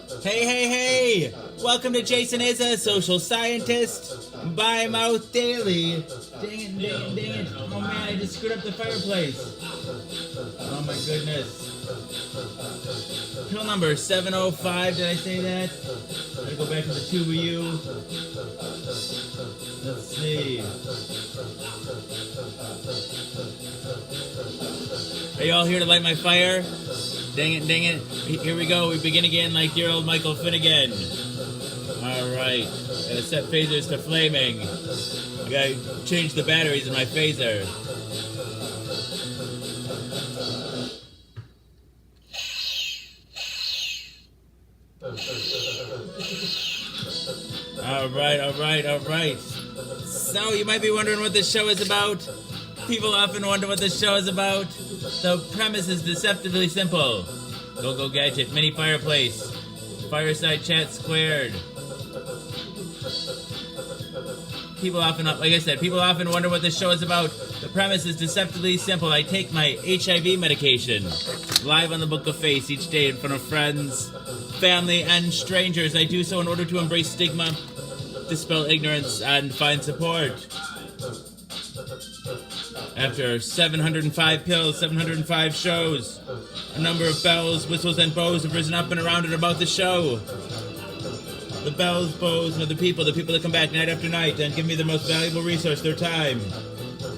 Hey, hey, hey! Welcome to Jason is a Social Scientist by Mouth Daily. Dang it, dang it, dang it. Oh man, I just screwed up the fireplace. Oh my goodness. Pill number 705, did I say that? Gotta go back to the two of you. Let's see. Are you all here to light my fire? Dang it, dang it. Here we go. We begin again like dear old Michael Finnegan. Alright. Gotta set phasers to flaming. I gotta change the batteries in my phaser. Alright. So, you might be wondering what this show is about. People often wonder what this show is about. The premise is deceptively simple. Go gadget, mini fireplace, fireside chat squared. People often wonder what this show is about. The premise is deceptively simple. I take my HIV medication live on the Book of Face each day in front of friends, family, and strangers. I do so in order to embrace stigma, dispel ignorance, and find support. After 705 pills, 705 shows, a number of bells, whistles, and bows have risen up and around and about the show. The bells, bows, and the people that come back night after night and give me the most valuable resource, their time.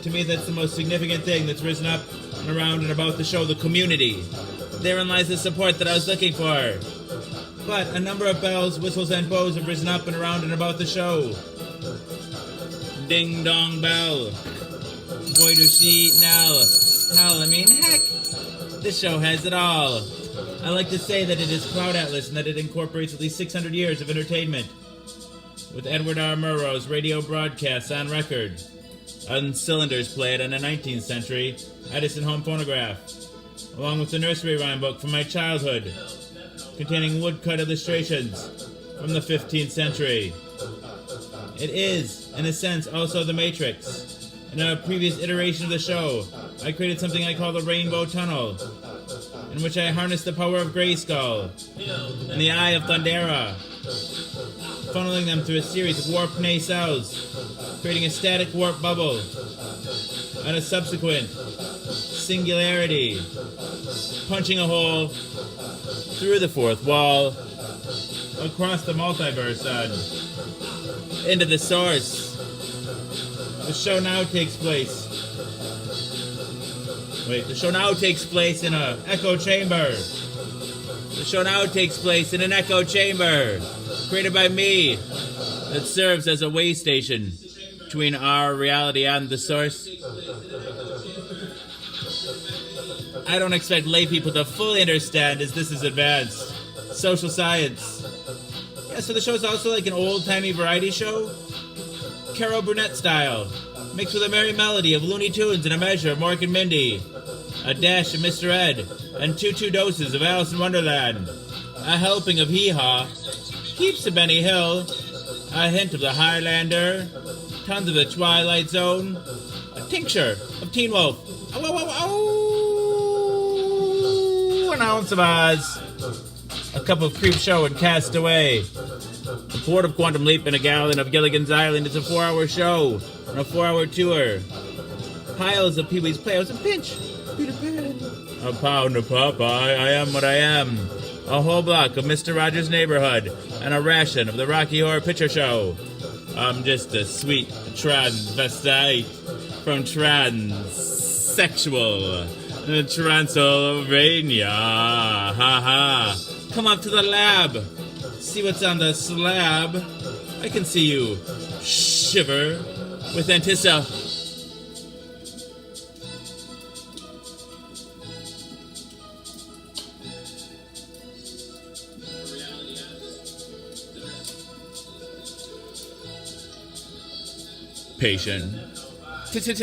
To me, that's the most significant thing that's risen up and around and about the show, the community. Therein lies the support that I was looking for. But a number of bells, whistles, and bows have risen up and around and about the show. Ding dong bell. Boy, do she heck, this show has it all. I like to say that it is Cloud Atlas and that it incorporates at least 600 years of entertainment. With Edward R. Murrow's radio broadcasts on record, on cylinders played on a 19th century Edison home phonograph, along with the nursery rhyme book from my childhood, containing woodcut illustrations from the 15th century. It is, in a sense, also The Matrix. In a previous iteration of the show, I created something I call the Rainbow Tunnel, in which I harnessed the power of Grayskull and the Eye of Thundera, funneling them through a series of warp nacelles, creating a static warp bubble, and a subsequent singularity, punching a hole through the fourth wall, across the multiverse, and into the source. The show now takes place in an echo chamber. The show now takes place in an echo chamber created by me that serves as a way station between our reality and the source. I don't expect lay people to fully understand as this is advanced social science. Yeah, so the show is also like an old-timey variety show, Carol Burnett style, mixed with a merry melody of Looney Tunes and a measure of Mork and Mindy, a dash of Mr. Ed, and two doses of Alice in Wonderland, a helping of Hee-Haw, heaps of Benny Hill, a hint of the Highlander, tons of the Twilight Zone, a tincture of Teen Wolf, an ounce of Oz, a cup of Creep Show and Cast Away, a quart of Quantum Leap and a gallon of Gilligan's Island. It's a 4-hour show on a 4-hour tour. Piles of Pee-wee's Playhouse, a pinch, Peter Pan, a pound of Popeye, I am what I am, a whole block of Mr. Rogers' Neighborhood, and a ration of the Rocky Horror Picture Show. I'm just a sweet transvestite from transsexual Transylvania. Ha ha. Come up to the lab. See what's on the slab. I can see you shiver with anticipation.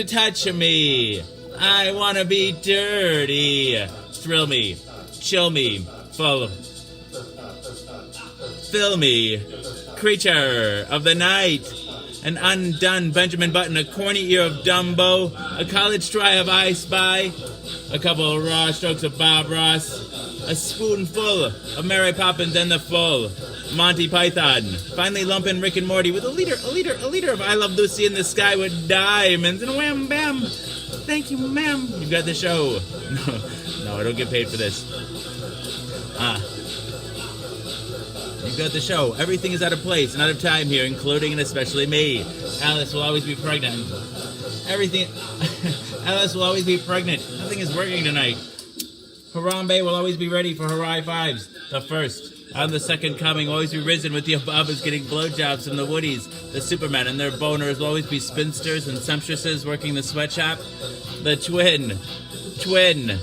Touch me. I wanna be dirty. Thrill me. Chill me. Fill me. Creature of the night. An undone Benjamin Button, a corny ear of Dumbo, a college try of I Spy, a couple of raw strokes of Bob Ross, A spoonful of Mary Poppins and the full Monty Python. Finally lump in Rick and Morty with a liter of I Love Lucy in the Sky with diamonds and wham bam. Thank you, ma'am. You've got the show. No, I don't get paid for this. You've got the show. Everything is out of place and out of time here, including and especially me. Alice will always be pregnant. Everything... Alice will always be pregnant. Nothing is working tonight. Harambe will always be ready for her high fives. The first and the second coming will always be risen with the Obamas getting blowjobs from the Woodies. The Supermen and their boners will always be spinsters and sumptuouses working the sweatshop. The twin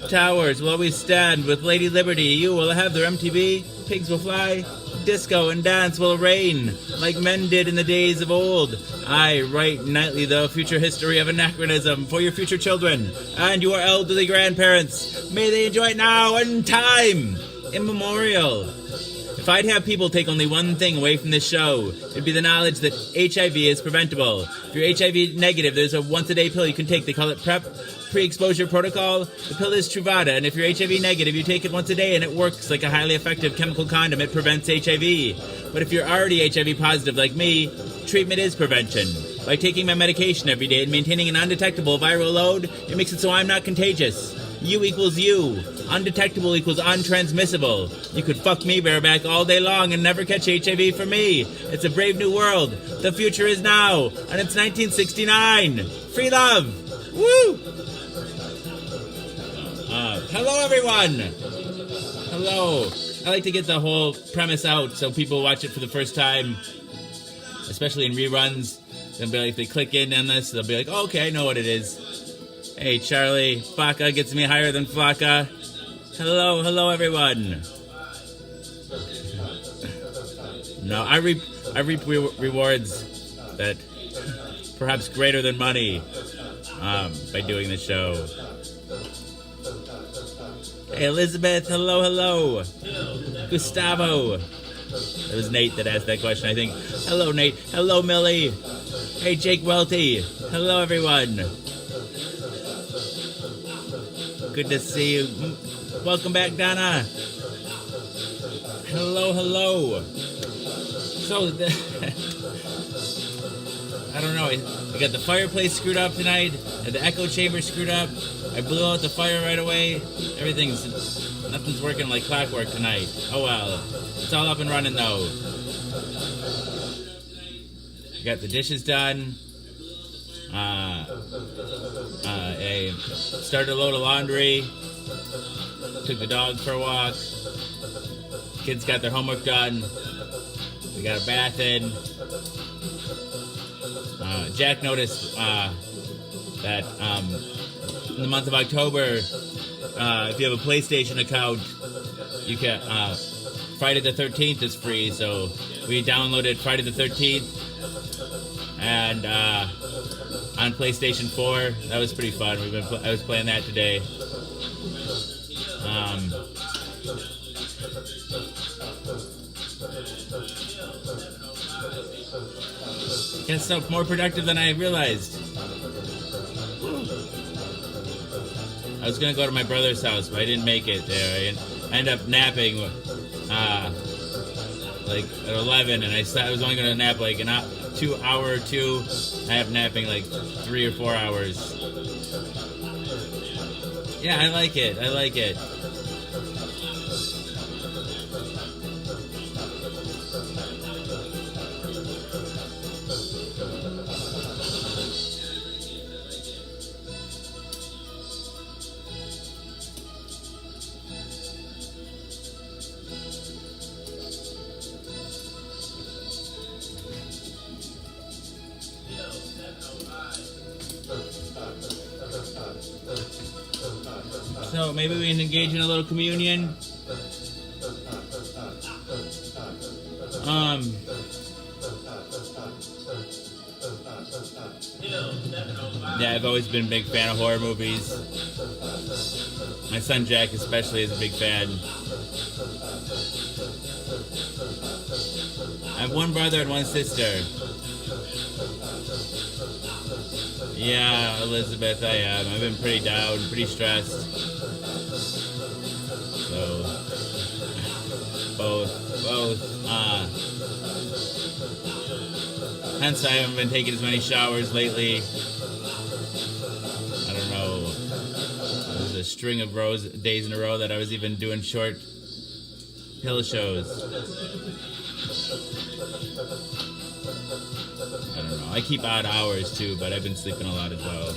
towers will always stand with Lady Liberty. You will have their MTV. Pigs will fly. Disco and dance will reign like men did in the days of old. I write nightly the future history of anachronism for your future children and your elderly grandparents. May they enjoy it now and time immemorial. If I'd have people take only one thing away from this show, it'd be the knowledge that HIV is preventable. If you're HIV negative, there's a once-a-day pill you can take. They call it PrEP, pre-exposure protocol. The pill is Truvada, and if you're HIV negative, you take it once a day, and it works like a highly effective chemical condom. It prevents HIV. But if you're already HIV positive like me, treatment is prevention. By taking my medication every day and maintaining an undetectable viral load, it makes it so I'm not contagious. U equals U. Undetectable equals untransmissible. You could fuck me bareback all day long and never catch HIV from me. It's a brave new world. The future is now, and it's 1969. Free love. Woo! Hello, everyone. Hello. I like to get the whole premise out so people watch it for the first time, especially in reruns. They'll be like, if they click in on this, they'll be like, oh, okay, I know what it is. Hey, Charlie, Flocka gets me higher than Flocka. Hello, everyone. No, I reap rewards that perhaps greater than money by doing the show. Hey, Elizabeth, hello. Gustavo. It was Nate that asked that question, I think. Hello, Nate. Hello, Millie. Hey, Jake Welty. Hello, everyone. Good to see you. Welcome back, Donna. Hello. So, I don't know. I got the fireplace screwed up tonight, and the echo chamber screwed up. I blew out the fire right away. Nothing's working like clockwork tonight. Oh well. It's all up and running though. Got the dishes done. I started a load of laundry. Took the dog for a walk. Kids got their homework done. We got a bath in. Jack noticed that in the month of October, if you have a PlayStation account, you can Friday the 13th is free. So we downloaded Friday the 13th and on PlayStation 4. That was pretty fun. I was playing that today. Guess so, more productive than I realized. I was gonna go to my brother's house, but I didn't make it there. I ended up napping like at 11, and I was only gonna nap like an hour or two. I have napping like 3 or 4 hours. Yeah, I like it. So maybe we can engage in a little communion. Yeah, I've always been a big fan of horror movies. My son Jack especially is a big fan. I have one brother and one sister. Yeah, Elizabeth, I am. I've been pretty down, pretty stressed. So, both. Hence, I haven't been taking as many showers lately. I don't know. There's a string of days in a row that I was even doing short pill shows. I don't know. I keep odd hours too, but I've been sleeping a lot as well.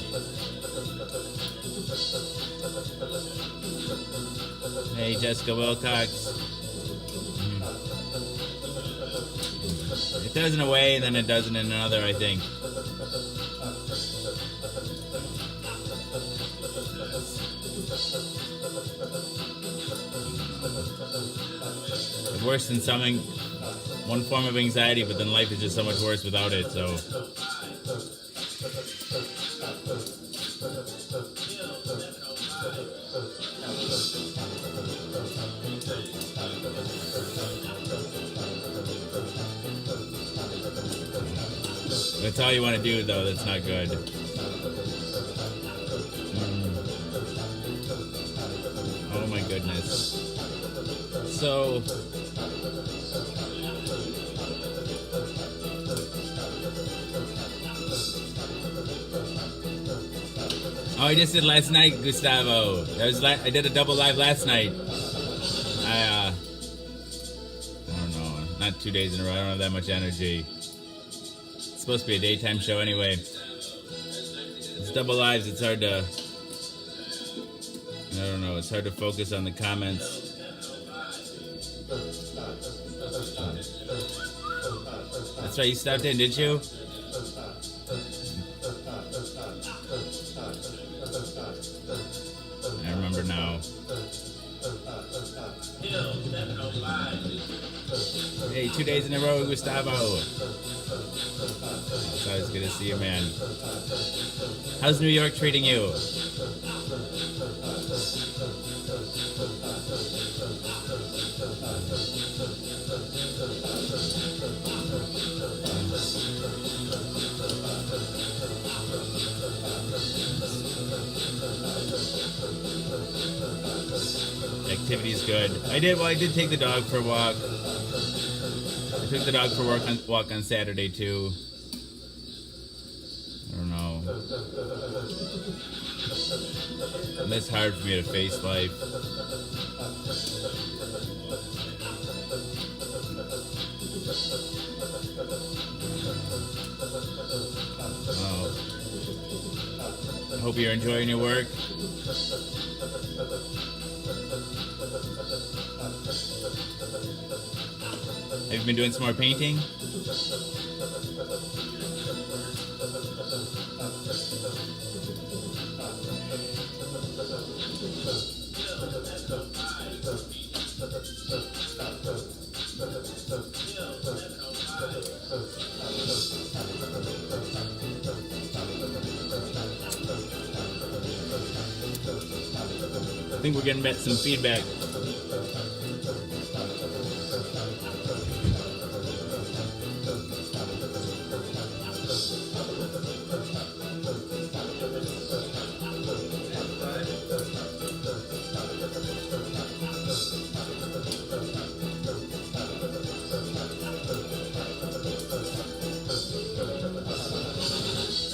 Hey, Jessica Wilcox. It does in a way, then it doesn't in another, I think. It's worse than something, one form of anxiety, but then life is just so much worse without it, so... That's all you want to do, though. That's not good. Oh my goodness. So... Oh, I just did last night, Gustavo. I did a double live last night. I don't know. Not 2 days in a row. I don't have that much energy. It's supposed to be a daytime show anyway. It's double lives. It's hard to... I don't know. It's hard to focus on the comments. That's right. You stopped in, didn't you? I remember now. Hey, 2 days in a row, Gustavo. It's always good to see you, man. How's New York treating you? Activity's good. I did take the dog for a walk. I took the dog for a walk on Saturday too. I don't know. It's hard for me to face life. Oh. I hope you're enjoying your work. Have you been doing some more painting? I think we're getting back some feedback.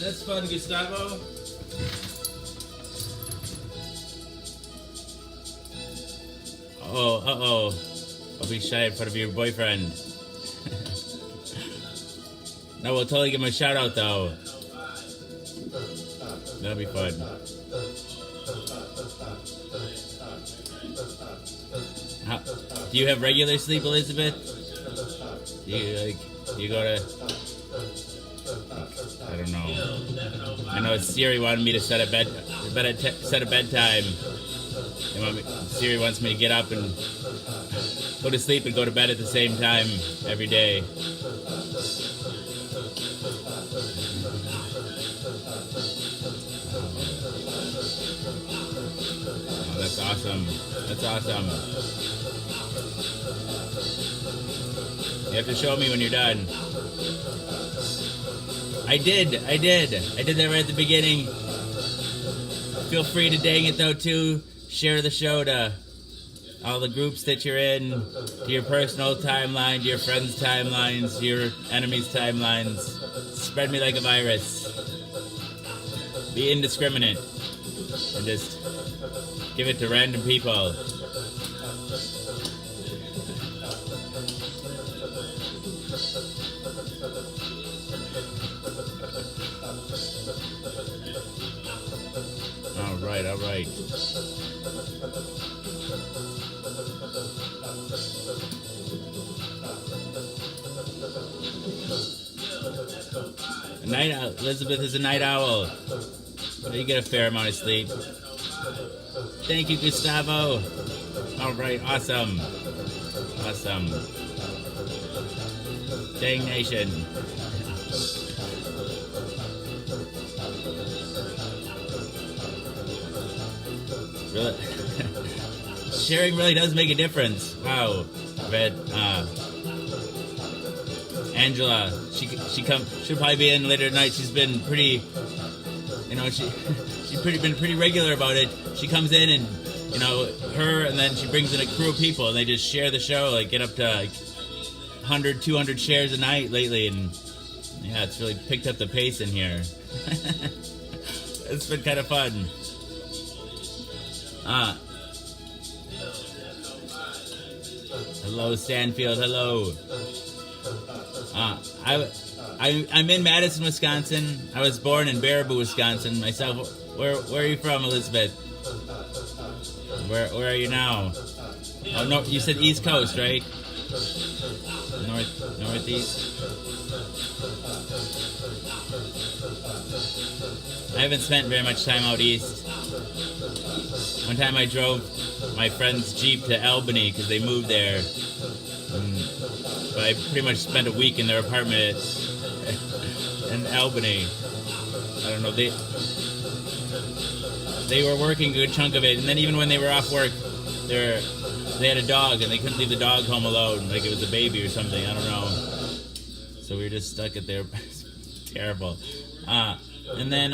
That's fun, Gustavo. Oh, uh-oh. I'll be shy in front of your boyfriend. No, we'll totally give him a shout out, though. That'll be fun. Do you have regular sleep, Elizabeth? Do you go to... I don't know. I know Siri wanted me to set a bedtime. Siri wants me to get up and go to sleep and go to bed at the same time every day. Oh, that's awesome. That's awesome. You have to show me when you're done. I did that right at the beginning. Feel free to dang it though too. Share the show to all the groups that you're in, to your personal timeline, to your friends' timelines, to your enemies' timelines. Spread me like a virus. Be indiscriminate. And just give it to random people. All right. Elizabeth is a night owl. You get a fair amount of sleep. Thank you, Gustavo. All right, awesome. Dang nation. Really? Sharing really does make a difference. Wow. Red, Angela, she'll probably be in later tonight. She's been pretty, she's been pretty regular about it. She comes in and, her, and then she brings in a crew of people, and they just share the show, like get up to like 100, 200 shares a night lately, and yeah, it's really picked up the pace in here. It's been kind of fun. Hello, Stanfield. Hello. I'm in Madison, Wisconsin. I was born in Baraboo, Wisconsin. Myself. Where are you from, Elizabeth? Where are you now? Oh no, you said East Coast, right? Northeast. I haven't spent very much time out east. One time I drove my friend's Jeep to Albany because they moved there. But I pretty much spent a week in their apartment in Albany. I don't know, they were working a good chunk of it, and then even when they were off work, they had a dog and they couldn't leave the dog home alone, like it was a baby or something, I don't know. So we were just stuck at their terrible. And then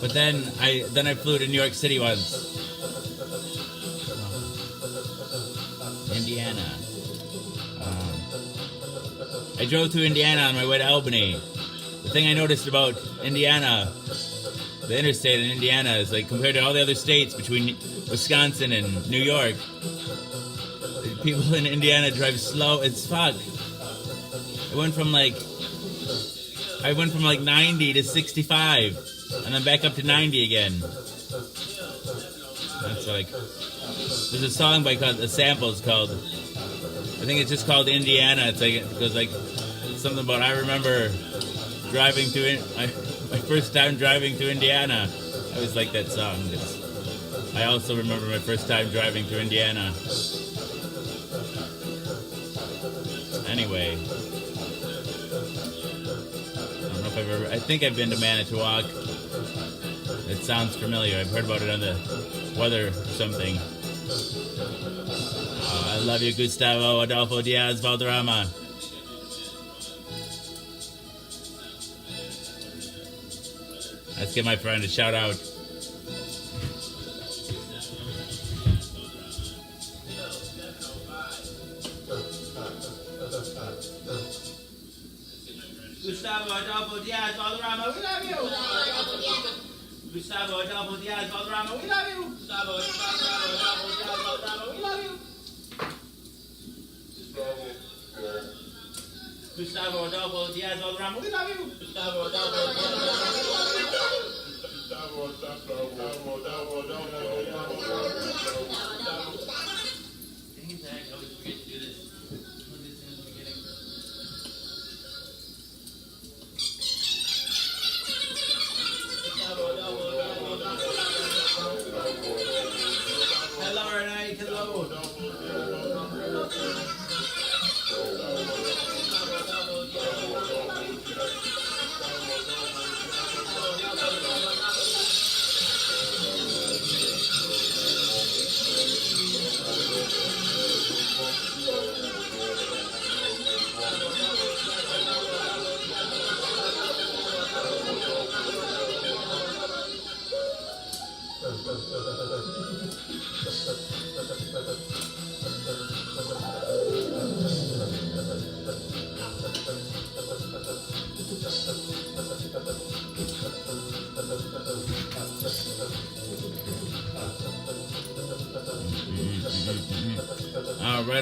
but then I flew to New York City once. Indiana. I drove through Indiana on my way to Albany. The thing I noticed about Indiana, the interstate in Indiana, is like compared to all the other states between Wisconsin and New York, people in Indiana drive slow as fuck. I went from like 90 to 65, and then back up to 90 again. That's like, there's a song by the Samples called, I think it's just called Indiana. It's like, it goes like something about, I remember driving through my first time driving through Indiana. I always like that song. I also remember my first time driving through Indiana. Anyway, I think I've been to Manitowoc. It sounds familiar. I've heard about it on the weather or something. I love you, Gustavo Adolfo Diaz Valderrama. Let's give my friend a shout out. Gustavo Adolfo Diaz Valderrama, we love you. Gustavo Adolfo Diaz Valderrama, we love you. Gustavo Adolfo Diaz Valderrama, we love you. Gustavo Adolfo Diaz Valderrama, we love you. Gustavo Adolfo Diaz Hello, Renee. Hello. All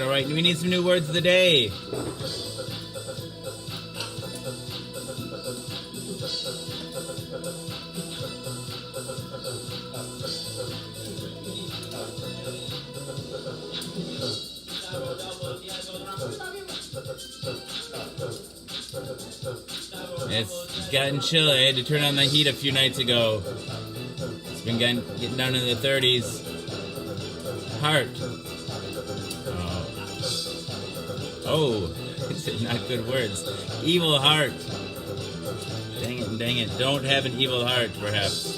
right. We need some new words of the day. It's gotten chilly. I had to turn on the heat a few nights ago. It's been getting down in the 30s. Heart. Oh, not good words. Evil heart. Dang it. Don't have an evil heart, perhaps.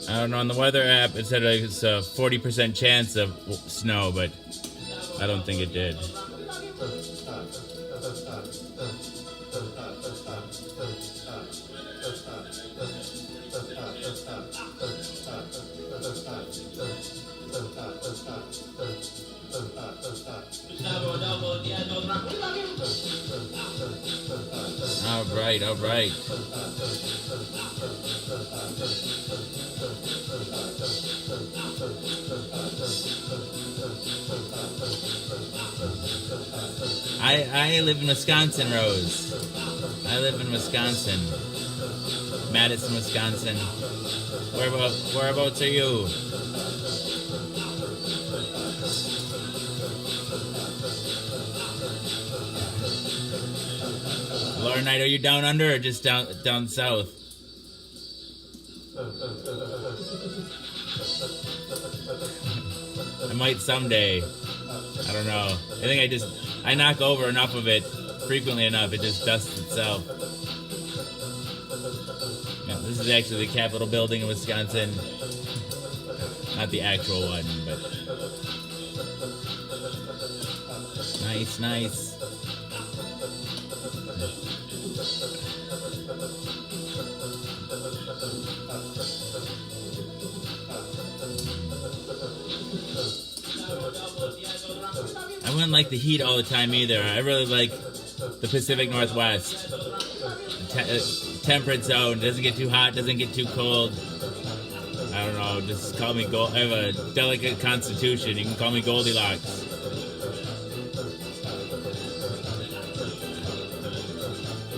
I don't know, on the weather app it said it's a 40% chance of snow, but I don't think it did. All right. I live in Wisconsin, Rose. I live in Wisconsin. Madison, Wisconsin. Whereabouts are you? Laura Knight, are you down under or just down south? I might someday. I don't know. I think I knock over enough of it frequently enough, it just dusts itself. Yeah, this is actually the Capitol building in Wisconsin. Not the actual one, but nice. I wouldn't like the heat all the time either. I really like the Pacific Northwest. Temperate zone. Doesn't get too hot, doesn't get too cold. I don't know, just call me I have a delicate constitution. You can call me Goldilocks.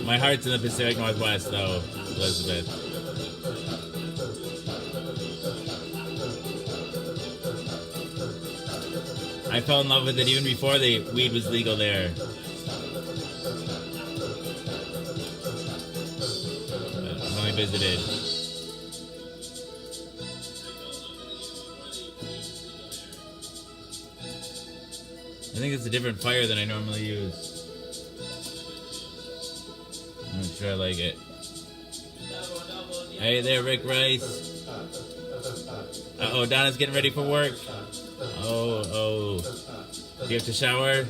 My heart's in the Pacific Northwest, though, Elizabeth. I fell in love with it even before the weed was legal there. I've only visited. I think it's a different fire than I normally use. I'm not sure I like it. Hey there, Rick Rice. Uh-oh, Donna's getting ready for work. Oh. Do you have to shower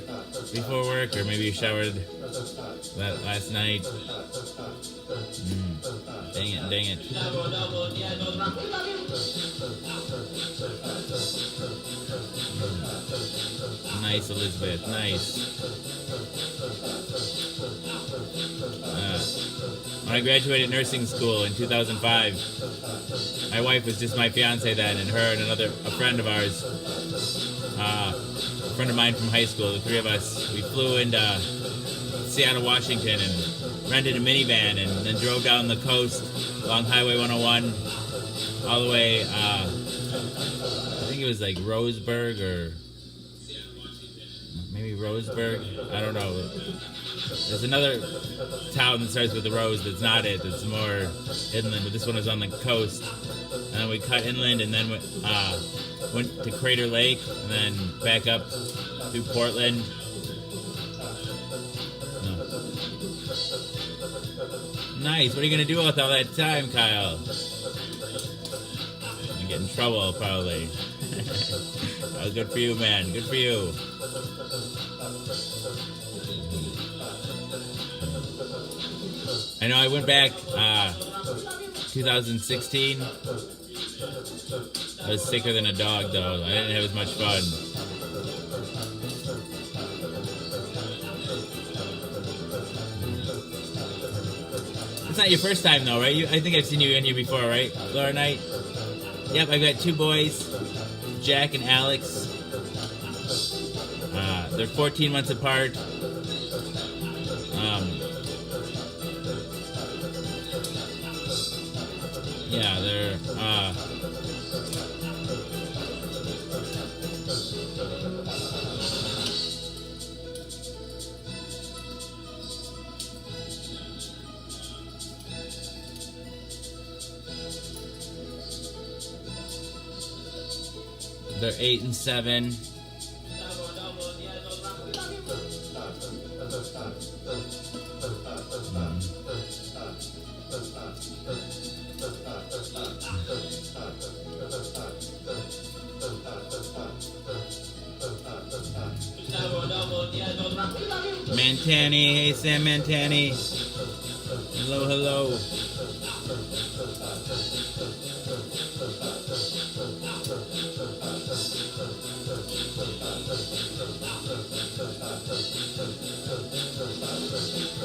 before work? Or maybe you showered that last night? Dang it. Nice, Elizabeth, nice. When I graduated nursing school in 2005, my wife was just my fiance then, and her and a friend of ours, a friend of mine from high school, the three of us, we flew into Seattle, Washington, and rented a minivan, and then drove down the coast along Highway 101 all the way, I think it was like Roseburg or maybe Roseburg, I don't know. There's another town that starts with a rose that's not it, that's more inland, but this one was on the coast. And then we cut inland and then went to Crater Lake and then back up through Portland. Nice. What are you gonna do with all that time, Kyle? You get in trouble, probably. Oh, good for you, man. Good for you. I know I went back 2016. I was sicker than a dog, though. I didn't have as much fun. It's not your first time, though, right? I think I've seen you in here before, right, Laura Knight? Yep, I've got two boys, Jack and Alex. They're 14 months apart. Yeah, they're they're 8 and 7. Mantani, hey Sam Mantani. Hello, hello.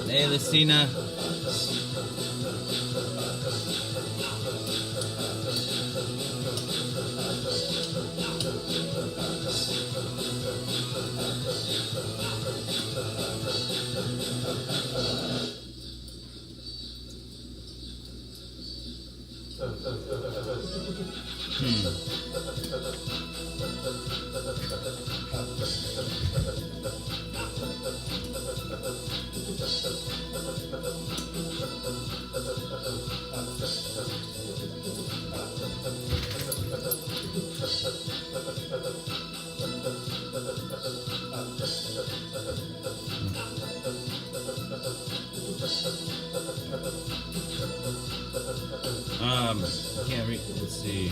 Hey Lucina. Can't read. Let's see.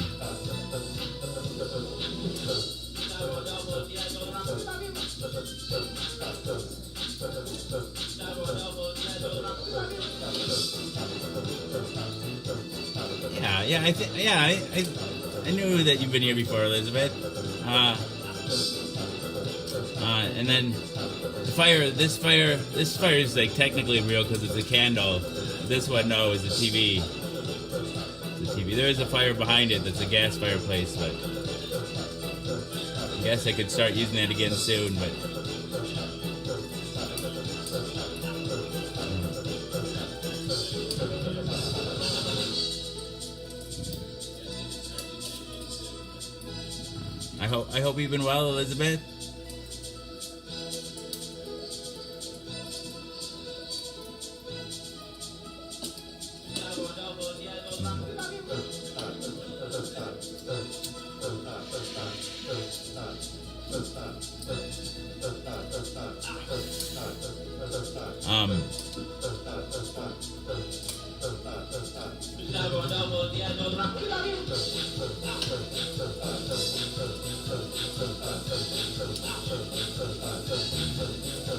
I knew that you've been here before, Elizabeth. And then this fire is like technically real because it's a candle. This one, no, is a TV. It's a TV. There is a fire behind it that's a gas fireplace, but I guess I could start using that again soon, but. I hope you've been well, Elizabeth.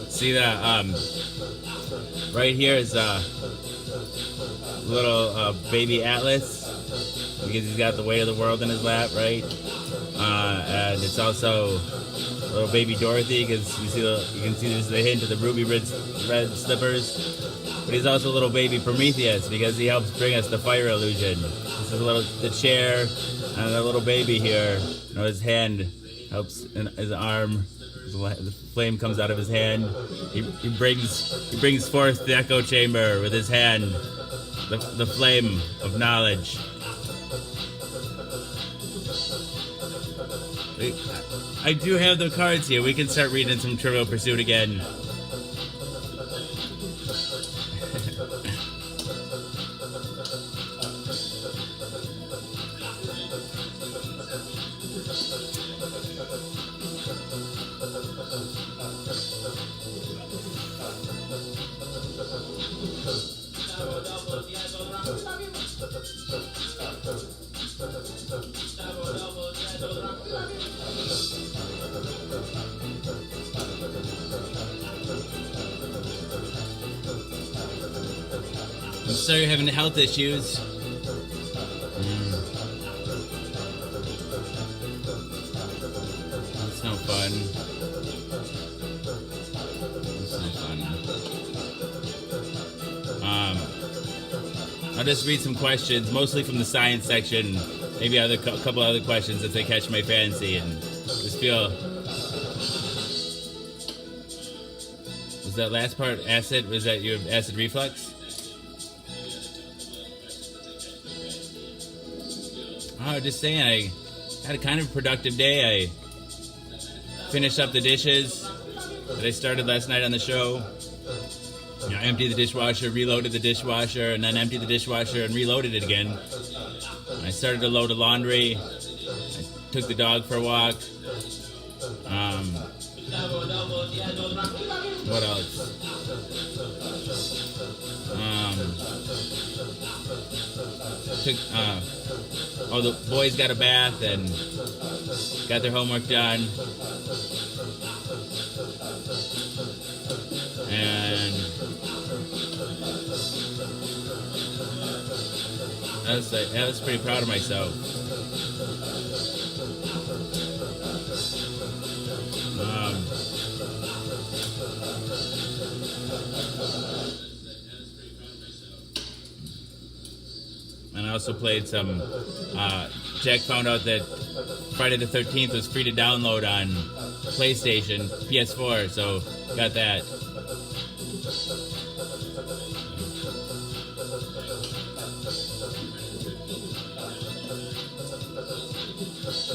See that? Right here is little baby Atlas, because he's got the weight of the world in his lap, right? And it's also little baby Dorothy, because you can see there's the hint of the ruby red slippers. But he's also little baby Prometheus, because he helps bring us the fire illusion. This is the chair, and the little baby here. You know, his hand helps in his arm. The flame comes out of his hand. He brings forth the echo chamber with his hand, the flame of knowledge. I do have the cards here. We can start reading some Trivial Pursuit again. I'm sorry you're having health issues. It's no fun. It's no fun. I'll just read some questions, mostly from the science section. Maybe a couple other questions if they catch my fancy, and just feel. Was that last part acid? Was that your acid reflux? Oh, just saying, I had a kind of productive day. I finished up the dishes that I started last night on the show. You know, emptied the dishwasher, reloaded the dishwasher, and then emptied the dishwasher and reloaded it again. I started to load of laundry. I took the dog for a walk. What else? The boys got a bath and got their homework done. And I was pretty proud of myself. And I also played some. Jack found out that Friday the 13th was free to download on PlayStation, PS4, so got that.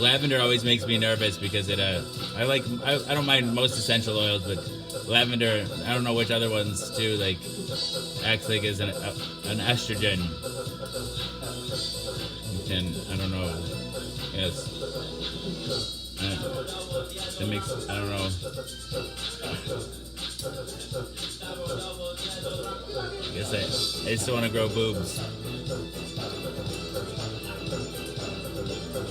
Lavender always makes me nervous because it I don't mind most essential oils, but lavender, I don't know which other ones do, like acts like as an estrogen. And I don't know. Yes. It makes, I don't know. I guess I just don't want to grow boobs.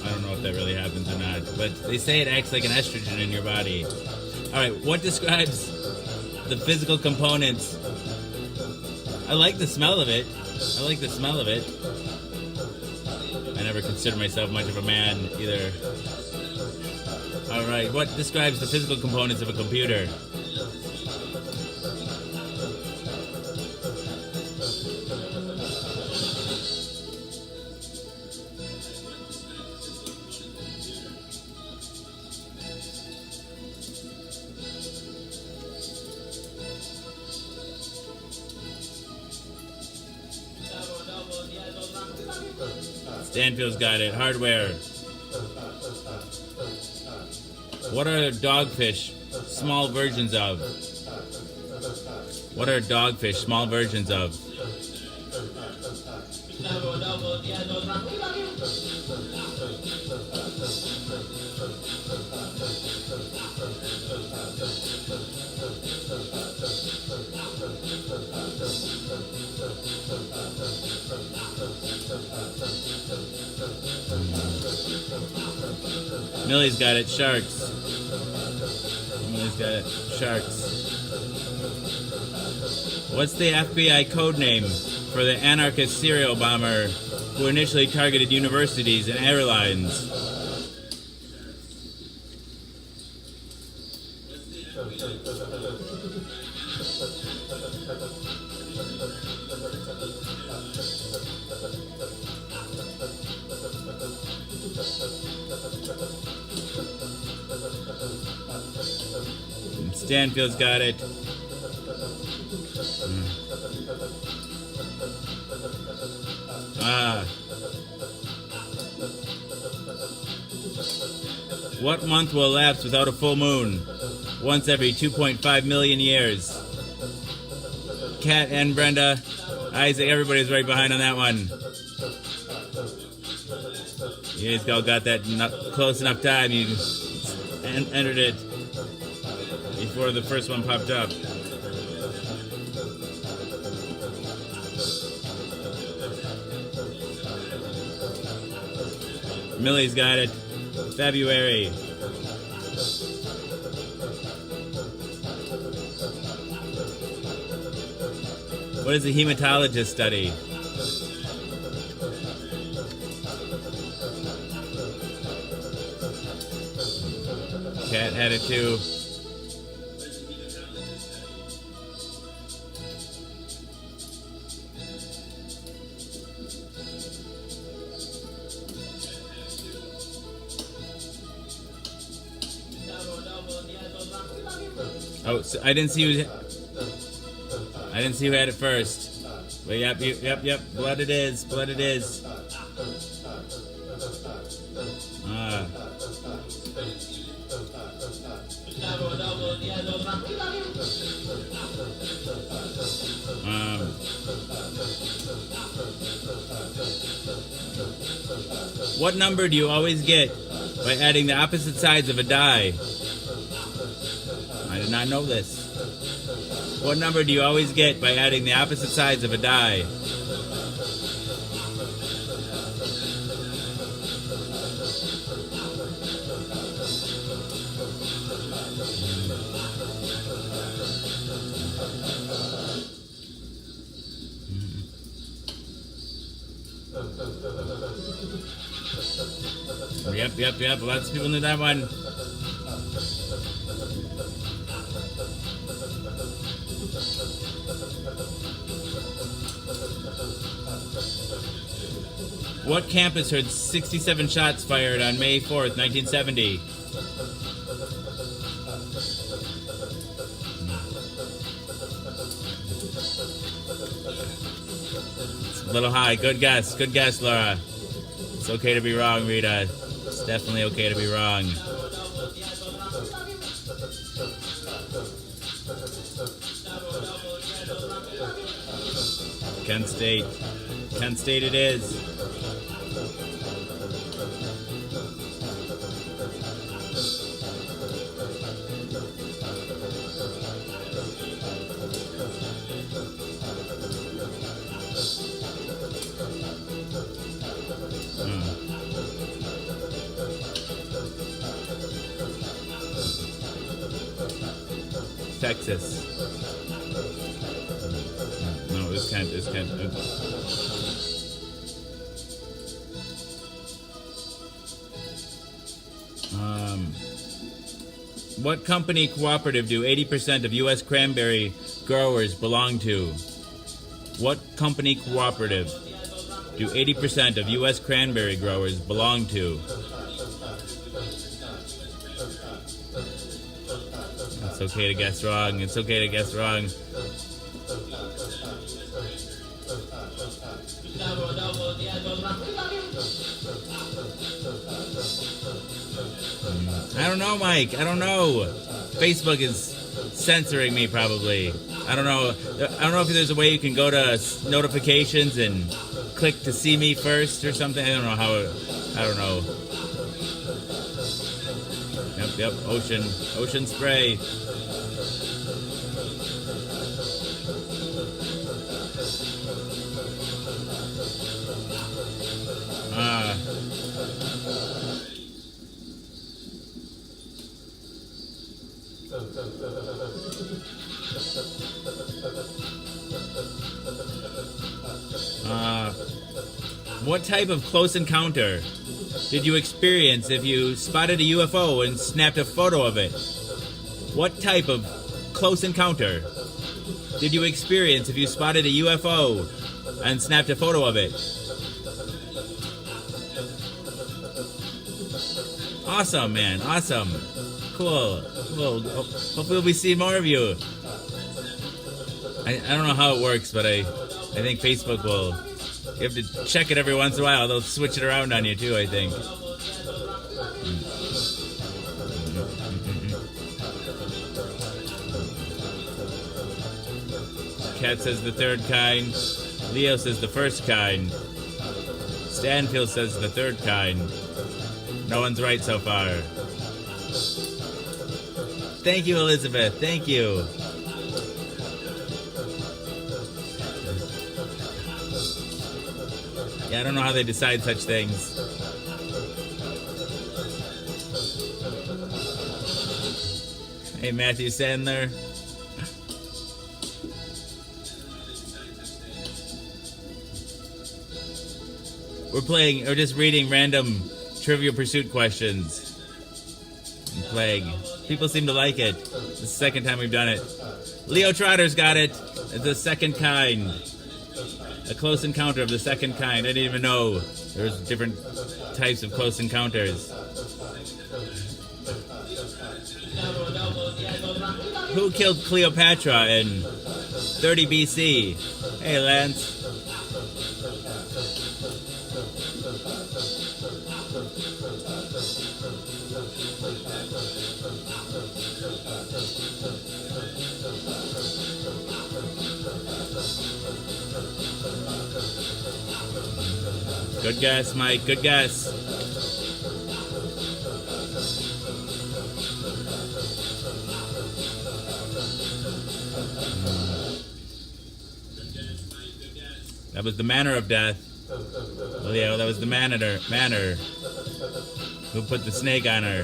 I don't know if that really happens or not, but they say it acts like an estrogen in your body. All right, what describes the physical components? I like the smell of it. I never considered myself much of a man either. All right, what describes the physical components of a computer? Stanfield's got it. Hardware. What are dogfish small versions of? What are dogfish small versions of? Millie's got it. Sharks. Millie's got it. Sharks. What's the FBI code name for the anarchist serial bomber who initially targeted universities and airlines? Stanfield's got it. What month will elapse without a full moon? Once every 2.5 million years. Kat and Brenda. Isaac, everybody's right behind on that one. You guys all got that close enough time. You entered it before the first one popped up. Millie's got it. February. What does a hematologist study? Cat had it too. Oh, so I didn't see who had it first. But yep. Blood it is. What number do you always get by adding the opposite sides of a die? I did not know this. What number do you always get by adding the opposite sides of a die? Yep. Lots of people knew that one. What campus heard 67 shots fired on May 4th, 1970? It's a little high. Good guess, Laura. It's okay to be wrong, Rita. It's definitely okay to be wrong. Kent State it is. Texas. No, this can't. What company cooperative do 80% of U.S. cranberry growers belong to? What company cooperative do 80% of U.S. cranberry growers belong to? It's okay to guess wrong. It's okay to guess wrong. I don't know, Mike. I don't know. Facebook is censoring me probably. I don't know if there's a way you can go to notifications and click to see me first or something. I don't know how. I don't know. Yep. Ocean spray. What type of close encounter did you experience if you spotted a UFO and snapped a photo of it? What type of close encounter did you experience if you spotted a UFO and snapped a photo of it? Awesome, man. Awesome. Cool. Hopefully we see more of you. I don't know how it works, but I think Facebook will... You have to check it every once in a while. They'll switch it around on you, too, I think. Cat says the third kind. Leo says the first kind. Stanfield says the third kind. No one's right so far. Thank you, Elizabeth. Thank you. Yeah, I don't know how they decide such things. Hey, Matthew Sandler. We're just reading random Trivial Pursuit questions. And playing. People seem to like it. It's the second time we've done it. Leo Trotter's got it. It's the second kind. A close encounter of the second kind. I didn't even know there's different types of close encounters. Who killed Cleopatra in 30 BC? Hey, Lance. Good guess, Mike. Good guess. That was the manner of death. Oh, yeah, that was the manner. Who put the snake on her?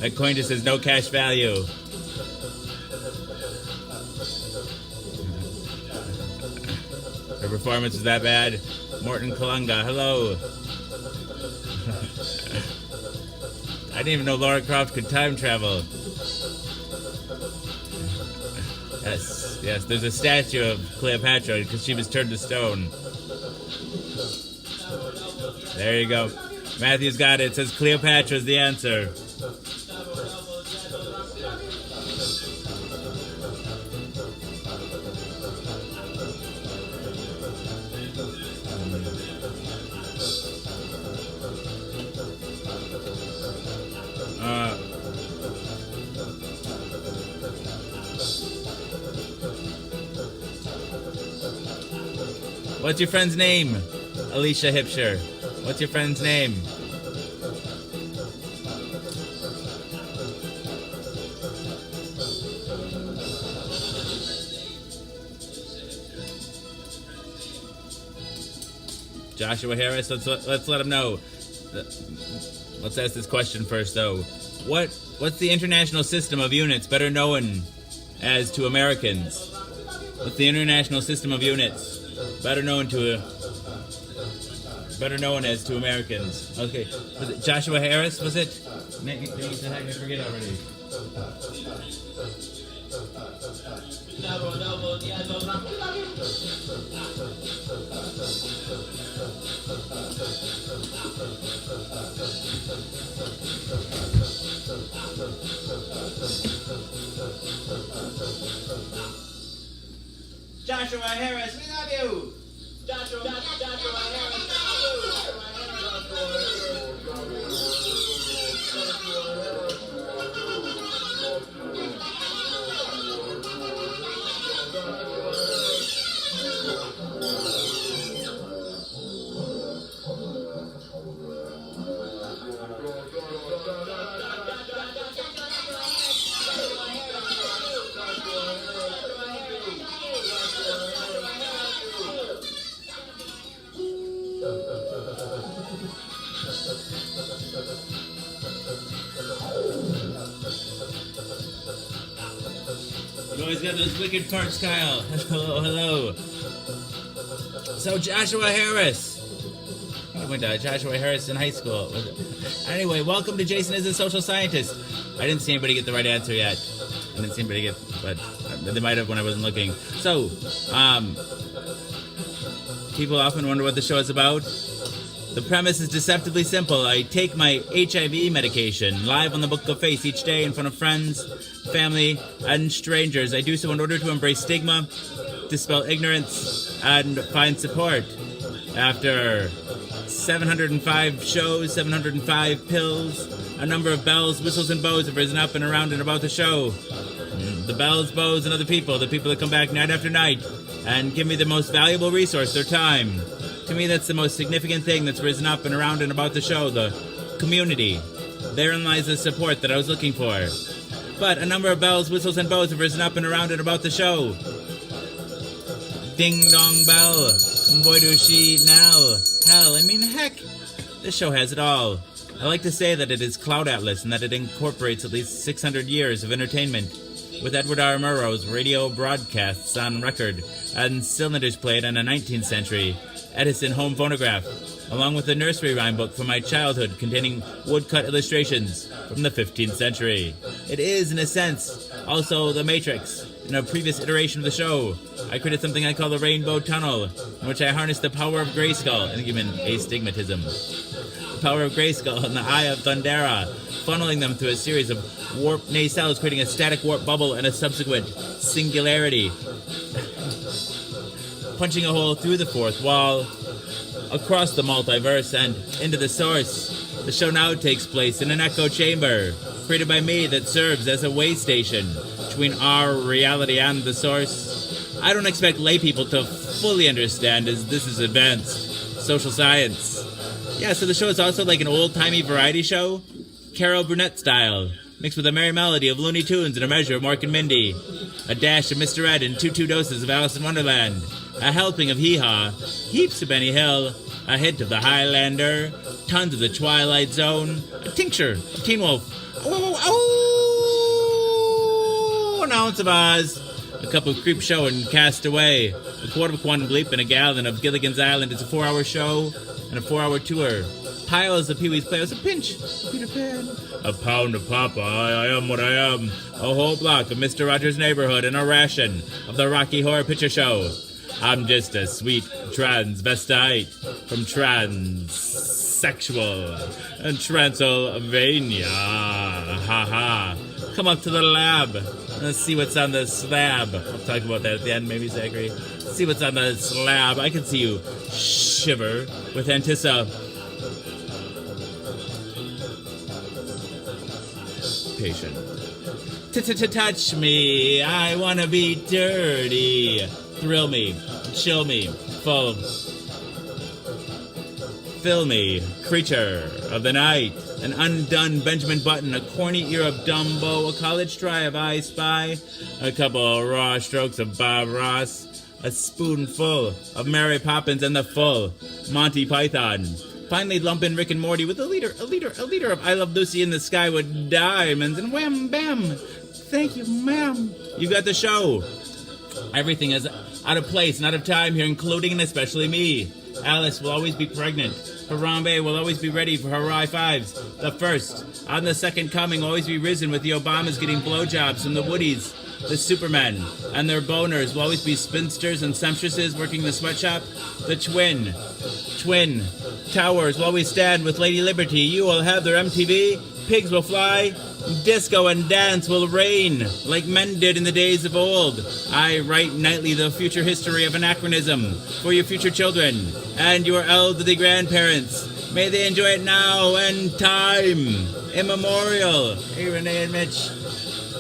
That coin just says no cash value. Her performance was that bad. Morton Kalunga, hello. I didn't even know Laura Croft could time travel. Yes, there's a statue of Cleopatra because she was turned to stone. There you go. Matthew's got it. It says Cleopatra's the answer. What's your friend's name? Alicia Hipsher. What's your friend's name? Joshua Harris. Let's let him know. Let's ask this question first, though. What's the international system of units better known as to Americans? What's the international system of units better known as to Americans? Okay, was it Joshua Harris? Was it? I forget already. Joshua Harris, we love you! Joshua Harris, you always got those wicked parts, Kyle. Hello. So Joshua Harris. I went to Joshua Harris in high school. Anyway, welcome to Jason is a Social Scientist. I didn't see anybody get the right answer yet. But they might have when I wasn't looking. So, people often wonder what the show is about. The premise is deceptively simple. I take my HIV medication live on the Book of Face each day in front of friends, family, and strangers. I do so in order to embrace stigma, dispel ignorance, and find support. After 705 shows, 705 pills, a number of bells, whistles, and bows have risen up and around and about the show. The bells, bows, and other people, the people that come back night after night and give me the most valuable resource, their time. To me, that's the most significant thing that's risen up and around and about the show, the community. Therein lies the support that I was looking for. But a number of bells, whistles, and bows have risen up and around and about the show. Ding dong bell. Boy, do she now. Hell, I mean, heck, this show has it all. I like to say that it is Cloud Atlas and that it incorporates at least 600 years of entertainment, with Edward R. Murrow's radio broadcasts on record and cylinders played on a 19th century Edison home phonograph, along with a nursery rhyme book from my childhood containing woodcut illustrations from the 15th century. It is, in a sense, also The Matrix. In a previous iteration of the show, I created something I call the Rainbow Tunnel, in which I harnessed the power of Grayskull and human astigmatism. The power of Grayskull and the Eye of Thundera, funneling them through a series of warp nacelles, creating a static warp bubble and a subsequent singularity, punching a hole through the fourth wall, across the multiverse, and into the source. The show now takes place in an echo chamber, created by me, that serves as a way station between our reality and the source. I don't expect lay people to fully understand, as this is advanced social science. Yeah, so the show is also like an old-timey variety show, Carol Burnett style, mixed with a merry melody of Looney Tunes and a measure of Mork and Mindy, a dash of Mr. Ed and 2 doses of Alice in Wonderland, a helping of Hee Haw, heaps of Benny Hill, a hint of the Highlander, tons of the Twilight Zone, a tincture of Teen Wolf, an ounce of Oz, a cup of Creep Show and Cast Away, a quart of Quantum Leap and a gallon of Gilligan's Island. It's a 4-hour show and a 4-hour tour. Piles of Pee-wee's Playhouse, a pinch of Peter Pan, a pound of Papa, I am what I am, a whole block of Mr. Rogers' Neighborhood, and a ration of the Rocky Horror Picture Show. I'm just a sweet transvestite from transsexual and Transylvania. Ha ha. Come up to the lab. Let's see what's on the slab. I'll talk about that at the end, maybe, Zachary. See what's on the slab. I can see you shiver with anticipation. Touch me. I want to be dirty. Thrill me, chill me, fill me, creature of the night, an undone Benjamin Button, a corny ear of Dumbo, a college try of I Spy, a couple of raw strokes of Bob Ross, a spoonful of Mary Poppins and the full Monty Python. Finally lump in Rick and Morty with a liter of I Love Lucy in the Sky with diamonds, and wham bam, thank you ma'am. You got the show. Everything is out of place and out of time here, including and especially me. Alice will always be pregnant. Harambe will always be ready for her high fives. The first, on the second coming, will always be risen with the Obamas getting blowjobs from the Woodies. The Supermen and their boners will always be spinsters and sumptuouses working the sweatshop. The twin towers will always stand with Lady Liberty. You will have their MTV. Pigs will fly. Disco and dance will reign, like men did in the days of old. I write nightly the future history of anachronism for your future children and your elderly grandparents. May they enjoy it now and time immemorial. Hey, Renee and Mitch.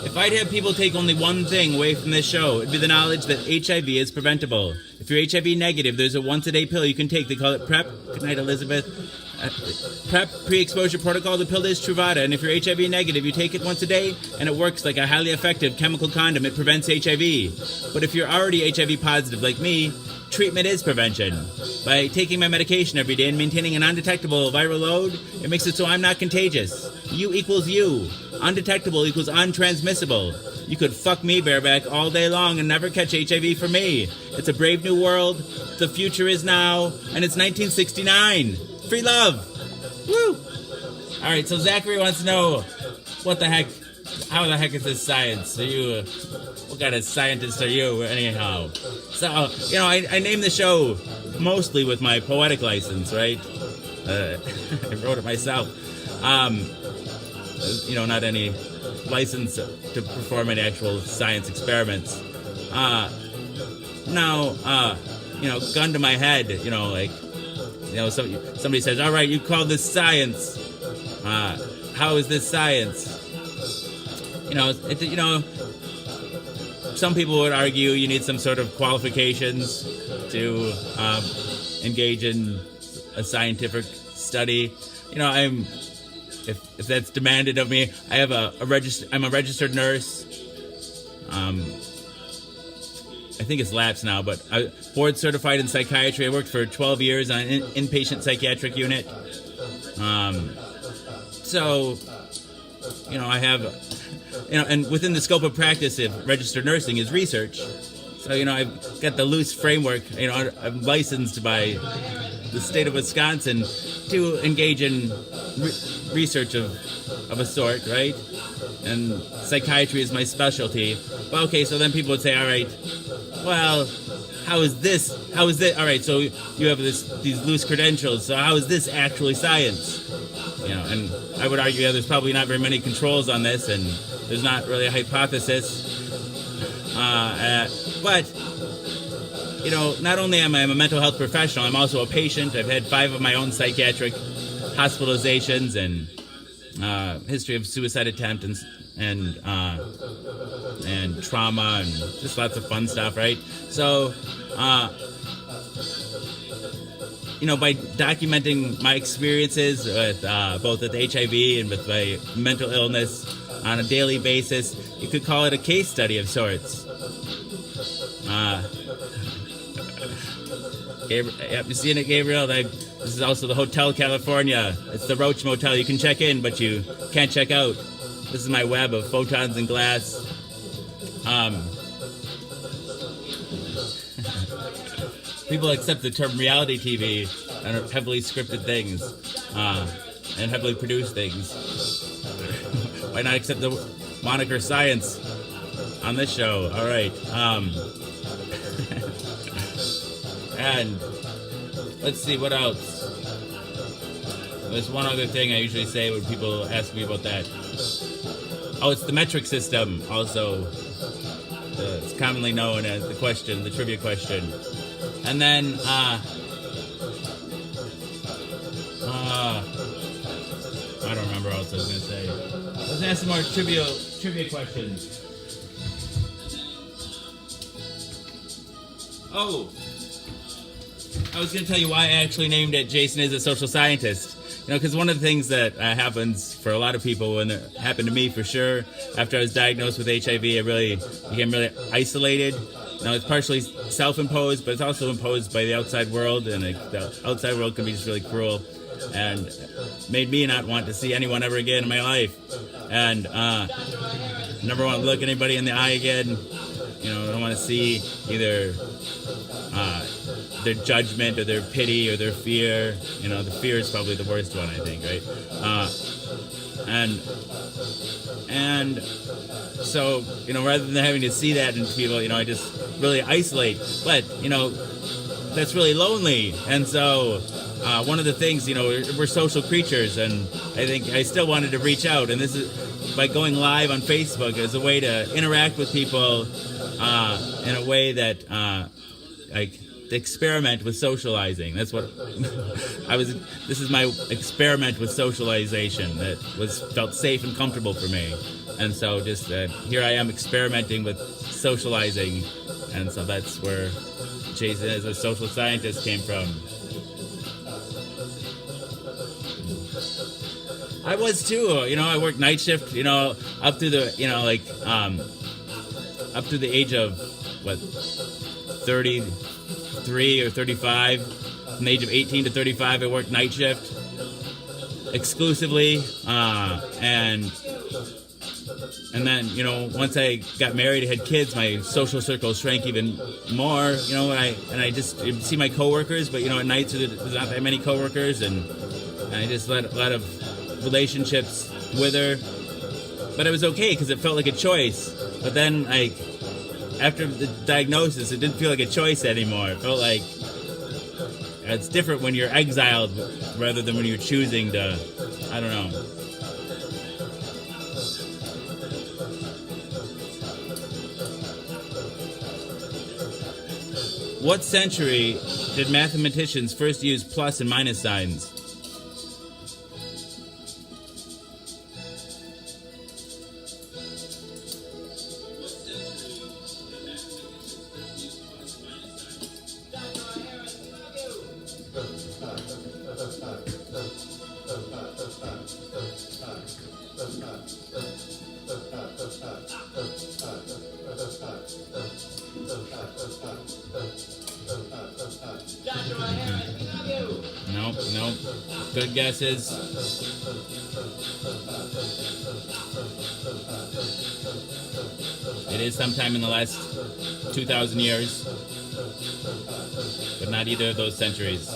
If I'd have people take only one thing away from this show, it'd be the knowledge that HIV is preventable. If you're HIV negative, there's a once-a-day pill you can take. They call it PrEP. Good night, Elizabeth. PrEP, pre-exposure protocol. The pill is Truvada, and if you're HIV negative, you take it once a day, and it works like a highly effective chemical condom. It prevents HIV. But if you're already HIV positive like me, treatment is prevention. By taking my medication every day and maintaining an undetectable viral load, it makes it so I'm not contagious. You equals you. Undetectable equals untransmissible. You could fuck me bareback all day long and never catch HIV from me. It's a brave new world. The future is now, and it's 1969. Free love. Woo! All right, so Zachary wants to know how the heck is this science? Are you, what kind of scientist are you, anyhow? So, I named the show mostly with my poetic license, right? I wrote it myself. Not any license to perform any actual science experiments. Gun to my head, somebody says, all right, you call this science. How is this science? Some people would argue you need some sort of qualifications to engage in a scientific study. If that's demanded of me, I'm a registered nurse. I think it's lapsed now, but I'm board certified in psychiatry. I worked for 12 years on an inpatient psychiatric unit. So, I have, and within the scope of practice of registered nursing is research. So, I've got the loose framework. I'm licensed by the state of Wisconsin to engage in research of a sort, right? And psychiatry is my specialty. Well, okay, so then people would say, all right, well, how is this? All right, so you have these loose credentials, so how is this actually science? And I would argue there's probably not very many controls on this, and there's not really a hypothesis. But not only am I a mental health professional, I'm also a patient. I've had 5 of my own psychiatric hospitalizations and history of suicide attempt and trauma and just lots of fun stuff, right? So, by documenting my experiences with both with HIV and with my mental illness on a daily basis, you could call it a case study of sorts. Yep, you seeing it, Gabriel? This is also the Hotel California. It's the Roach Motel. You can check in, but you can't check out. This is my web of photons and glass. People accept the term reality TV and heavily scripted things and heavily produced things. Why not accept the moniker science on this show? All right. And let's see, what else? There's one other thing I usually say when people ask me about that. Oh, it's the metric system, also. It's commonly known as the trivia question. And then, I don't remember what else I was going to say. Let's ask some more trivia questions. Oh, I was going to tell you why I actually named it Jason is a Social Scientist. Because one of the things that happens for a lot of people, and it happened to me for sure, after I was diagnosed with HIV, I really became really isolated. It's partially self-imposed, but it's also imposed by the outside world, and the outside world can be just really cruel, and made me not want to see anyone ever again in my life, and never want to look anybody in the eye again. I don't want to see either their judgment or their pity or their fear. The fear is probably the worst one, I think, right? And so, rather than having to see that in people, I just really isolate. But, that's really lonely. And so, one of the things, we're social creatures, and I think I still wanted to reach out. And this is by going live on Facebook as a way to interact with people in a way that, to experiment with socializing. That's what this is my experiment with socialization that felt safe and comfortable for me. And so just here I am experimenting with socializing. And so that's where Jason as a social scientist came from. I was too, I worked night shift, up to the, up to the age of, 33 or 35. From the age of 18 to 35, I worked night shift exclusively, and then, once I got married and had kids, my social circle shrank even more, and I just see my coworkers, but, at nights there's not that many coworkers, and I just let a lot of relationships wither, but it was okay because it felt like a choice. But then, after the diagnosis, it didn't feel like a choice anymore. It felt like it's different when you're exiled rather than when you're choosing to, I don't know. What century did mathematicians first use plus and minus signs? Nope, nope. Good guesses. It is sometime in the last 2,000 years, but not either of those centuries.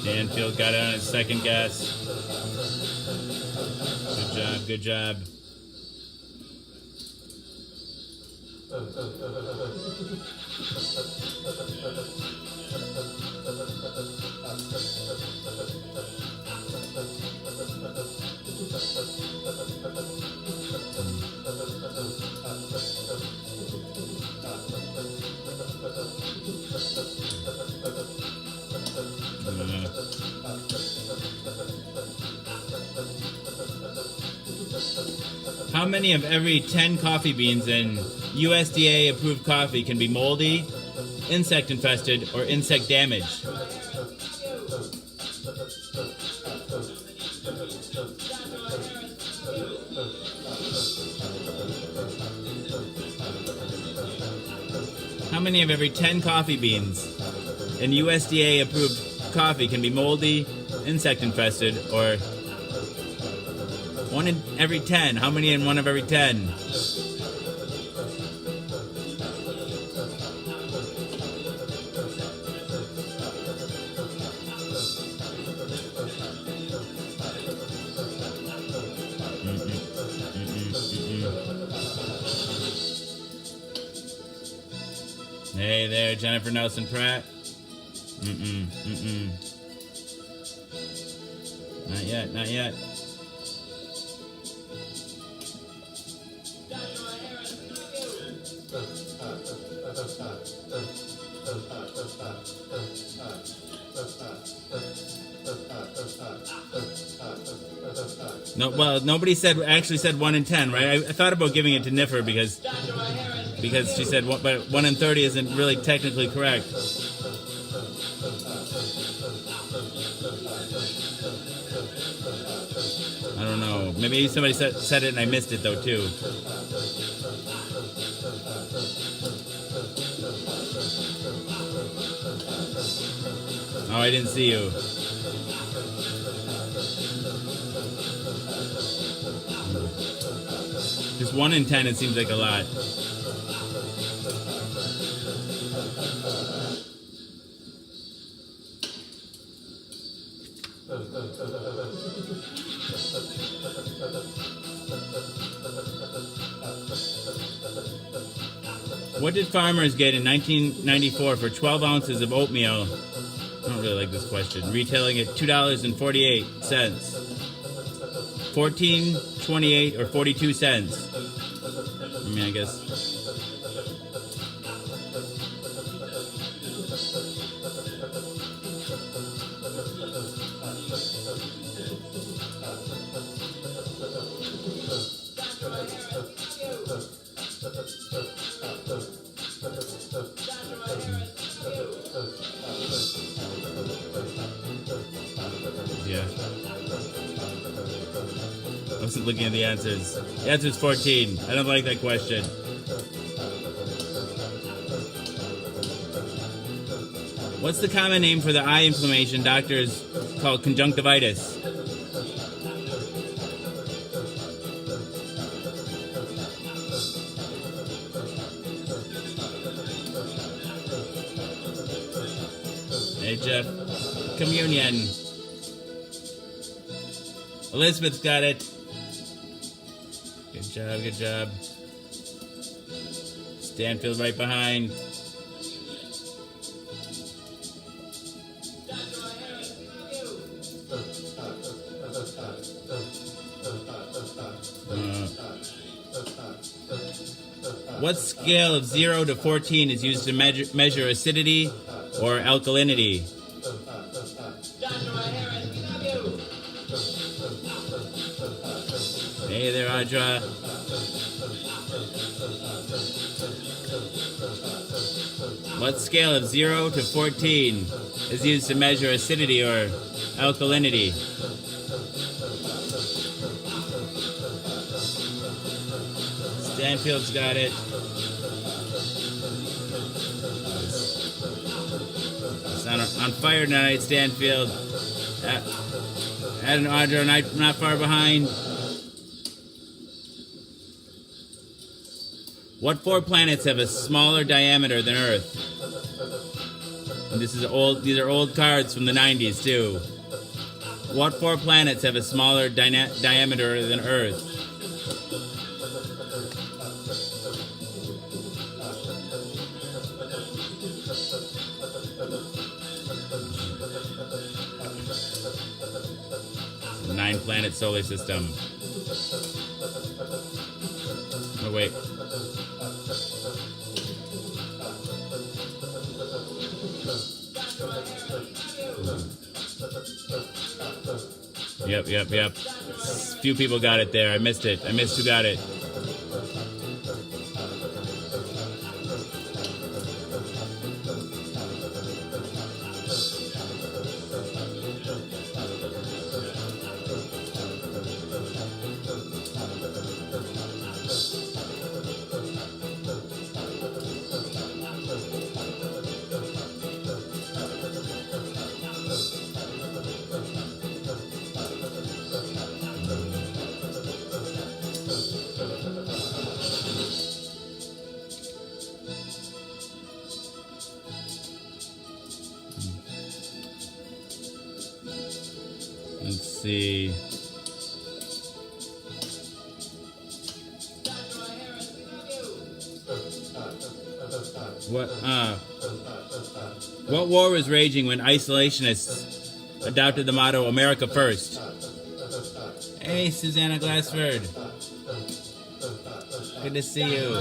Stanfield got it on his second guess. Good job, good job. How many of every 10 coffee beans in USDA approved coffee can be moldy, insect infested, or insect damaged? How many of every 10 coffee beans in USDA approved coffee can be moldy, insect infested, or one in every 10? How many in one of every 10? Hey there, Jennifer Nelson Pratt. Not yet, not yet. No, well, nobody actually said 1 in 10, right? I thought about giving it to Niffer because she said, but 1 in 30 isn't really technically correct. I don't know. Maybe somebody said it and I missed it though too. Oh, I didn't see you. Just 1 in 10, it seems like a lot. What did farmers get in 1994 for 12 ounces of oatmeal? I don't really like this question. Retailing at $2.48. 14, 28, or 42 cents. I mean, I guess. Yeah. I wasn't looking at the answers. The answer is 14. I don't like that question. What's the common name for the eye inflammation doctors call conjunctivitis? Hey, Jeff. Communion. Elizabeth's got it. Good job, good job. Stanfield right behind. What scale of 0 to 14 is used to measure acidity or alkalinity? Hey there, Audra. What scale of 0 to 14? is used to measure acidity or alkalinity. Stanfield's got it. It's on fire tonight, Stanfield. Adam Audra not far behind. What 4 planets have a smaller diameter than Earth? And these are old cards from the 90s too. What 4 planets have a smaller diameter than Earth? The 9-planet solar system. Oh wait. Yep. Few people got it there. I missed it. I missed who got it. Let's see. What war was raging when isolationists adopted the motto "America First"? Hey, Susanna Glassford. Good to see you.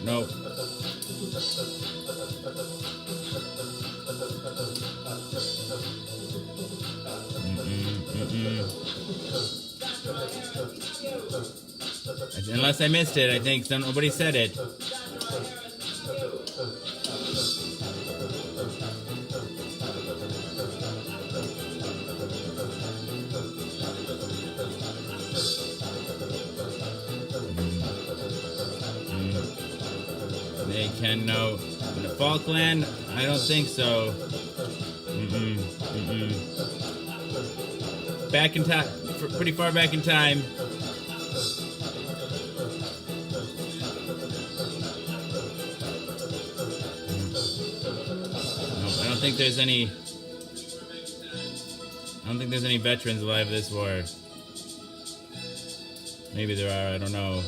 Nope. Unless I missed it, I think nobody said it. They can know. The Falkland? I don't think so. Back in time, pretty far back in time. I don't think there's any veterans alive this war. Maybe there are, I don't know.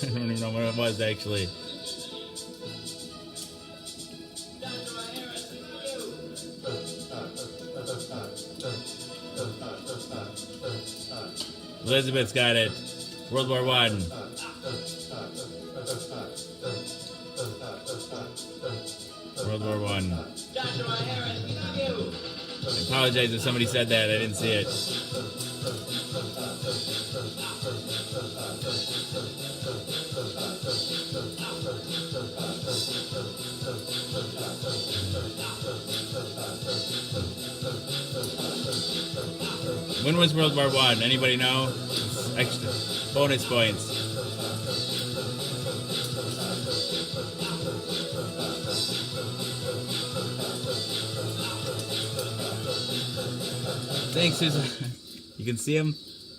I don't even know what it was actually. Elizabeth's got it. World War I. World War I. I apologize if somebody said that. I didn't see it. When was World War I? Anybody know? Extra bonus points. Thanks, Susan. You can see him?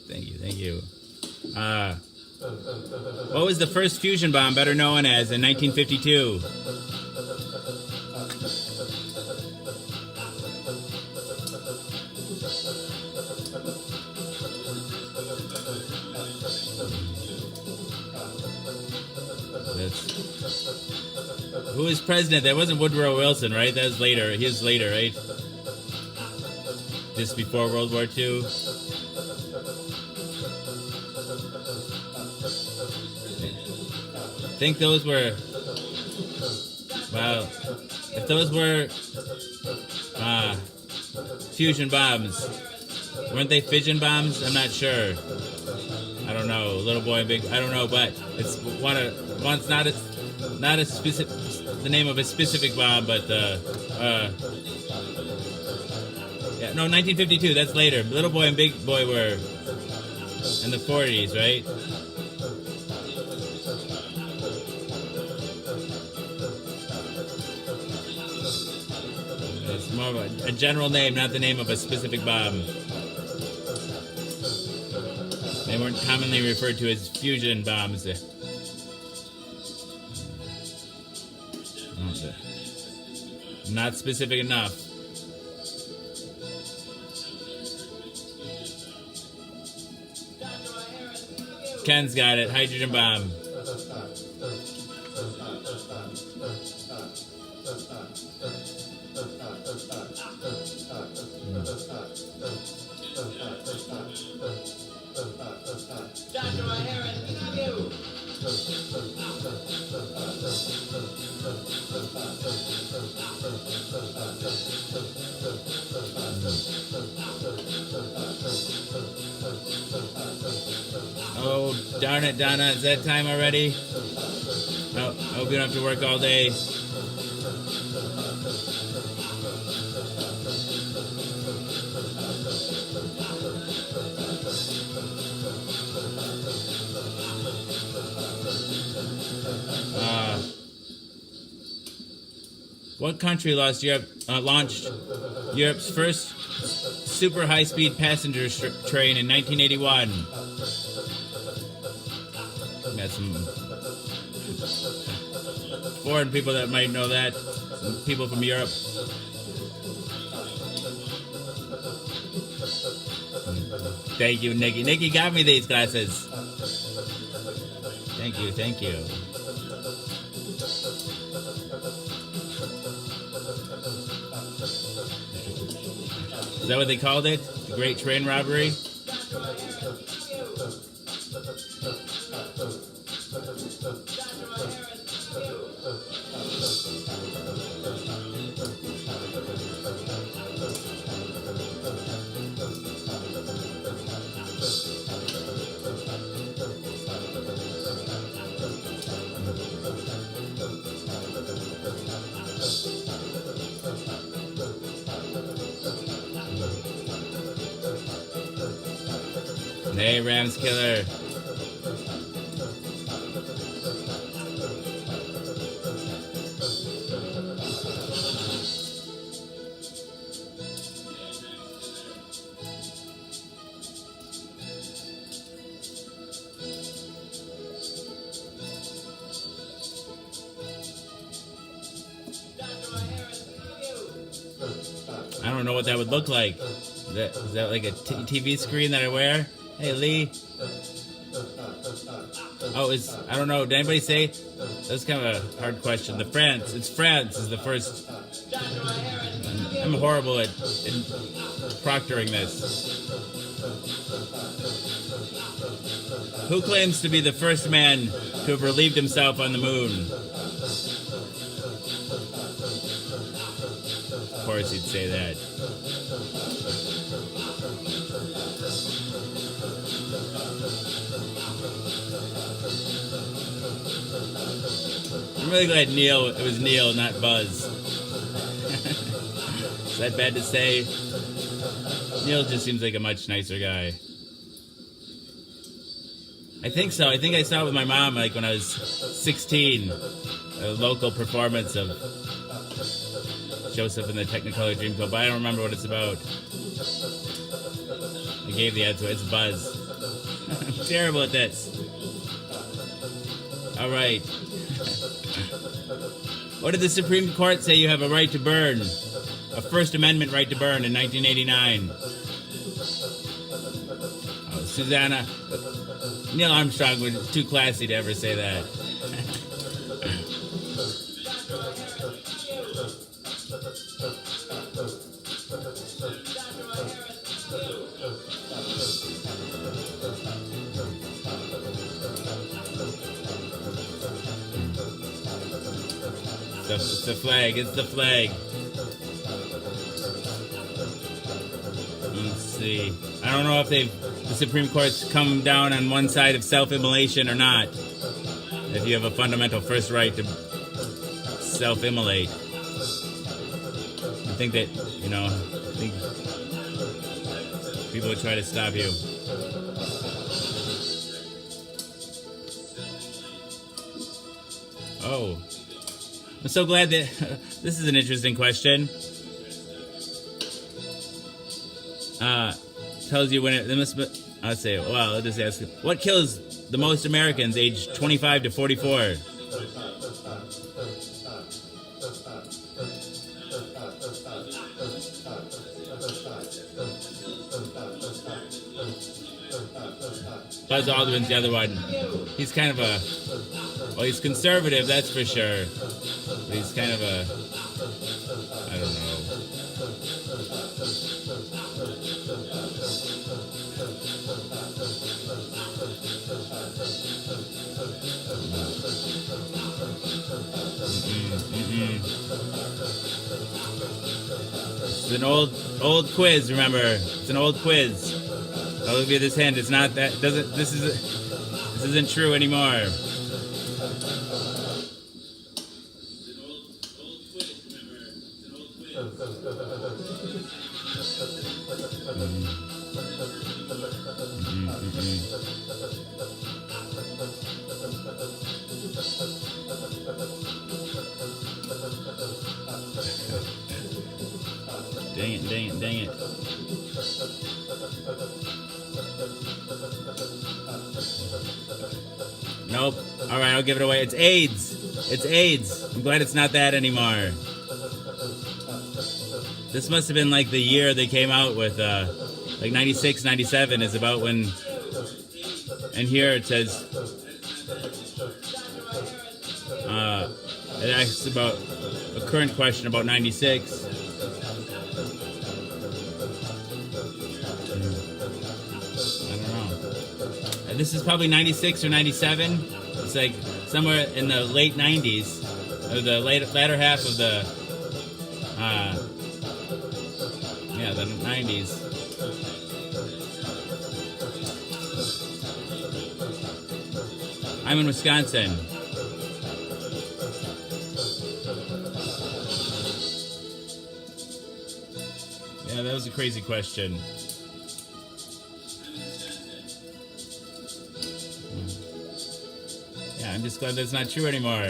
Thank you. What was the first fusion bomb better known as in 1952? Who was president? That wasn't Woodrow Wilson, right? That was later. He was later, right? Just before World War II. I think those were... Well, if those were fusion bombs, weren't they fission bombs? I'm not sure. I don't know. Little boy and big... I don't know, but it's one's not a specific... the name of a specific bomb, but yeah, no, 1952, that's later. Little Boy and Big Boy were in the 40s, right? It's more of a general name, not the name of a specific bomb. They weren't commonly referred to as fusion bombs. Not specific enough. Ken's got it. Hydrogen bomb. Oh, darn it, Donna. Is that time already? Oh, I hope you don't have to work all day. What country launched Europe's first super high-speed passenger train in 1981? Got some foreign people that might know that. Some people from Europe. Thank you, Nikki. Nikki got me these glasses. Thank you. Is that what they called it? The Great Train Robbery? Hey, Rams Killer. I don't know what that would look like. Is that like a TV screen that I wear? Hey, Lee. Oh, I don't know. Did anybody say? That's kind of a hard question. It's France is the first. I'm horrible at proctoring this. Who claims to be the first man to have relieved himself on the moon? Of course he'd say that. I'm really glad it was Neil, not Buzz. Is that bad to say? Neil just seems like a much nicer guy. I think so. I think I saw it with my mom like when I was 16. A local performance of Joseph and the Technicolor Dreamcoat, but I don't remember what it's about. You gave the answer. It's Buzz. I'm terrible at this. All right. What did the Supreme Court say you have a right to burn? A First Amendment right to burn in 1989. Oh, Susanna. Neil Armstrong was too classy to ever say that. It's the flag. It's the flag. Let's see. I don't know if the Supreme Court's come down on one side of self-immolation or not. If you have a fundamental first right to self-immolate. I think that, I think people would try to stop you. Oh. I'm so glad that this is an interesting question. Tells you when it must be, I'll say, well, I'll just ask, what kills the most Americans aged 25 to 44? Buzz Aldrin's the other one. He's kind of a, well, he's conservative, that's for sure. But he's kind of a, I don't know. It's an old quiz, remember. It's an old quiz. I'll give you this hint. It's not that, this isn't true anymore. Dang it. Nope. All right, I'll give it away. It's AIDS. It's AIDS. I'm glad it's not that anymore. This must have been like the year they came out with, like 96, 97 is about when, and here it says, it asks about a current question about 96. This is probably 96 or 97. It's like somewhere in the late 90s, or the latter half of the, the 90s. I'm in Wisconsin. Yeah, that was a crazy question. I'm just glad that's not true anymore.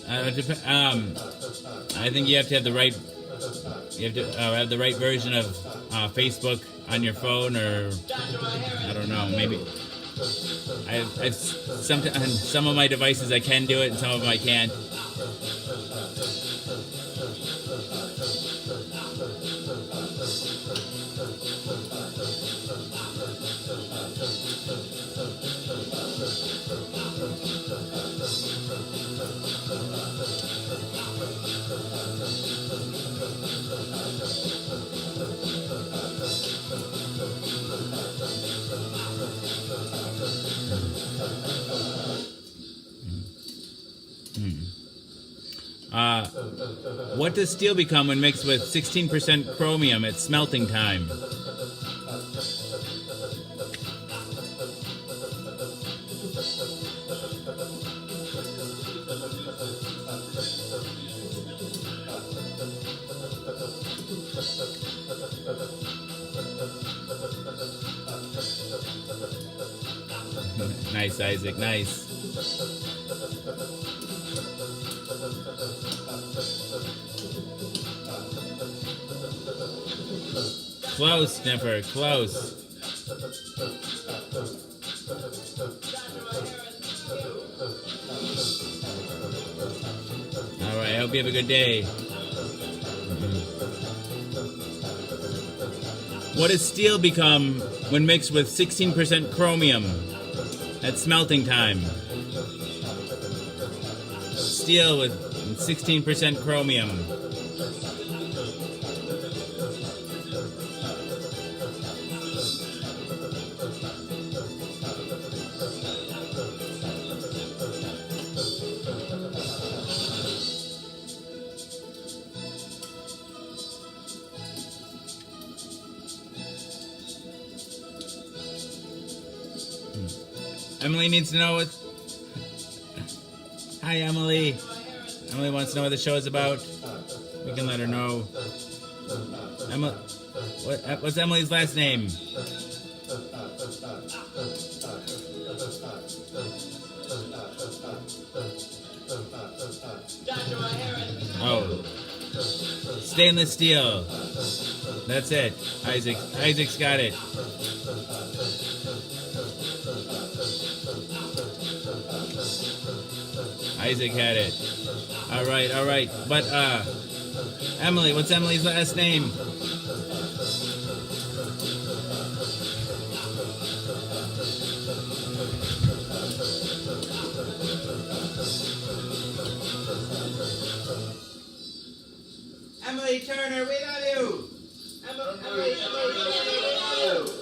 I think you have to have the right. You have to have the right version of Facebook on your phone, or I don't know. Maybe I've some of my devices I can do it, and some of them I can't. What does steel become when mixed with 16% chromium at smelting time? Nice, Isaac, nice. Close, Sniffer, close. Alright, I hope you have a good day. What does steel become when mixed with 16% chromium at smelting time? Steel with 16% chromium. Emily needs to know what... Hi, Emily. Emily wants to know what the show is about. We can let her know. What's Emily's last name? Oh. Stainless steel. That's it. Isaac's got it. Isaac had it. All right. But, Emily, what's Emily's last name? Emily Turner, we love you! Emily Turner, we love you!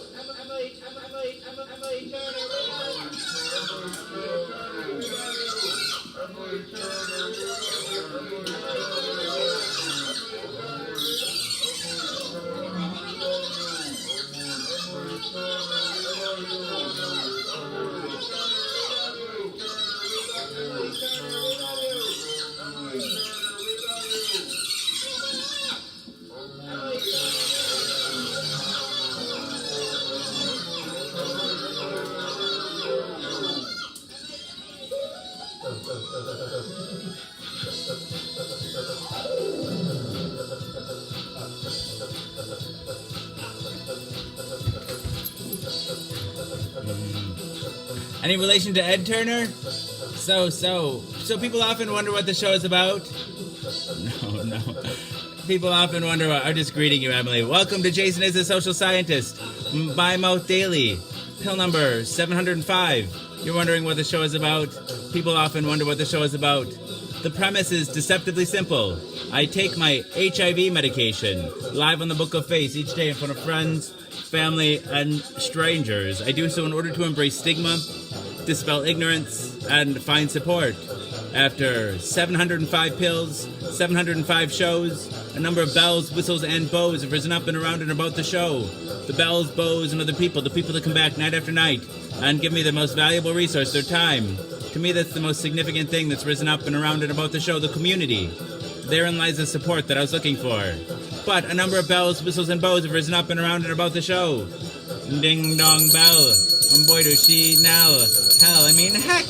Any relation to Ed Turner? So people often wonder what the show is about. No. People often wonder what... I'm just greeting you, Emily. Welcome to Jason is a Social Scientist. By Mouth Daily. Pill number 705. You're wondering what the show is about? People often wonder what the show is about. The premise is deceptively simple. I take my HIV medication live on the Book of Face each day in front of friends, family, and strangers. I do so in order to embrace stigma, dispel ignorance, and find support. After 705 pills, 705 shows, a number of bells, whistles, and bows have risen up and around and about the show. The bells, bows, and other people, the people that come back night after night and give me the most valuable resource, their time. To me, that's the most significant thing that's risen up and around and about the show, the community. Therein lies the support that I was looking for. But a number of bells, whistles, and bows have risen up and around and about the show. Ding dong bell. And boy, does she now. Hell, I mean, heck.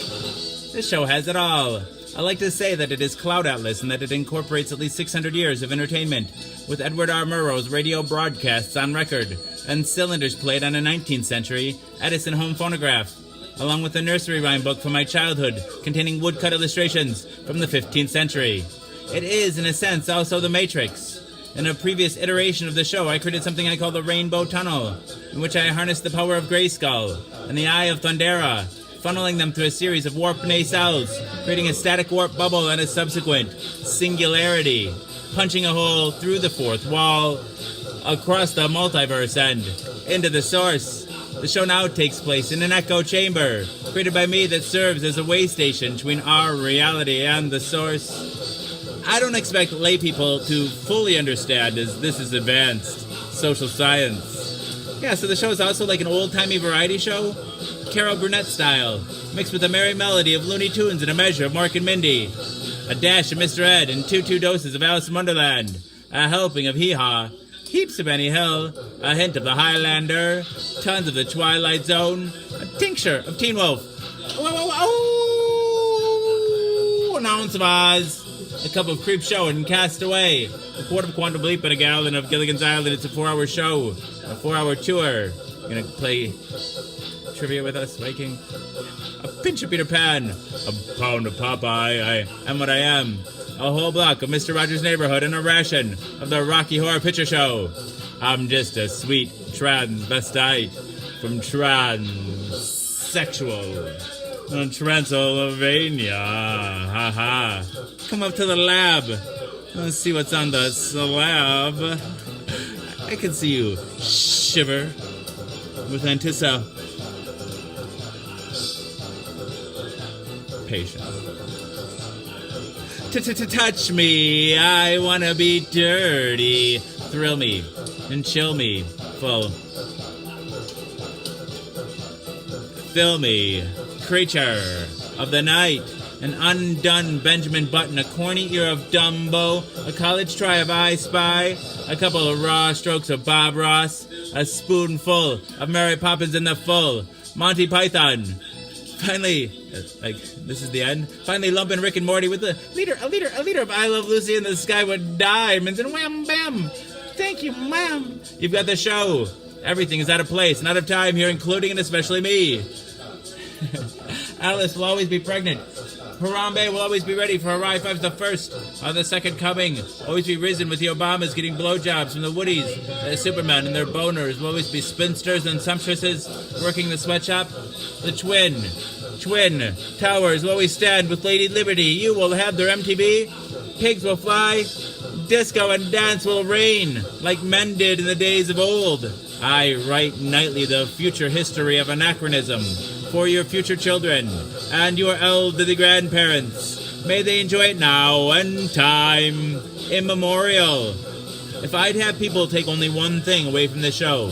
This show has it all. I like to say that it is Cloud Atlas and that it incorporates at least 600 years of entertainment, with Edward R. Murrow's radio broadcasts on record and cylinders played on a 19th century Edison home phonograph, along with a nursery rhyme book from my childhood containing woodcut illustrations from the 15th century. It is, in a sense, also The Matrix. In a previous iteration of the show, I created something I call the Rainbow Tunnel, in which I harnessed the power of Grayskull and the Eye of Thundera, funneling them through a series of warp nacelles, creating a static warp bubble and a subsequent singularity, punching a hole through the fourth wall, across the multiverse and into the source. The show now takes place in an echo chamber, created by me that serves as a way station between our reality and the source. I don't expect lay people to fully understand, as this is advanced social science. Yeah, so the show is also like an old-timey variety show, Carol Burnett style, mixed with a merry melody of Looney Tunes and a measure of Mork and Mindy, a dash of Mr. Ed and two doses of Alice in Wonderland, a helping of Hee Haw, heaps of Benny Hill, a hint of the Highlander, tons of the Twilight Zone, a tincture of Teen Wolf, an ounce of Oz, A cup of creep show and cast away. A quart of Quantum Leap and a gallon of Gilligan's Island. It's a 4-hour show. A 4-hour tour. You're gonna play trivia with us, Viking? A pinch of Peter Pan. A pound of Popeye. I am what I am. A whole block of Mr. Rogers' Neighborhood and a ration of the Rocky Horror Picture Show. I'm just a sweet transvestite from transsexual Transylvania. Ha ha. Come up to the lab. Let's see what's on the slab. I can see you shiver with anticipation. Touch me, I wanna be dirty. Thrill me and chill me, fill me, creature of the night. An undone Benjamin Button, a corny ear of Dumbo, a college try of I Spy, a couple of raw strokes of Bob Ross, a spoonful of Mary Poppins in the full, Monty Python. Finally, this is the end. Finally, lumping Rick and Morty with a liter of I Love Lucy in the Sky with diamonds and wham bam. Thank you, ma'am. You've got the show. Everything is out of place and out of time here, including and especially me. Alice will always be pregnant. Harambe will always be ready for Harai 5's the first of the second coming. Always be risen with the Obamas getting blowjobs from the Woodies. The Superman and their boners will always be spinsters and sumptuouses working the sweatshop. The twin towers will always stand with Lady Liberty. You will have their MTV. Pigs will fly. Disco and dance will reign like men did in the days of old. I write nightly the future history of anachronism for your future children and your elderly grandparents. May they enjoy it now and time immemorial. If I'd have people take only one thing away from the show,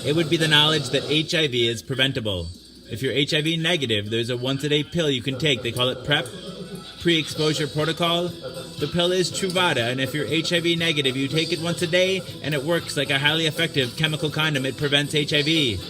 it would be the knowledge that HIV is preventable. If you're HIV negative, there's a once-a-day pill you can take. They call it PrEP, pre-exposure protocol. The pill is Truvada, and if you're HIV negative, you take it once a day, and it works like a highly effective chemical condom. It prevents HIV.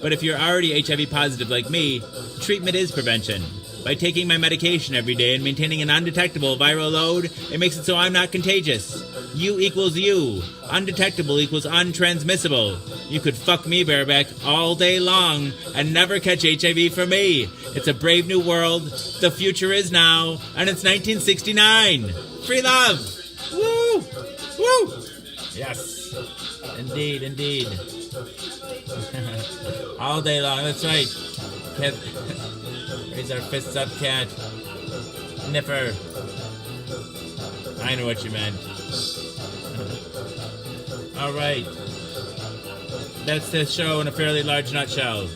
But if you're already HIV positive like me, treatment is prevention. By taking my medication every day and maintaining an undetectable viral load, it makes it so I'm not contagious. U equals you. Undetectable equals untransmissible. You could fuck me bareback all day long and never catch HIV from me. It's a brave new world. The future is now, and it's 1969. Free love! Woo! Woo! Yes. Indeed. All day long, that's right. Raise our fists up, cat. Nipper. I know what you meant. All right. That's the show in a fairly large nutshell.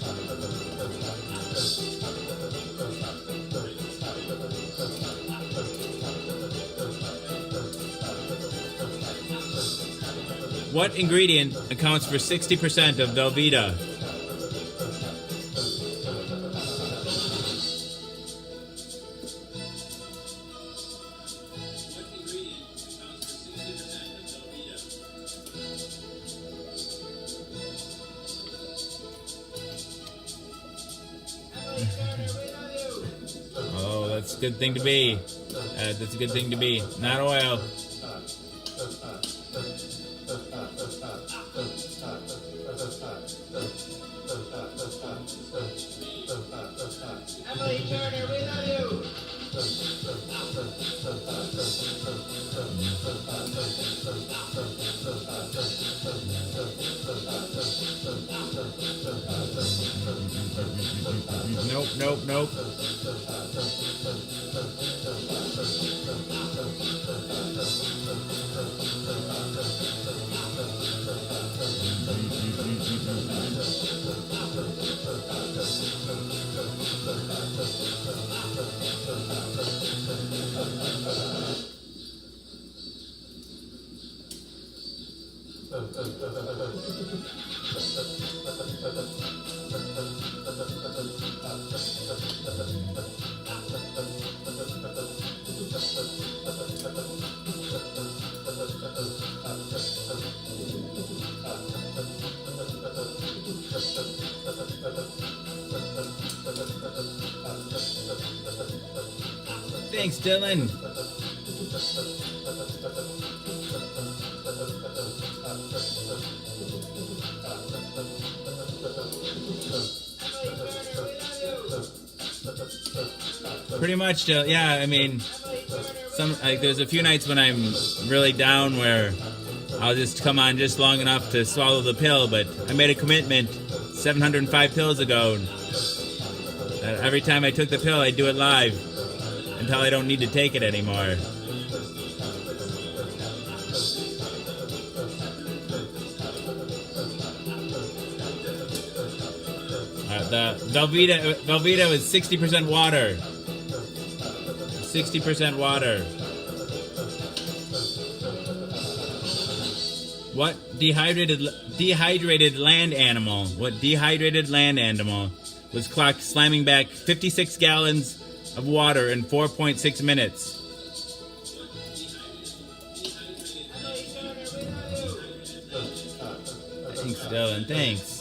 What ingredient accounts for 60% of Velveeta? Oh, that's a good thing to be. That's a good thing to be. Not oil. Emily Turner, we love you. Nope. Thanks, Dylan. Pretty much, yeah. I mean, there's a few nights when I'm really down where I'll just come on just long enough to swallow the pill. But I made a commitment 705 pills ago. Every time I took the pill, I do it live until I don't need to take it anymore. The Velveeta is 60% water. 60% water. What dehydrated land animal? What dehydrated land animal was clocked slamming back 56 gallons of water in 4.6 minutes? Thanks, Dylan. Thanks.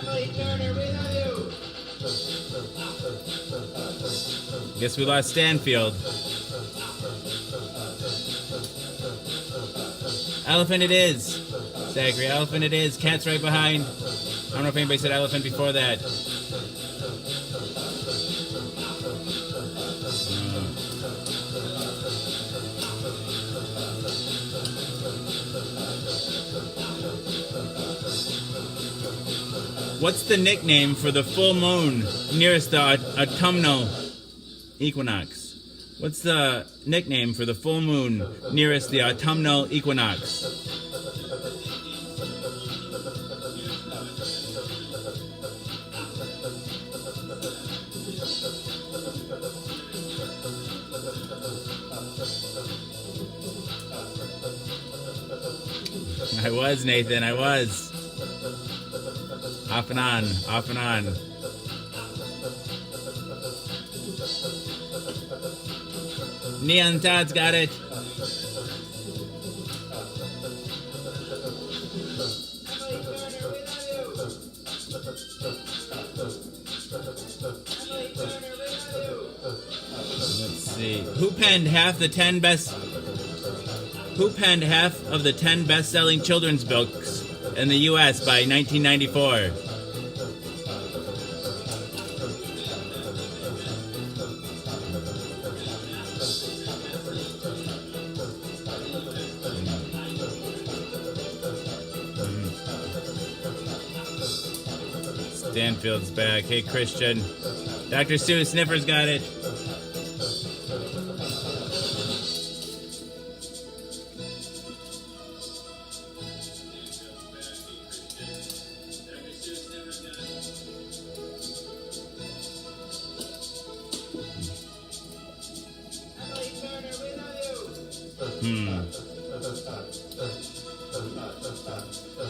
Emily Turner, we love you. Guess we lost Stanfield. Elephant it is. Zachary, elephant it is. Cat's right behind. I don't know if anybody said elephant before that. What's the nickname for the full moon nearest the autumnal equinox? What's the nickname for the full moon nearest the autumnal equinox? I was, Nathan, I was. Off and on, off and on. Neon Todd's got it. Let's see. Who penned half of the 10 best-selling children's books in the U.S. by 1994? Stanfield's back. Hey, Christian. Dr. Sue Sniffer's got it.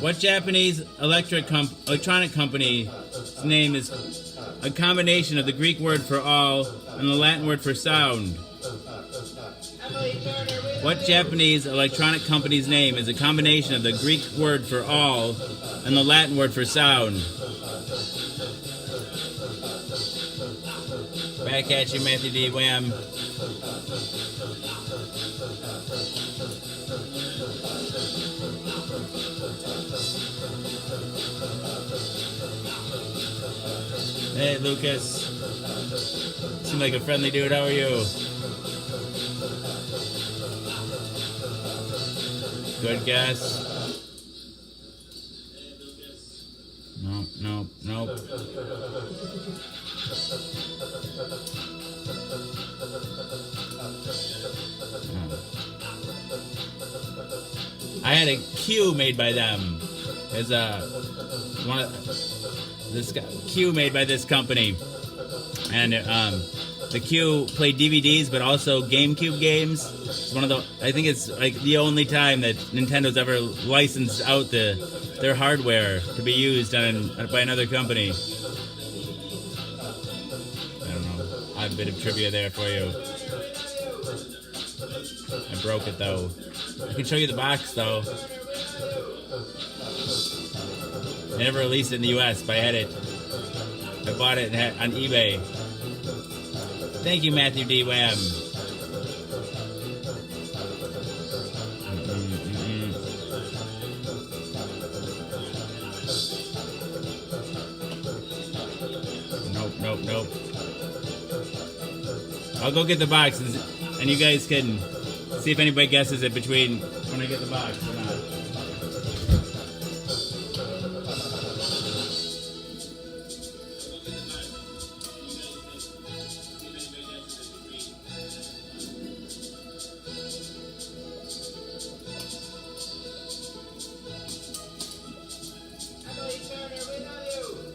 What Japanese electronic company's name is a combination of the Greek word for all and the Latin word for sound? What Japanese electronic company's name is a combination of the Greek word for all and the Latin word for sound? Back at you, Matthew D. Wham. Hey, Lucas. Seem like a friendly dude. How are you? Good guess. Nope. I had a Q made by them. There's this Q made by this company, and the Q played DVDs, but also GameCube games. It's I think it's like the only time that Nintendo's ever licensed out their hardware to be used by another company. I don't know. I have a bit of trivia there for you. I broke it though. I can show you the box though. They never released it in the U.S., but I had it. I bought it on eBay. Thank you, Matthew D. Wham. Nope. I'll go get the box, and you guys can see if anybody guesses it between when I get the box or not. Emily Turner, we love you.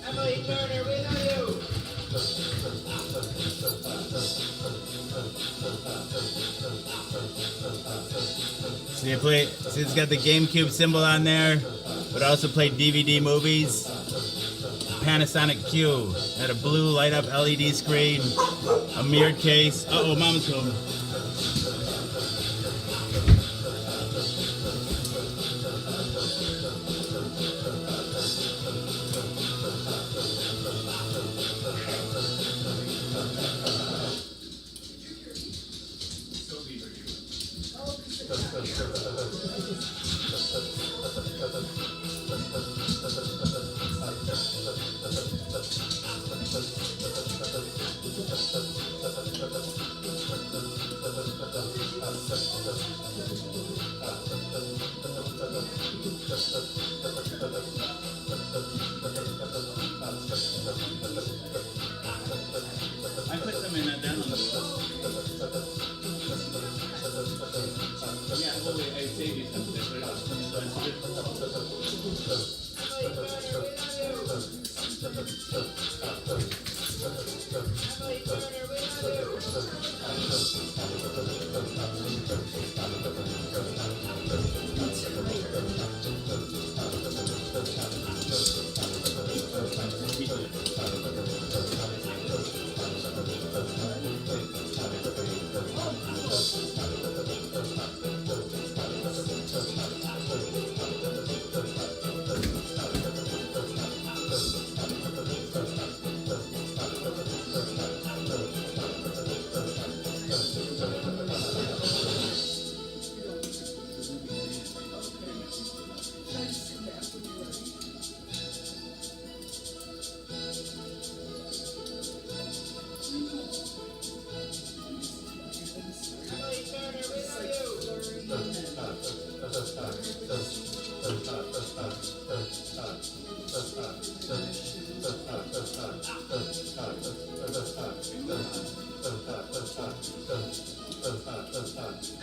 Emily Turner, we love you. See, it's got the GameCube symbol on there, but I also played DVD movies. Panasonic Q had a blue light up LED screen, a mirrored case. Uh-oh, Mama's home. I put them in a download. Yeah, well, wait, I saved you something.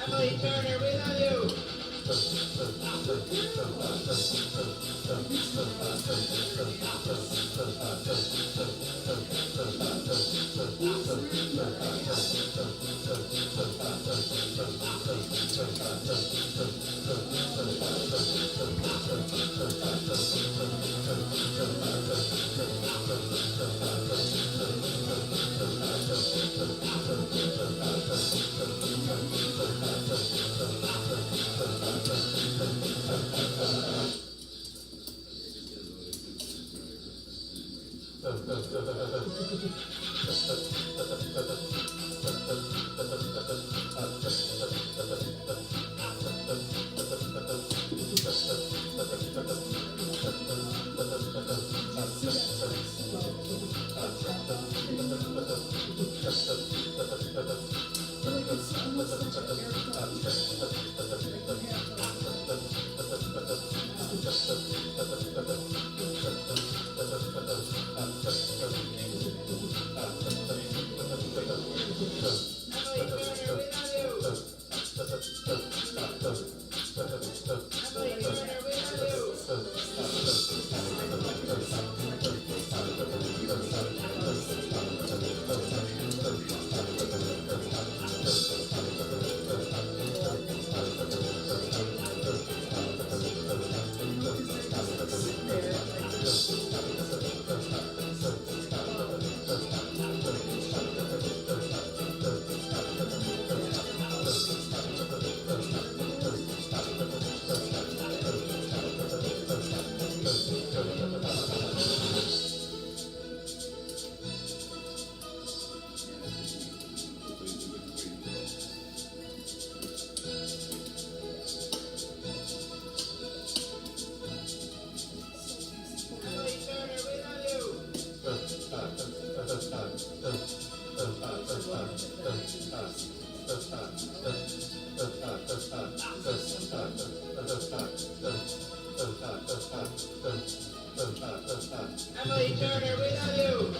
Emily Turner, we love you. Emily Turner, we love you.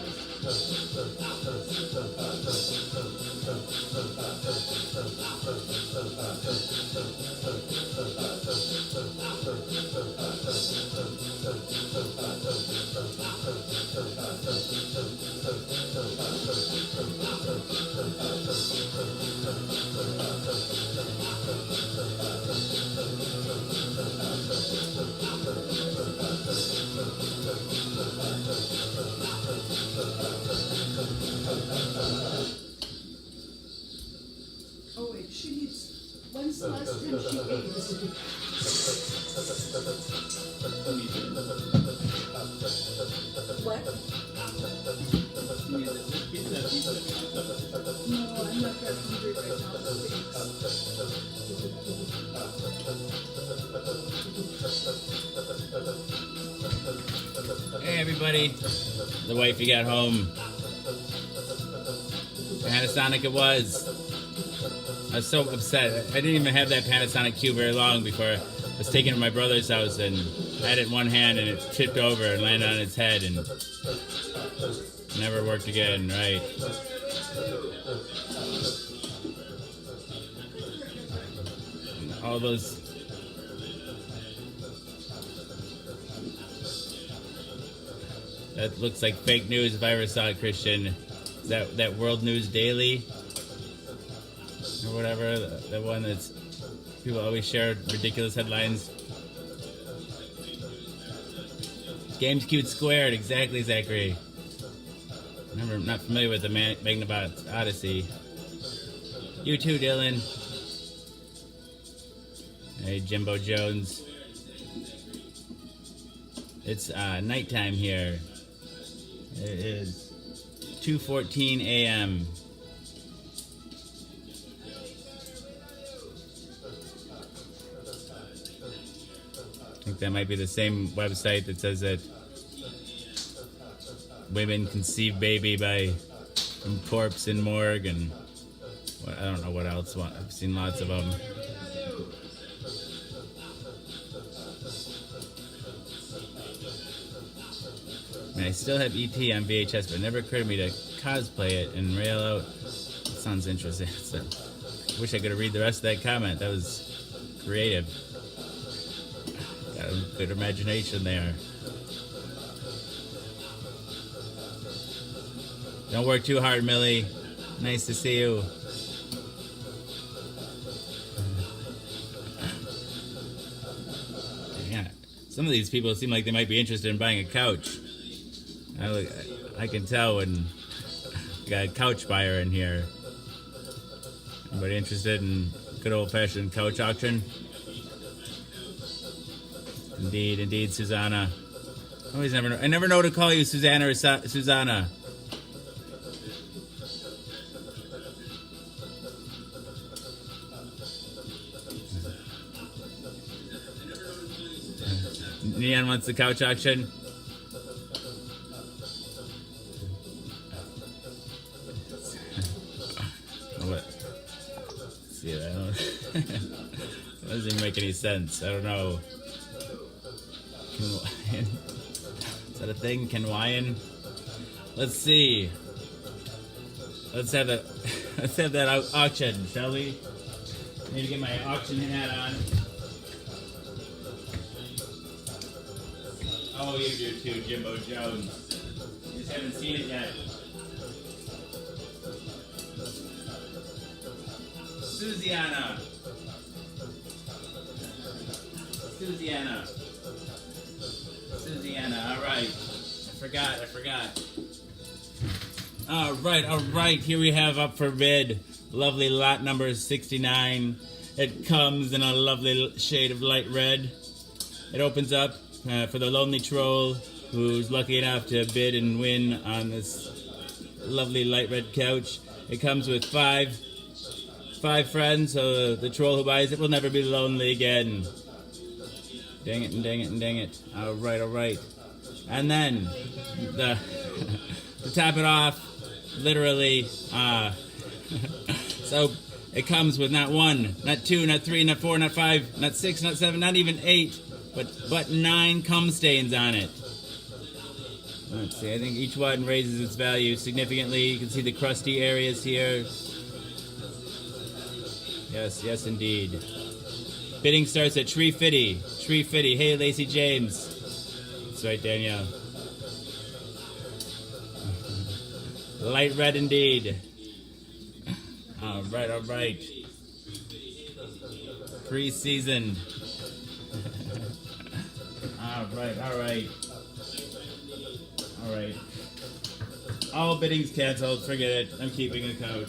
Oh wait, she needs. When's the last time she ate? What? No, I'm not that hungry right now. Hey everybody, the wifey got home. Panasonic it was. I was so upset. I didn't even have that Panasonic cube very long before I was taken to my brother's house and I had it in one hand and it tipped over and landed on its head and never worked again, right? All those... That looks like fake news if I ever saw it, Christian. Is that World News Daily? Or whatever, the one that's... People always share ridiculous headlines. Games Cute Squared, exactly, Zachary. I'm not familiar with the Magnabot Odyssey. You too, Dylan. Hey, Jimbo Jones. It's nighttime here. It is 2:14 a.m. I think that might be the same website that says that women conceive baby from corpse in morgue and I don't know what else. I've seen lots of them. And I still have E.T. on VHS, but it never occurred to me to cosplay it and rail out. That sounds interesting. So, I wish I could have read the rest of that comment. That was creative. Got a good imagination there. Don't work too hard, Millie. Nice to see you. Yeah, some of these people seem like they might be interested in buying a couch. I can tell when got a couch buyer in here. Anybody interested in good old-fashioned couch auction? Indeed, Susanna. I never know to call you Susanna or Susanna. Neon wants the couch auction. See, that doesn't even make any sense. I don't know. Kenwyan. Is that a thing? Kenwyan? Let's see. Let's have that auction, shall we? I need to get my auction hat on. Oh, you do too, Jimbo Jones. You just haven't seen it yet. Susiana. Alright. I forgot. Alright. Here we have up for bid lovely lot number 69. It comes in a lovely shade of light red. It opens up for the lonely troll who's lucky enough to bid and win on this lovely light red couch. It comes with five friends, so the troll who buys it will never be lonely again. Dang it. Alright. And then, to top it off, literally. So it comes with not 1, not 2, not 3, not 4, not 5, not 6, not 7, not even 8, but 9 cum stains on it. Let's see, I think each one raises its value significantly. You can see the crusty areas here. Yes, indeed. Bidding starts at Tree Fitty. Tree Fitty. Hey, Lacey James. That's right, Danielle. Light red indeed. All right. Pre-seasoned. All right. All biddings canceled. Forget it. I'm keeping the couch.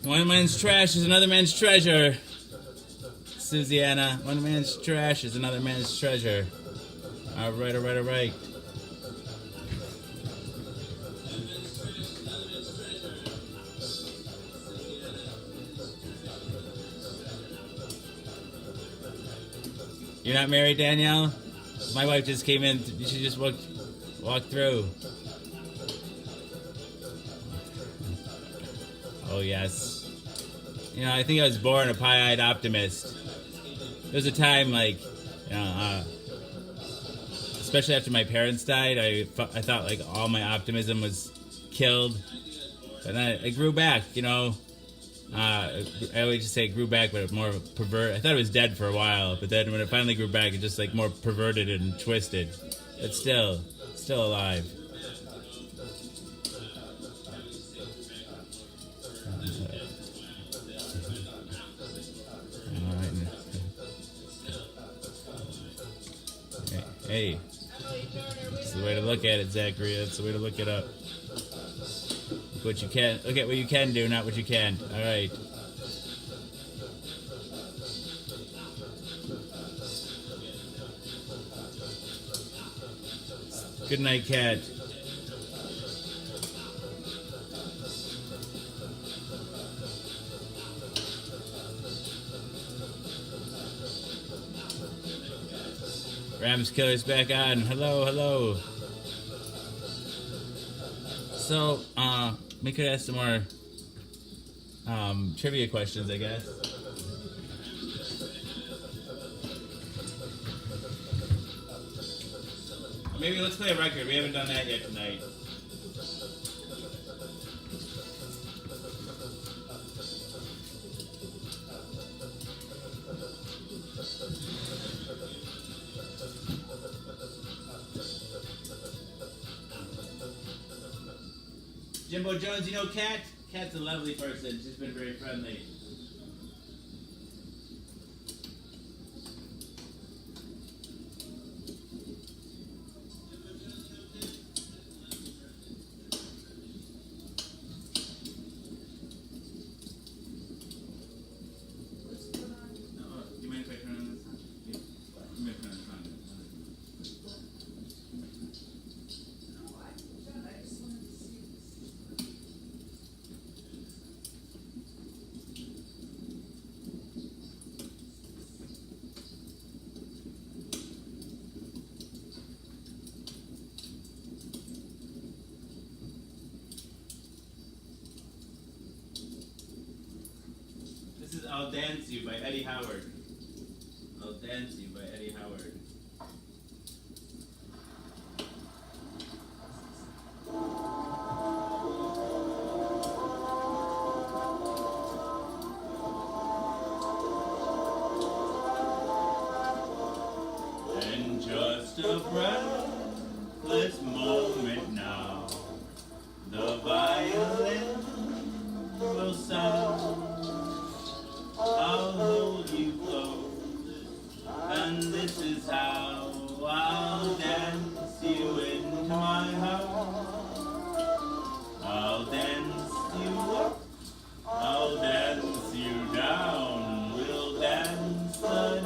One man's trash is another man's treasure. Susiana, one man's trash is another man's treasure. All right. You're not married, Danielle? My wife just came in. You should just walk through. Oh, yes. You know, I think I was born a pie-eyed optimist. There was a time, like, you know, especially after my parents died, I thought, like, all my optimism was killed. But then I grew back, you know. I always just say it grew back, but more of a pervert. I thought it was dead for a while, but then when it finally grew back, it just, like, more perverted and twisted. But still alive. Hey, that's the way to look at it, Zachary. That's the way to look it up. Look at what you can do, not what you can't. All right. Good night, cat. Rams Killer's back on. Hello. So, we could ask some more trivia questions, I guess. Maybe let's play a record. We haven't done that yet tonight. Jimbo Jones, you know Kat? Kat's a lovely person. She's been very friendly. I'll Dance You by Eddie Howard. I'll Dance You by Eddie Howard. And just a breathless moment now, the violin will sound. I'll hold you close, and this is how I'll dance you into my heart. I'll dance you up, I'll dance you down, we'll dance the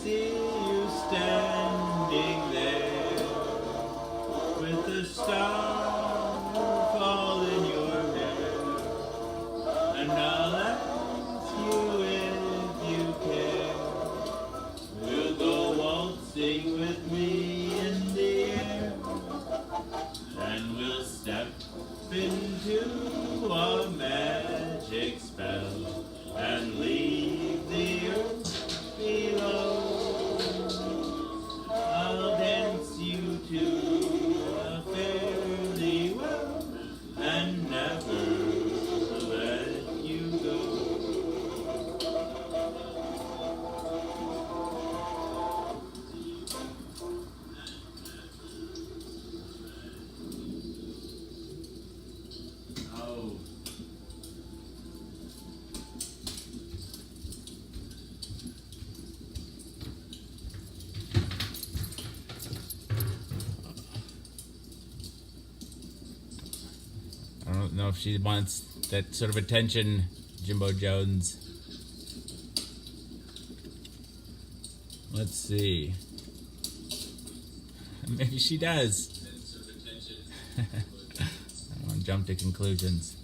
see you standing there with the star fall in your hair, and I'll ask you if you care. We'll go waltzing with me in the air, and we'll step into our magic spell and leave the earth below. I'll dance you to a fairy well and never let you go. Oh. I don't know if she wants that sort of attention, Jimbo Jones. Let's see. Maybe she does. I don't want to jump to conclusions.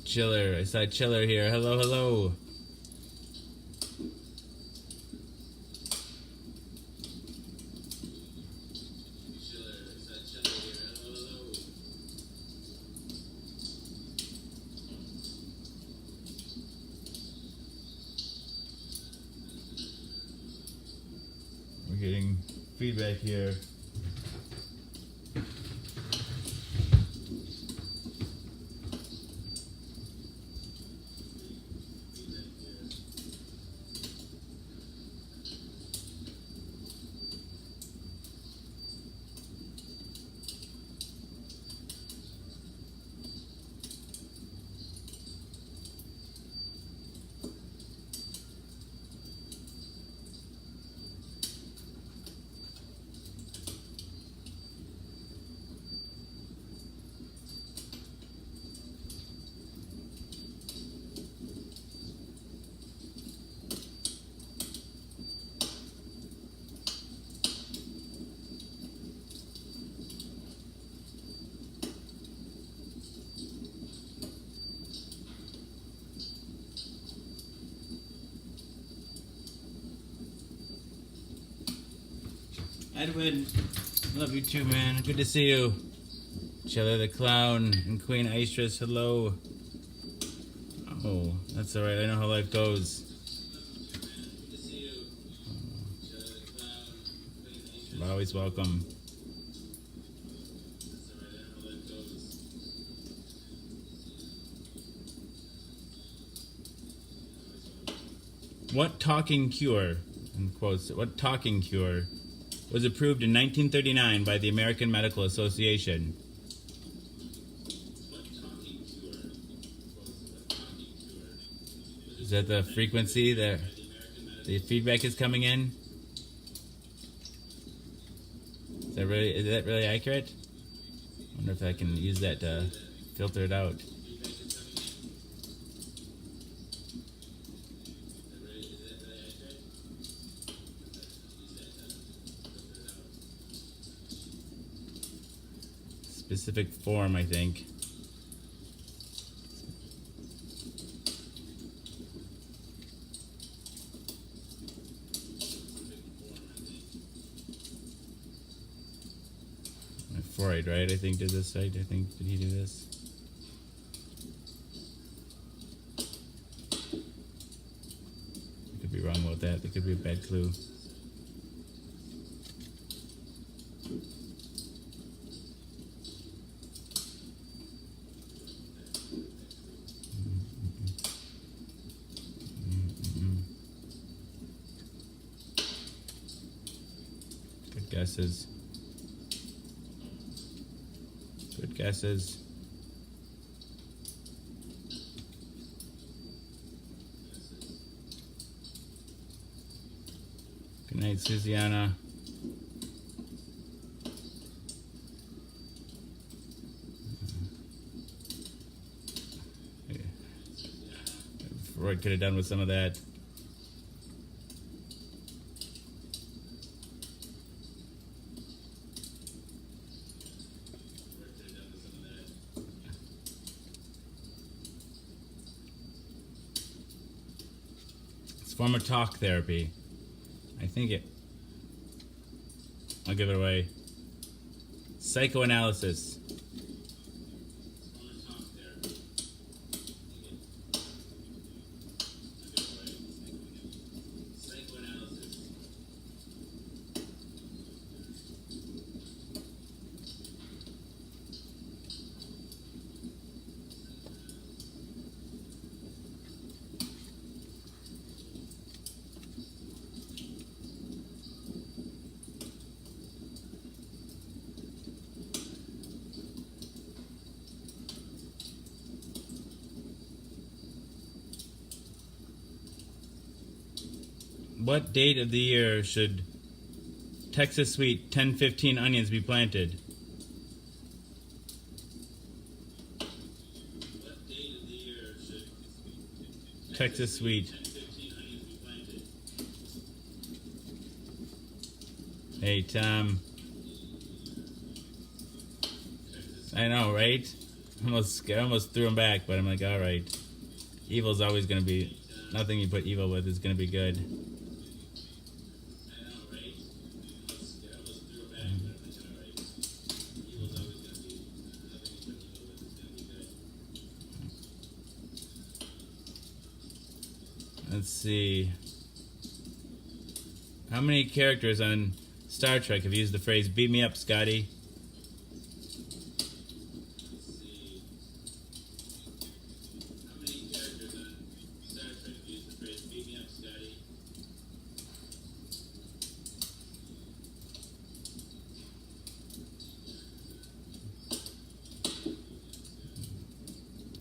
Chiller. I saw Chiller here. Hello, hello. We're getting feedback here. Edwin, love you too, man. Good to see you. Chiller the Clown and Queen Aistris, hello. Oh, that's alright. I know how life goes. You're always welcome. What talking cure, in quotes, what talking cure was approved in 1939 by the American Medical Association? Is that the frequency that the feedback is coming in? Is that really accurate? I wonder if I can use that to filter it out. Specific form, I think. Freud, right? I think did this, right? Did he do this? I could be wrong about that. That could be a bad clue. Good guesses. Good guesses. Good night, Susiana. Roy could have done with some of that. It's a form of talk therapy. I think it. I'll give it away. Psychoanalysis. What date of the year should Texas Sweet 1015 onions be planted? What date of the year should Texas Sweet 1015 onions be planted? Hey, Tom. I know, right? I almost threw him back, but I'm like, all right. Evil's always going to be... Nothing you put evil with is going to be good. Let's see. How many characters on Star Trek have used the phrase "beat me up, Scotty"? How many characters on Star Trek have used the phrase "beat me up, Scotty"?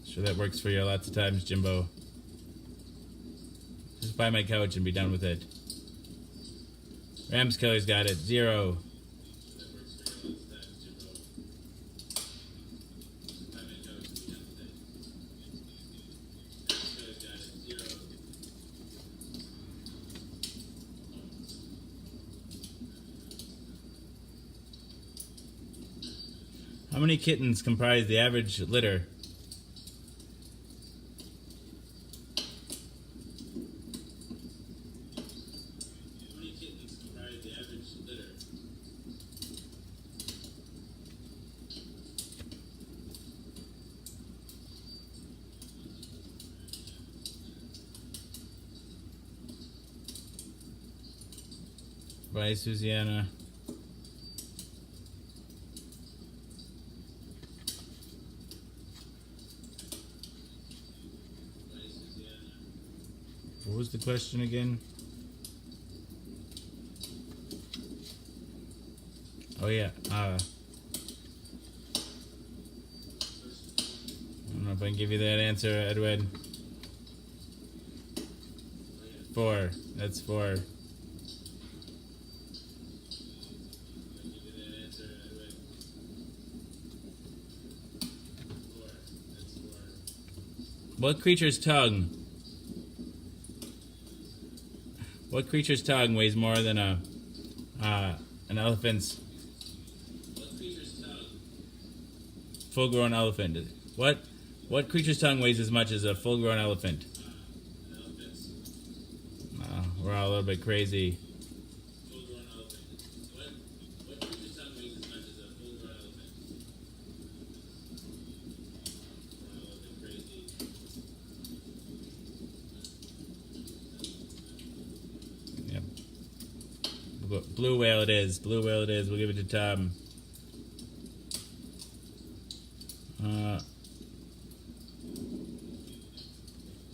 Sure that works for you lots of times, Jimbo. Just buy my couch and be done with it. Rams Killer's got it. 0. How many kittens comprise the average litter? Bye, Susanna. What was the question again? Oh yeah. I don't know if I can give you that answer, Edwin. 4. That's 4. What creature's tongue weighs more than an elephant's? What creature's tongue? Full-grown elephant. What creature's tongue weighs as much as a full-grown elephant? An elephant's. We're all a little bit crazy. Full-grown elephant. What creature's tongue weighs as much as a full-grown elephant? We're all a little bit crazy. Yep. Blue whale it is. Blue whale it is. We'll give it to Tom.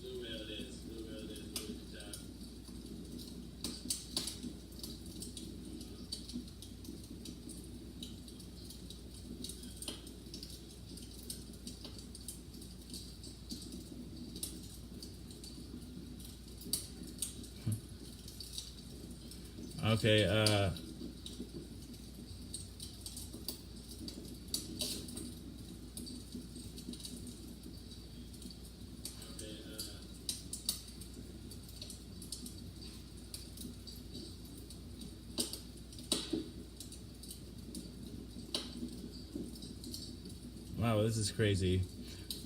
Blue whale it is. Blue whale it is. We'll give it to Tom. Okay, Wow, this is crazy.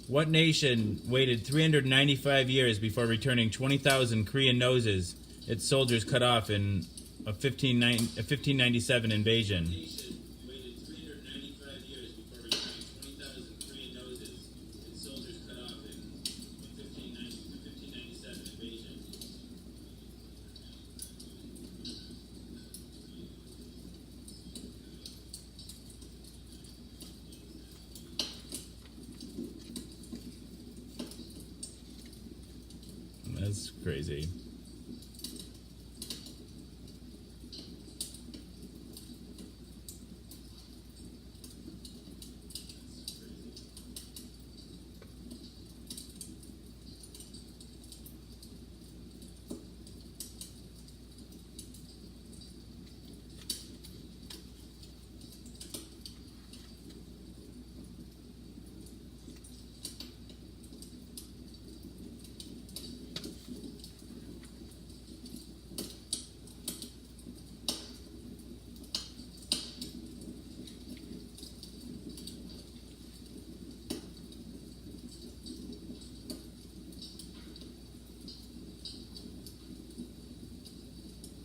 What nation waited 395 years before returning 20,000 Korean noses its soldiers cut off in a 1597 invasion? That's crazy.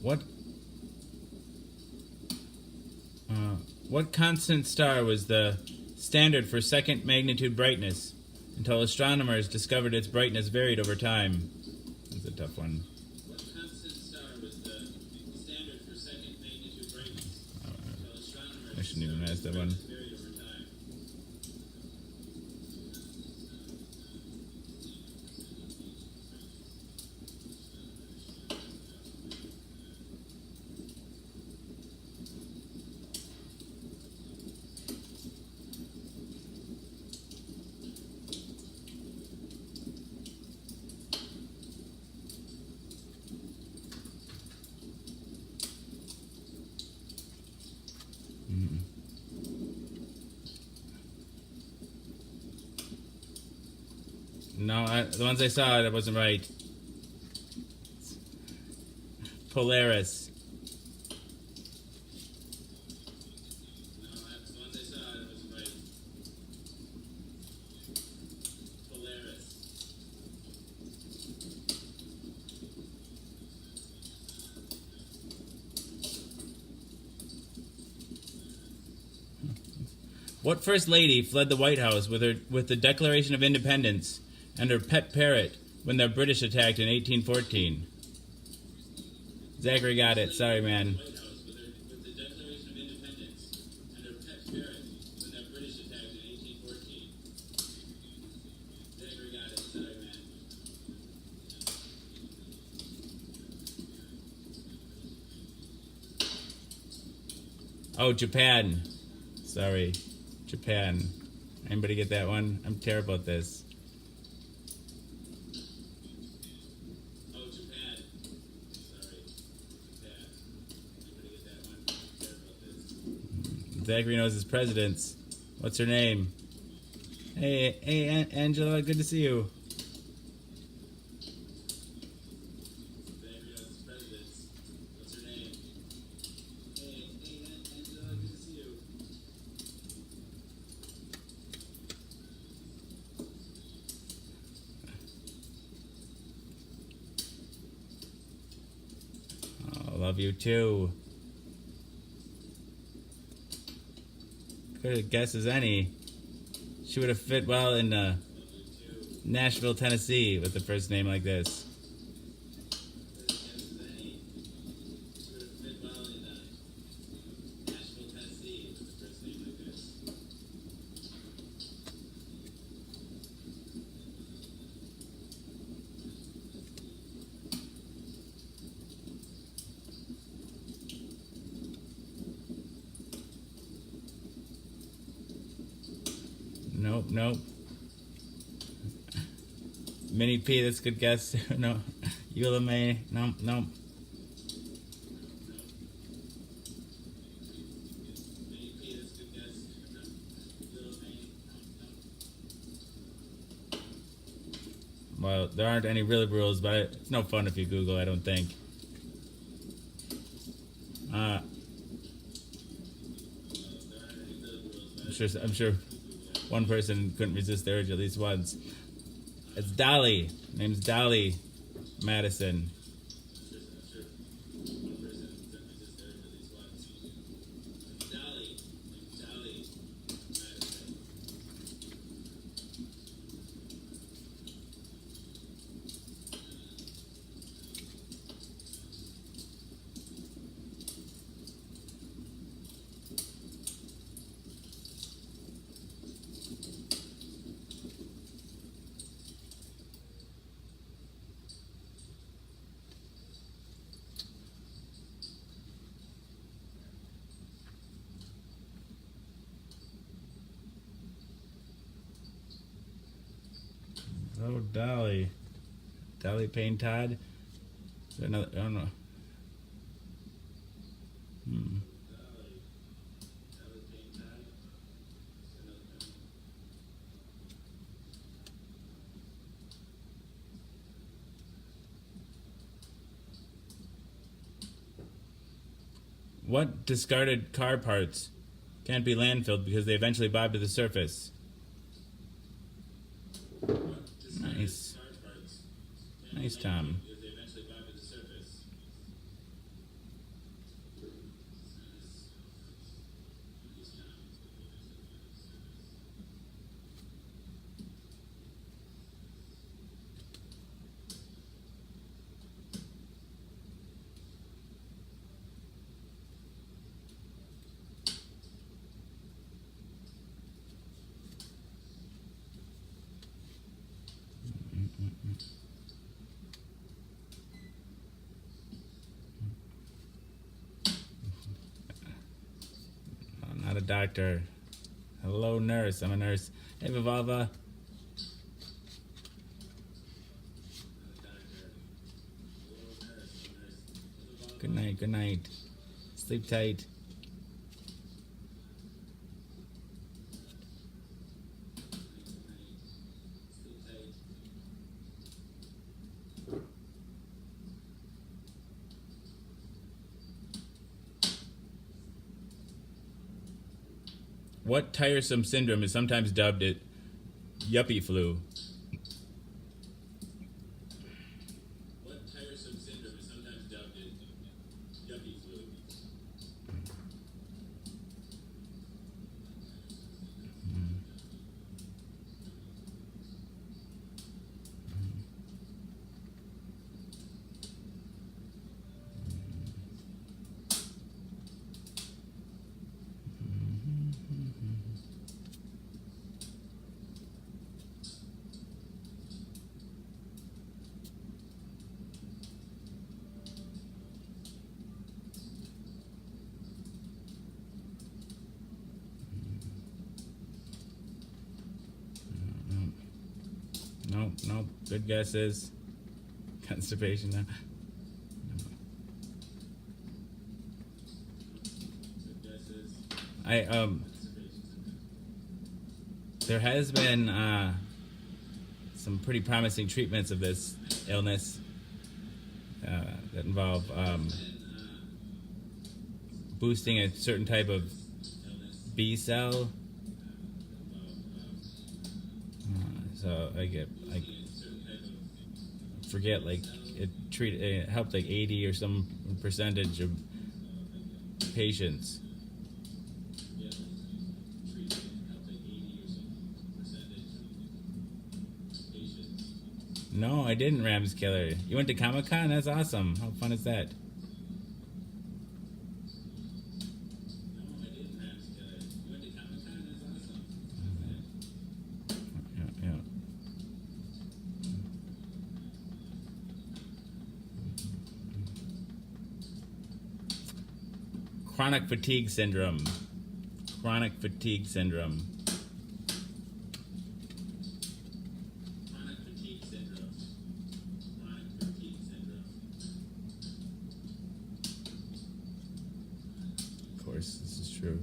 What? What constant star was the standard for second magnitude brightness until astronomers discovered its brightness varied over time? That's a tough one. What constant star was the standard for second magnitude brightness until astronomers I shouldn't even ask that one. Varied over time. No, the ones I saw, that wasn't right. Polaris. No, the ones I saw, that wasn't right. Polaris. What first lady fled the White House with the Declaration of Independence and her pet parrot when the British attacked in 1814? Zachary got it. Sorry, man. With the Declaration of Independence and her pet parrot when the British attacked in 1814. Zachary got it. Sorry, man. Oh, Japan. Sorry. Japan. Anybody get that one? I'm terrible at this. Oh, Japan. Sorry. Japan. Anybody get that one? I'm terrible at this. Zachary knows his presidents. What's her name? Hey, Angela, good to see you. Zachary knows his presidents. What's her name? Hey, Angela, good to see you. Love you too. Good guess as any. She would have fit well in Nashville, Tennessee, with the first name like this. Nope. Minnie P, that's a good guess. No. Eula May, nope. Well, there aren't any real rules, but it's no fun if you Google, I don't think. I'm sure. one person couldn't resist the urge at least once. It's Dolly. Her name's Dolly Madison. Oh, Dolly. Dolly Payne Todd? Is there another? I don't know. What discarded car parts can't be landfilled because they eventually bob to the surface? Nice. Nice, Tom. I'm not a doctor. Hello, nurse. I'm a nurse. Hey, Vivalva. Good night, good night. Sleep tight. What tiresome syndrome is sometimes dubbed it yuppie flu? What tiresome syndrome is sometimes dubbed it yuppie flu? Nope. Good guesses. Constipation. No. There has been some pretty promising treatments of this illness that involve boosting a certain type of B cell. So I forget, like it helped like 80 or some percentage of patients. No, I didn't, Rams Killer. You went to Comic-Con? That's awesome. How fun is that? Chronic fatigue syndrome. Chronic fatigue syndrome. Chronic fatigue syndrome. Chronic fatigue syndrome. Of course, this is true.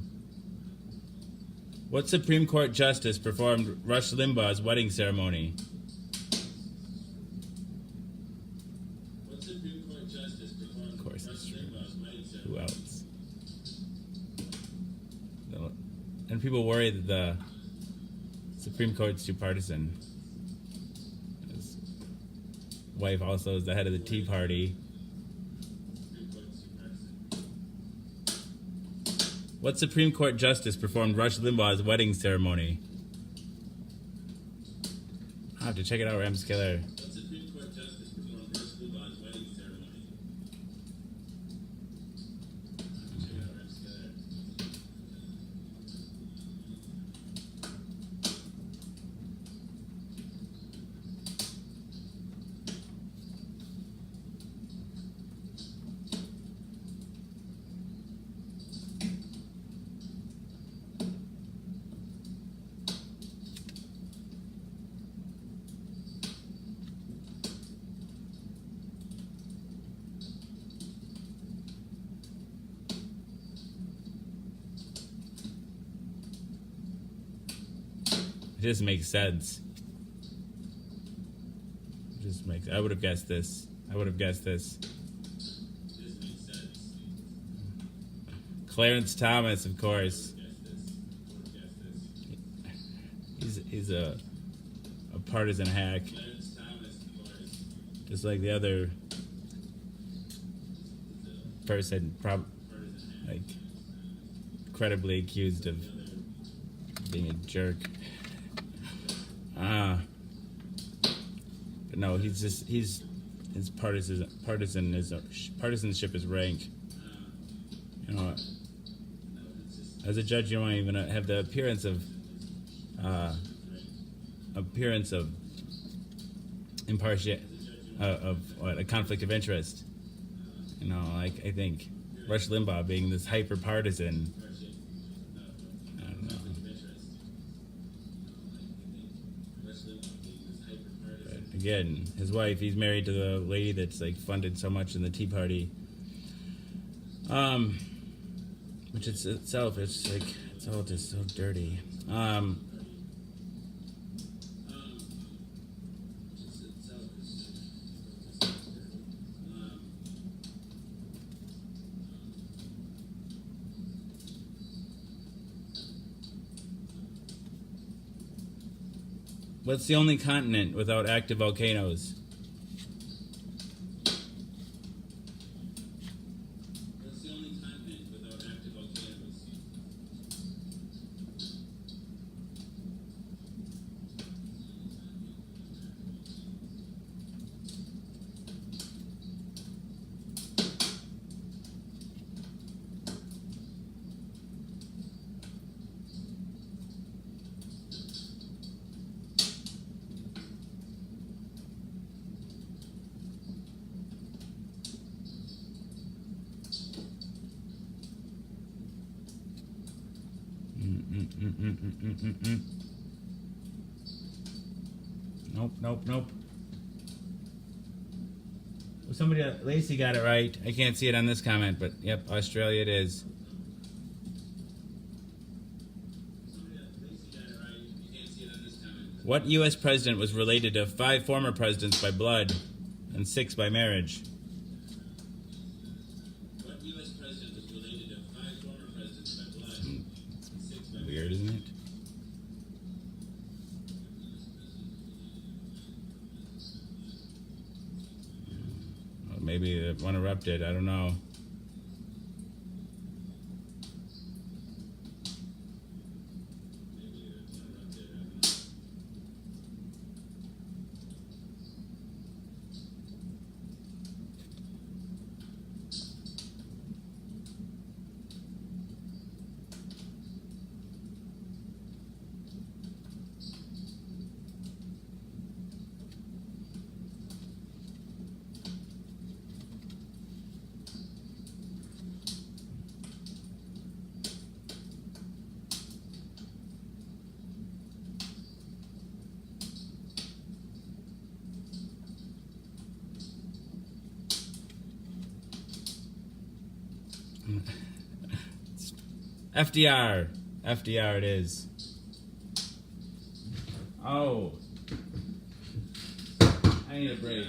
What Supreme Court justice performed Rush Limbaugh's wedding ceremony? What Supreme Court justice performed Rush Limbaugh's wedding ceremony? Who else? And people worry that Supreme Court's too partisan. His wife also is the head of the Tea Party. What Supreme Court justice performed Rush Limbaugh's wedding ceremony? I'll have to check it out, Rams Killer. What Supreme Court justice performed Rush Limbaugh's wedding ceremony? Check it out, Rams Killer. It just makes sense. It just makes. I would have guessed this. Clarence Thomas, of course. He's a partisan hack. Just like the other person, like credibly accused of being a jerk. But no, his partisanship is rank. You know, as a judge, you don't even have the appearance of impartial, of what, a conflict of interest. You know, like I think Rush Limbaugh being this hyper partisan. I don't know. Again, his wife, he's married to the lady that's like funded so much in the Tea Party. Which itself, it's like, it's all just so dirty. What's the only continent without active volcanoes? What's the only continent without active volcanoes? Nope. Well, somebody, Lacey got it right. I can't see it on this comment, but yep, Australia it is. What U.S. president was related to 5 former presidents by blood and 6 by marriage? What U.S. president was related to 5 former presidents by blood and 6 by marriage? Weird, isn't it? Well, maybe one erupted. I don't know. FDR it is. Oh, I need a break.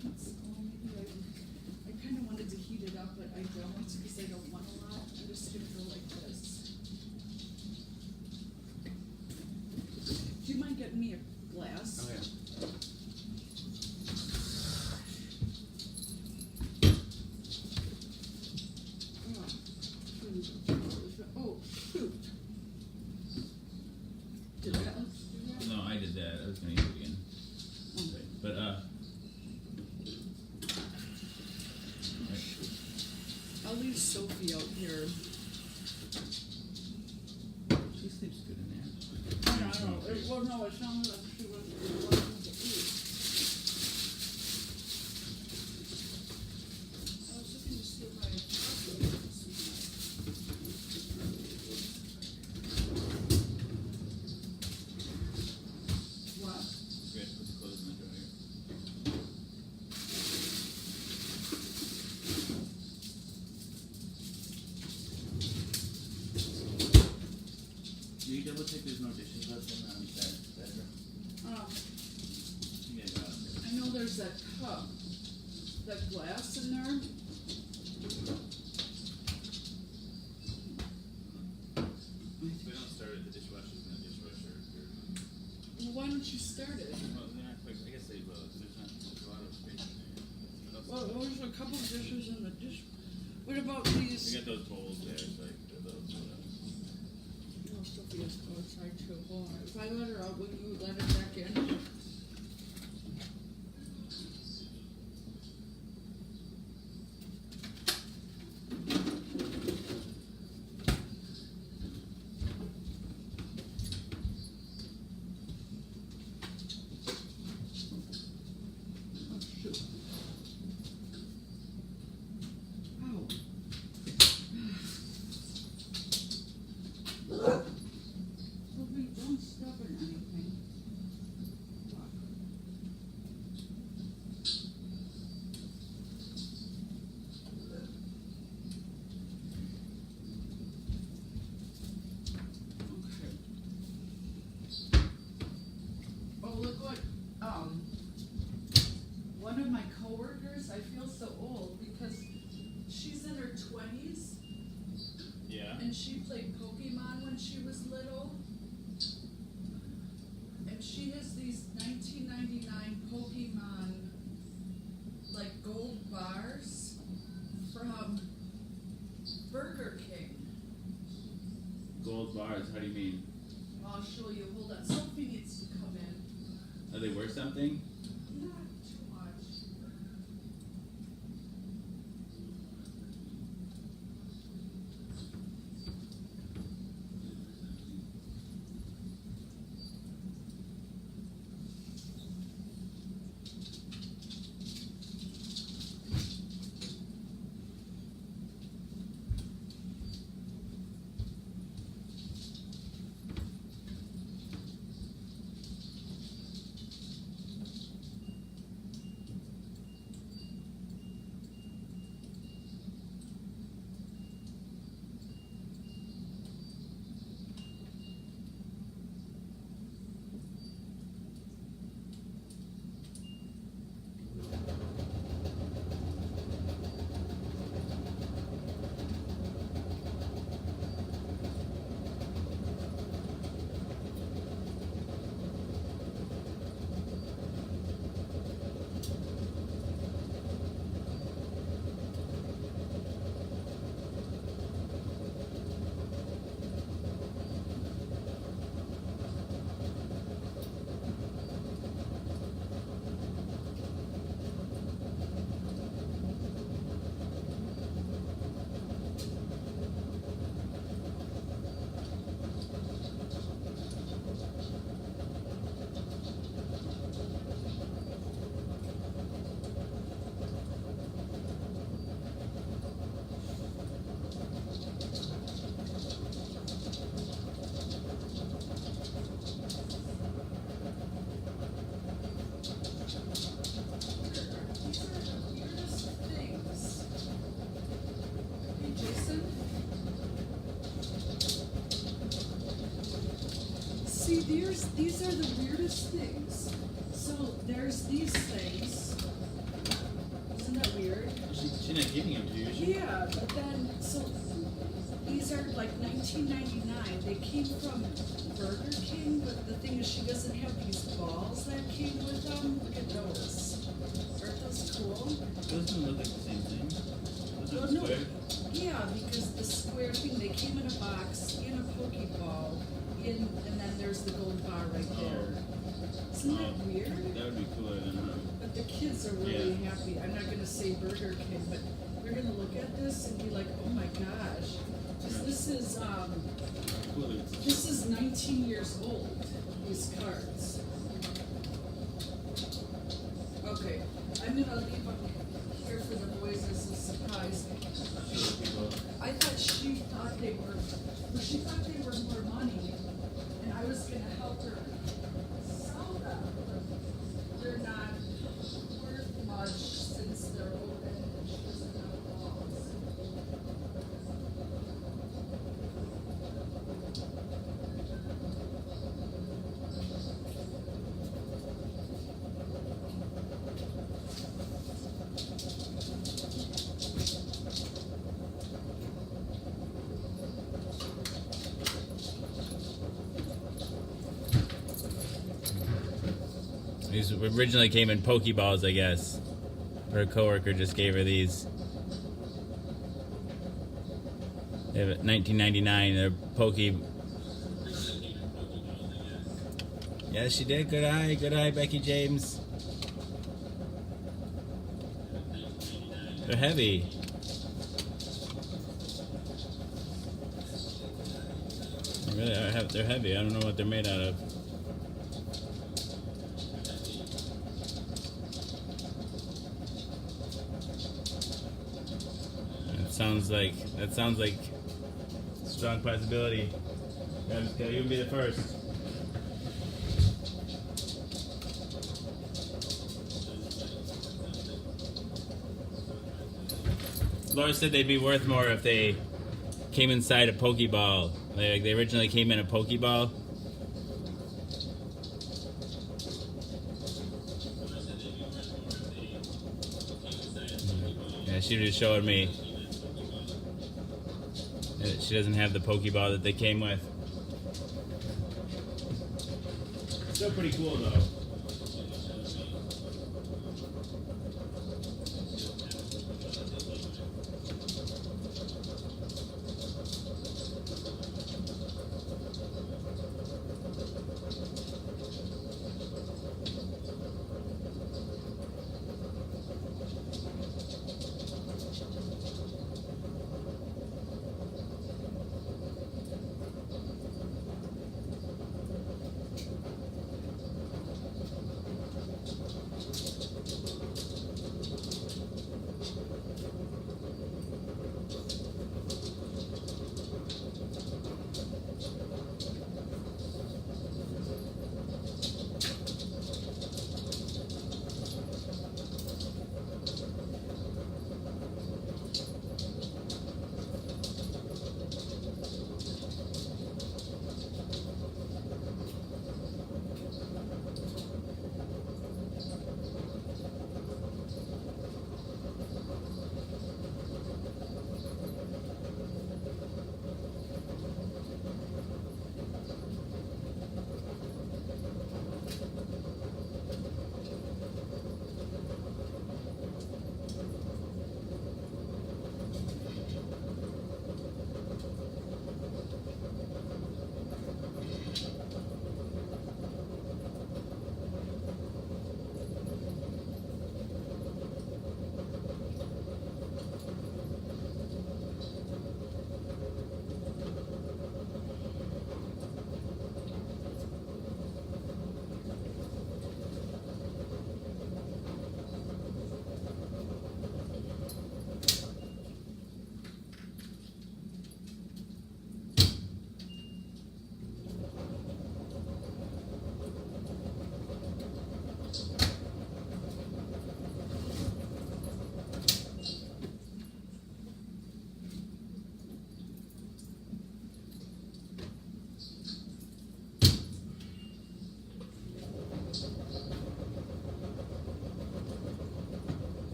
So maybe I kind of wanted to heat it up, but I don't because I don't want a lot. I'm just gonna go like this. Do you mind getting me a glass? Oh, yeah. Oh, shoot. Did that one do that? No, I did that. I was gonna use it again. Okay. But, I'll leave Sophie out here. she sleeps good in there. I know. Well, no, it sounded like she wasn't wanting to eat. I was looking to see if I had chocolate. What? Good. Put the clothes in the dryer. Do you double check there's no dishes left in that bedroom? Yeah, I know there's that cup, that glass in there. If we don't start it, the dishwasher's in the dishwasher. Well, why don't you start it? Well, they're not quick. I guess they will. There's a lot of space in there. Well, there's a couple dishes in the dish. What about We these? got those bowls there, so I can do those. No, Sophia's outside too. Hold on. If I let her out, will you let her back in? Oh, shoot. Ow. Sophie, don't step in anything. Fuck. Okay. Oh, look what, one of my coworkers, I feel so old because she's in her 20s. Yeah. And she played Pokemon when she was little. And she has these 1999 Pokemon, like gold bars from Burger King. Gold bars. How do you mean? I'll show you. Hold on. Sophie needs to come in. Are they worth something? Not too much. See, these are the weirdest things. So there's these things. but then, so these are like $19.99. They came from Burger King, but the thing is she doesn't have these balls that came with them. Look at those. Aren't those cool? Doesn't look like the same thing. Well, no, yeah, because the square thing, they came in a box, in a Pokeball, and then there's the gold bar right there. Isn't that weird? That would be cooler than But the kids are really happy. I'm not gonna say Burger King, but they're gonna look at this and be like, oh my gosh. 'Cause this is 19 years old, these cards. Okay, I'm gonna leave them here for the boys as a surprise. I thought she thought they were more money, and I was gonna help her sell them, but they're not worth much since they're open and she doesn't have balls. These originally came in Pokeballs, I guess. Her coworker just gave her these. They have $19.99. They're Poke. Yes, she did. Good eye, Becky James. They're heavy. They're heavy. I don't know what they're made out of. That sounds like strong possibility. You can be the first. Laura said they'd be worth more if they came inside a Pokeball. Like they originally came in a Pokeball. Yeah, she was showing me. She doesn't have the Pokeball that they came with. Still pretty cool though.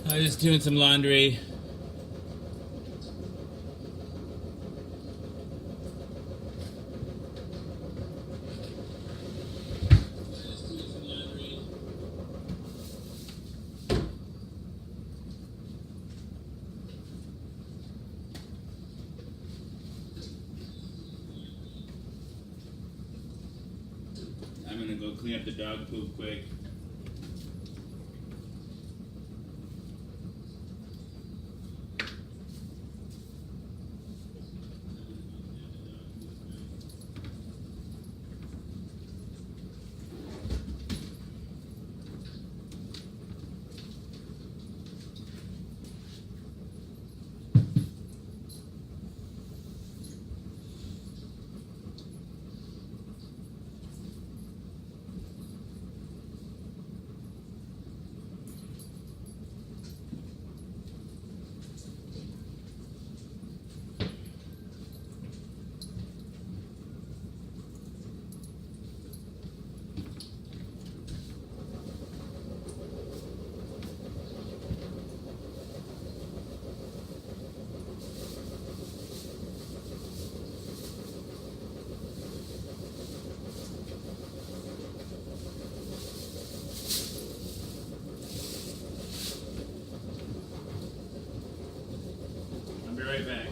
I was just doing some laundry. I'm gonna go clean up the dog poop quick. I'll be right back.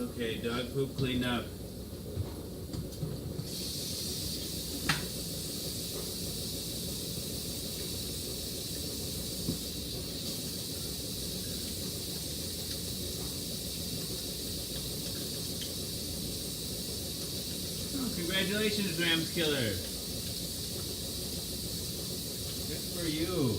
Okay, dog poop cleaned up. Oh, congratulations, Rams Killer. Good for you.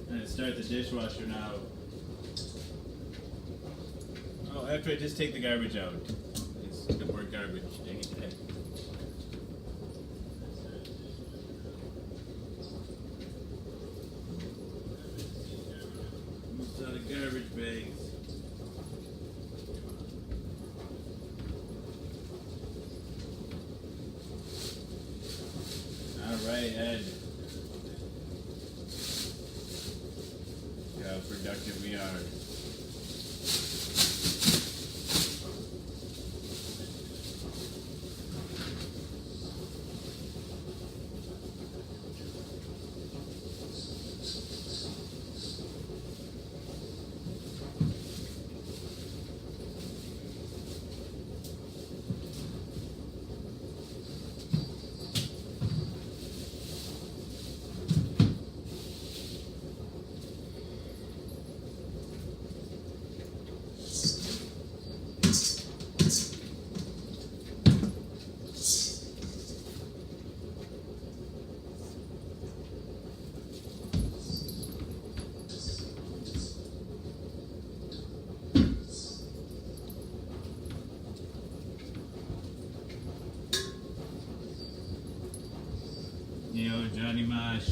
I'm gonna start the dishwasher now. Oh, after I just take the garbage out. It's the word garbage. Dang it. Almost out of garbage bags. Alright, Ed. Look how productive we are. Yo, Johnny Mosh.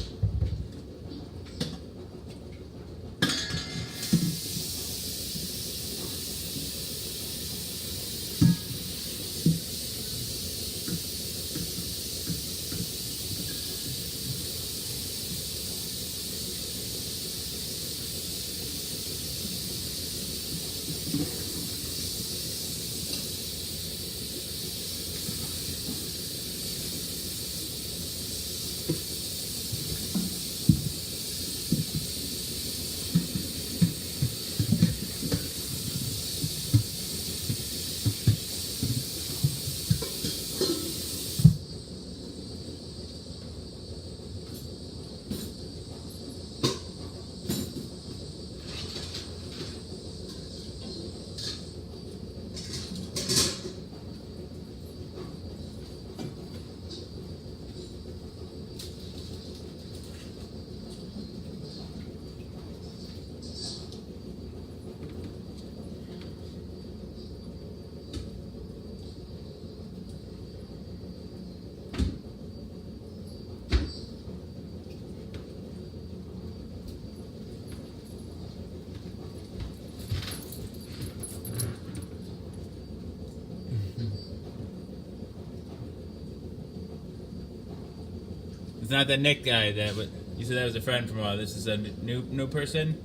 It's not the Nick guy that you said that was a friend from a while. This is a new person.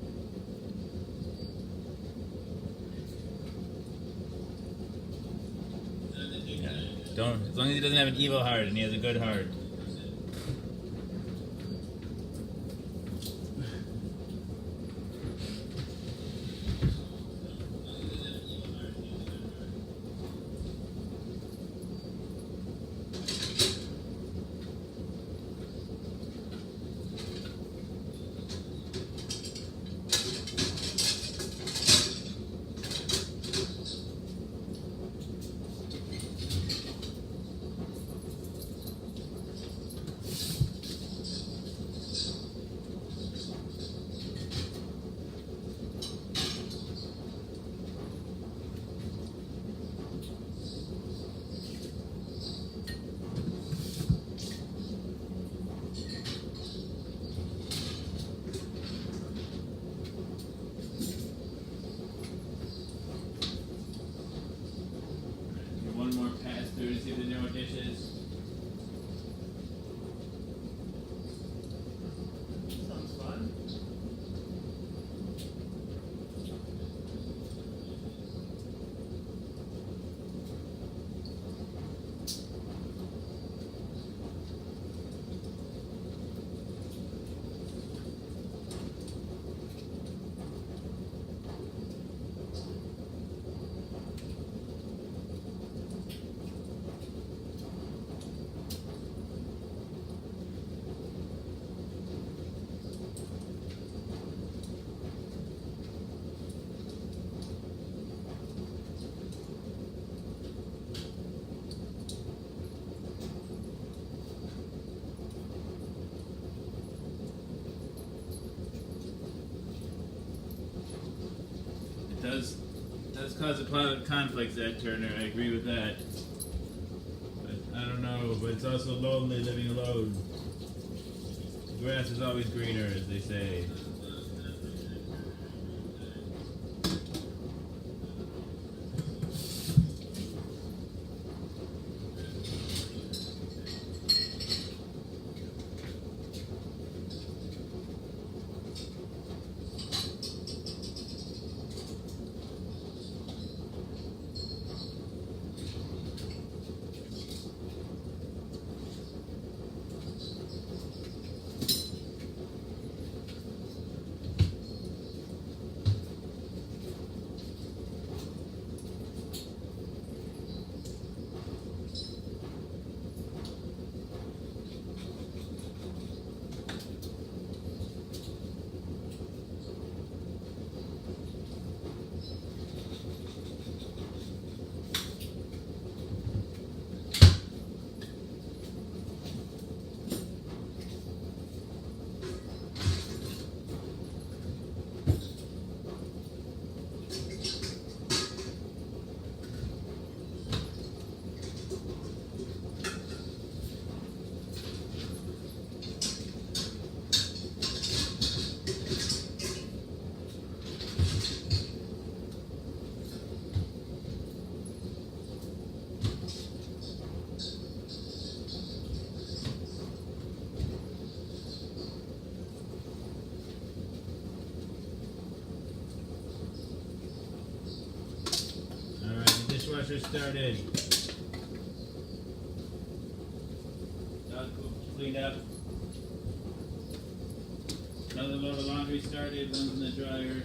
Yeah. Don't, as long as he doesn't have an evil heart and he has a good heart. more dishes. Sounds fun. It does cause a lot of conflicts, that Turner. I agree with that. But I don't know. But it's also lonely living alone. The grass is always greener, as they say. Dishwasher started. Dog poop cleaned up. Another load of laundry started. One's in the dryer.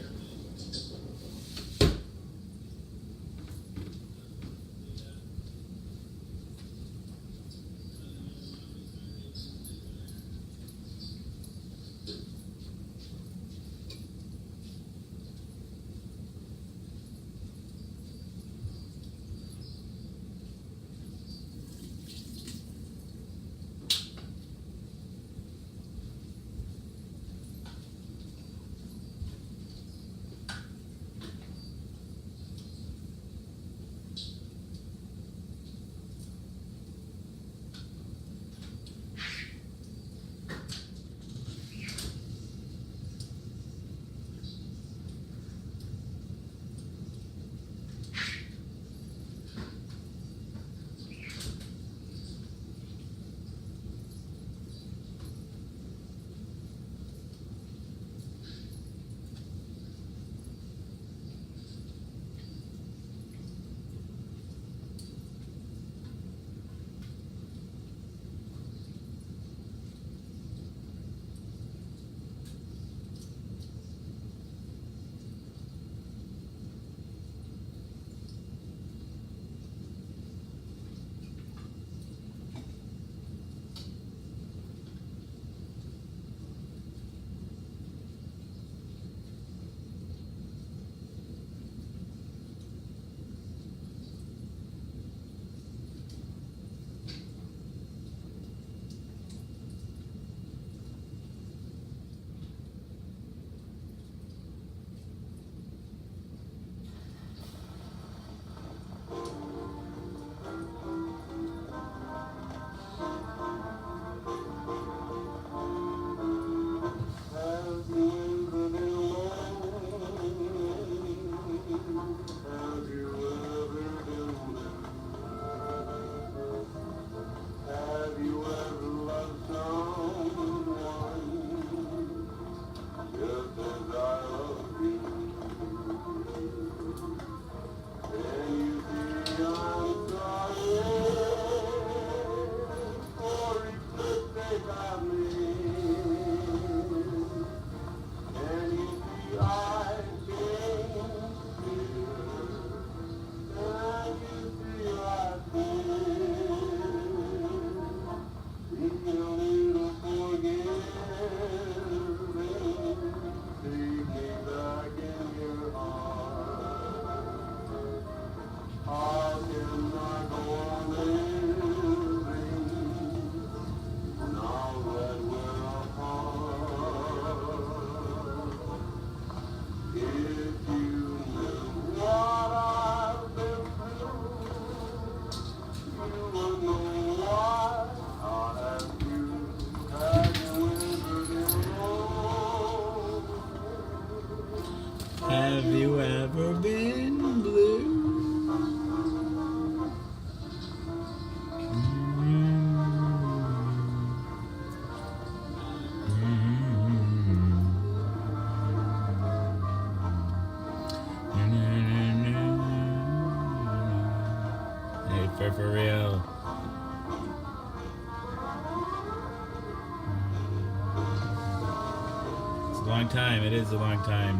long time. It is a long time.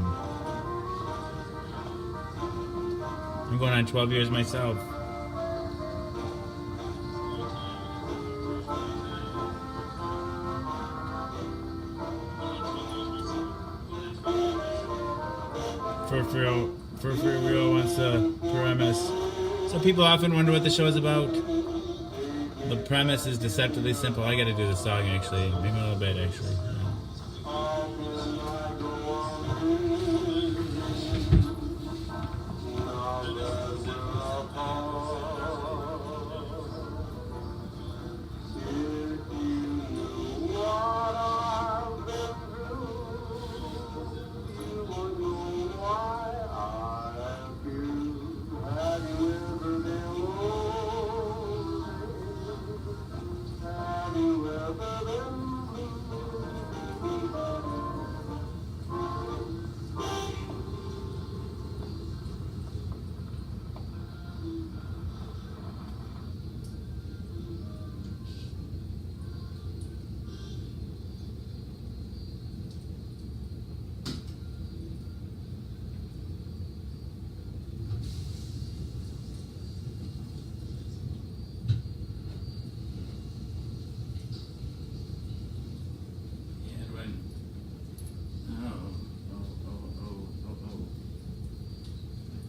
I'm going on 12 years myself. For real wants the premise. So people often wonder what the show is about. The premise is deceptively simple. I gotta do the song actually. Maybe a little bit actually.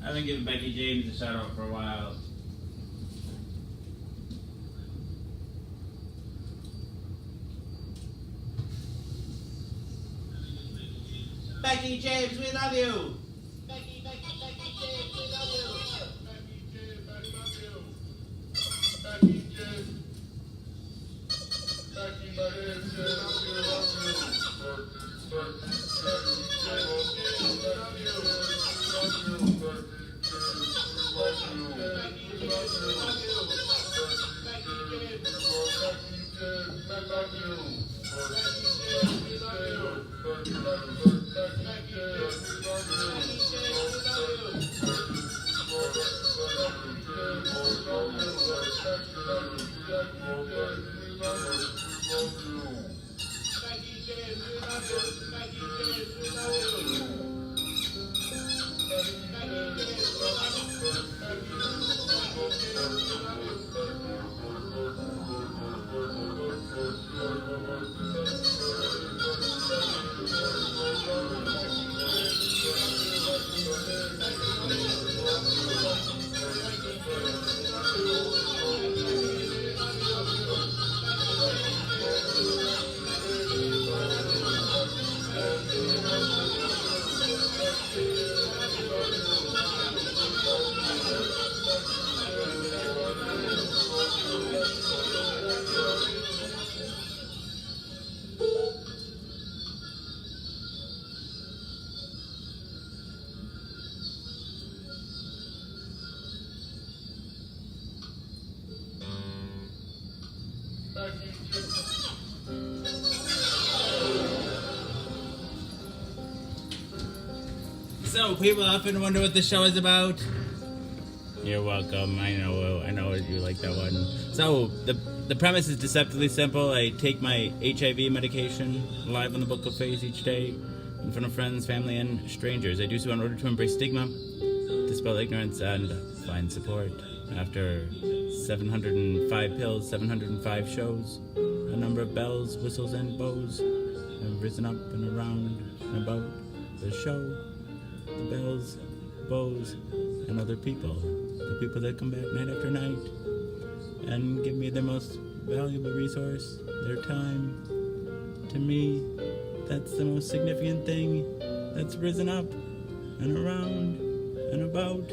I've been giving Becky James a shout out for a while. Becky James, we love you! Becky James, we love you. Becky James, I love you. Becky James. Becky James, I love you. So people often wonder what the show is about. You're welcome. I know you like that one. So the premise is deceptively simple. I take my HIV medication live on the Book of Face each day in front of friends, family, and strangers. I do so in order to embrace stigma, dispel ignorance, and find support. After 705 pills, 705 shows, a number of bells, whistles, and bows have risen up and around and about the show. The bells, bows, and other people. The people that come back night after night and give me their most valuable resource, their time. To me, that's the most significant thing that's risen up and around and about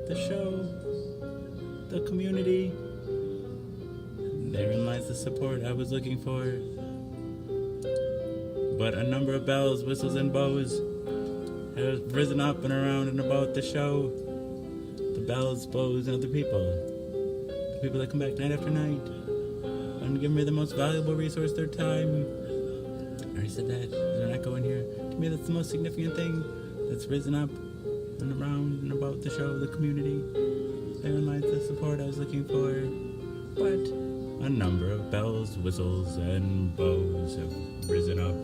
the show, the community. And therein lies the support I was looking for. But a number of bells, whistles, and bows have risen up and around and about the show. The bells, bows, and other people. The people that come back night after night and give me the most valuable resource, their time. I already said that. They're not going here. To me, that's the most significant thing that's risen up and around and about the show, the community. Therein lies the support I was looking for. But a number of bells, whistles, and bows have risen up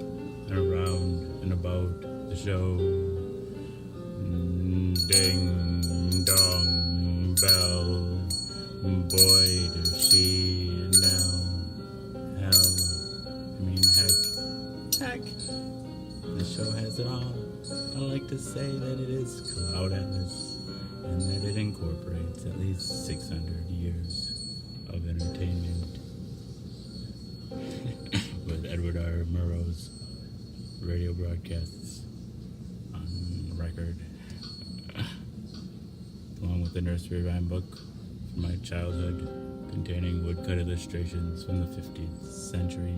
and around and about the show. Ding dong bell, boy does she know. Hell, I mean heck. The show has it all. I like to say that it is Cloud Atlas, and that it incorporates at least 600 years of entertainment. With Edward R. Murrow's radio broadcasts on record, along with the nursery rhyme book from my childhood containing woodcut illustrations from the 15th century.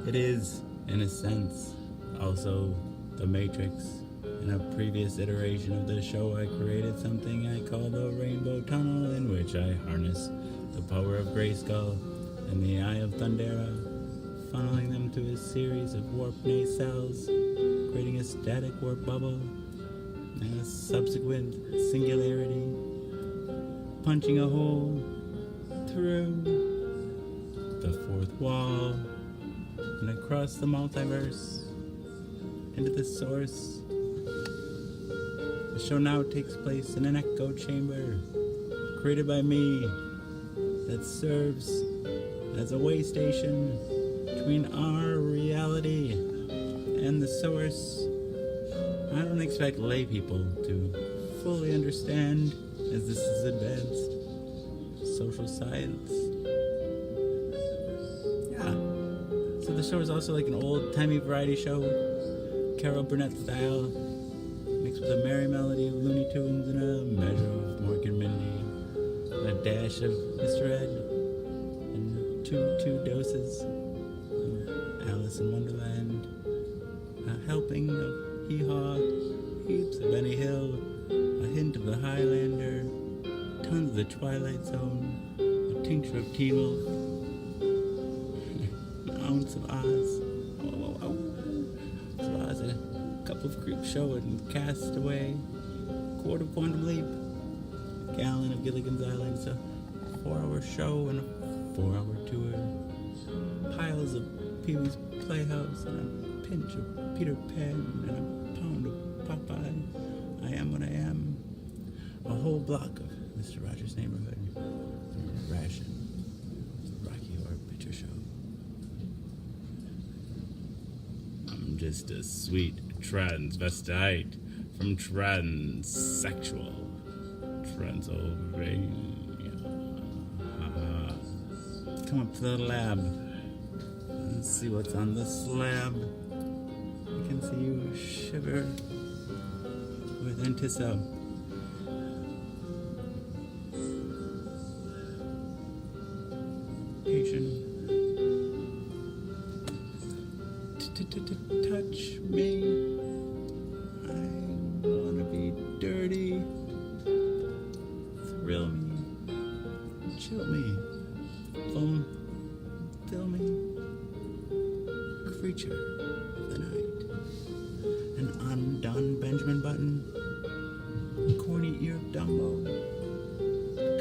It is, in a sense, also The Matrix. In a previous iteration of the show, I created something I call the Rainbow Tunnel, in which I harness the power of Grayskull and the Eye of Thundera, funneling them through a series of warp nacelles, creating a static warp bubble and a subsequent singularity, punching a hole through the fourth wall and across the multiverse into the source. The show now takes place in an echo chamber created by me that serves as a way station between our reality and the source. I don't expect lay people to fully understand, as this is advanced social science. Yeah. So the show is also like an old-timey variety show, Carol Burnett style, mixed with a merry melody of Looney Tunes and a measure of Mork and Mindy, and a dash of Mr. Ed, and two doses of Alice in Wonderland, a helping of Hee-Haw, heaps of Benny Hill, a hint of the Highlander, tons of the Twilight Zone, a tincture of Teen Wolf, an ounce of Oz, a cup of Creep Show and Castaway, a quart of Quantum Leap, a gallon of Gilligan's Island. It's a 4-hour show and a 4-hour tour, piles of Pee-wee's Playhouse and a pinch of Peter Pan and a pound of Popeye, I Am What I Am, a whole block of Mr. Rogers' Neighborhood, and a ration of Rocky Horror Picture Show. I'm just a sweet transvestite from transsexual Transylvania. Come up to the lab and see what's on the slab. I can see you shiver with anticipation. Touch me. I wanna be dirty. Thrill me. Chill me. Fill me. Creature of the night. An undone Benjamin Button. Corny ear of Dumbo.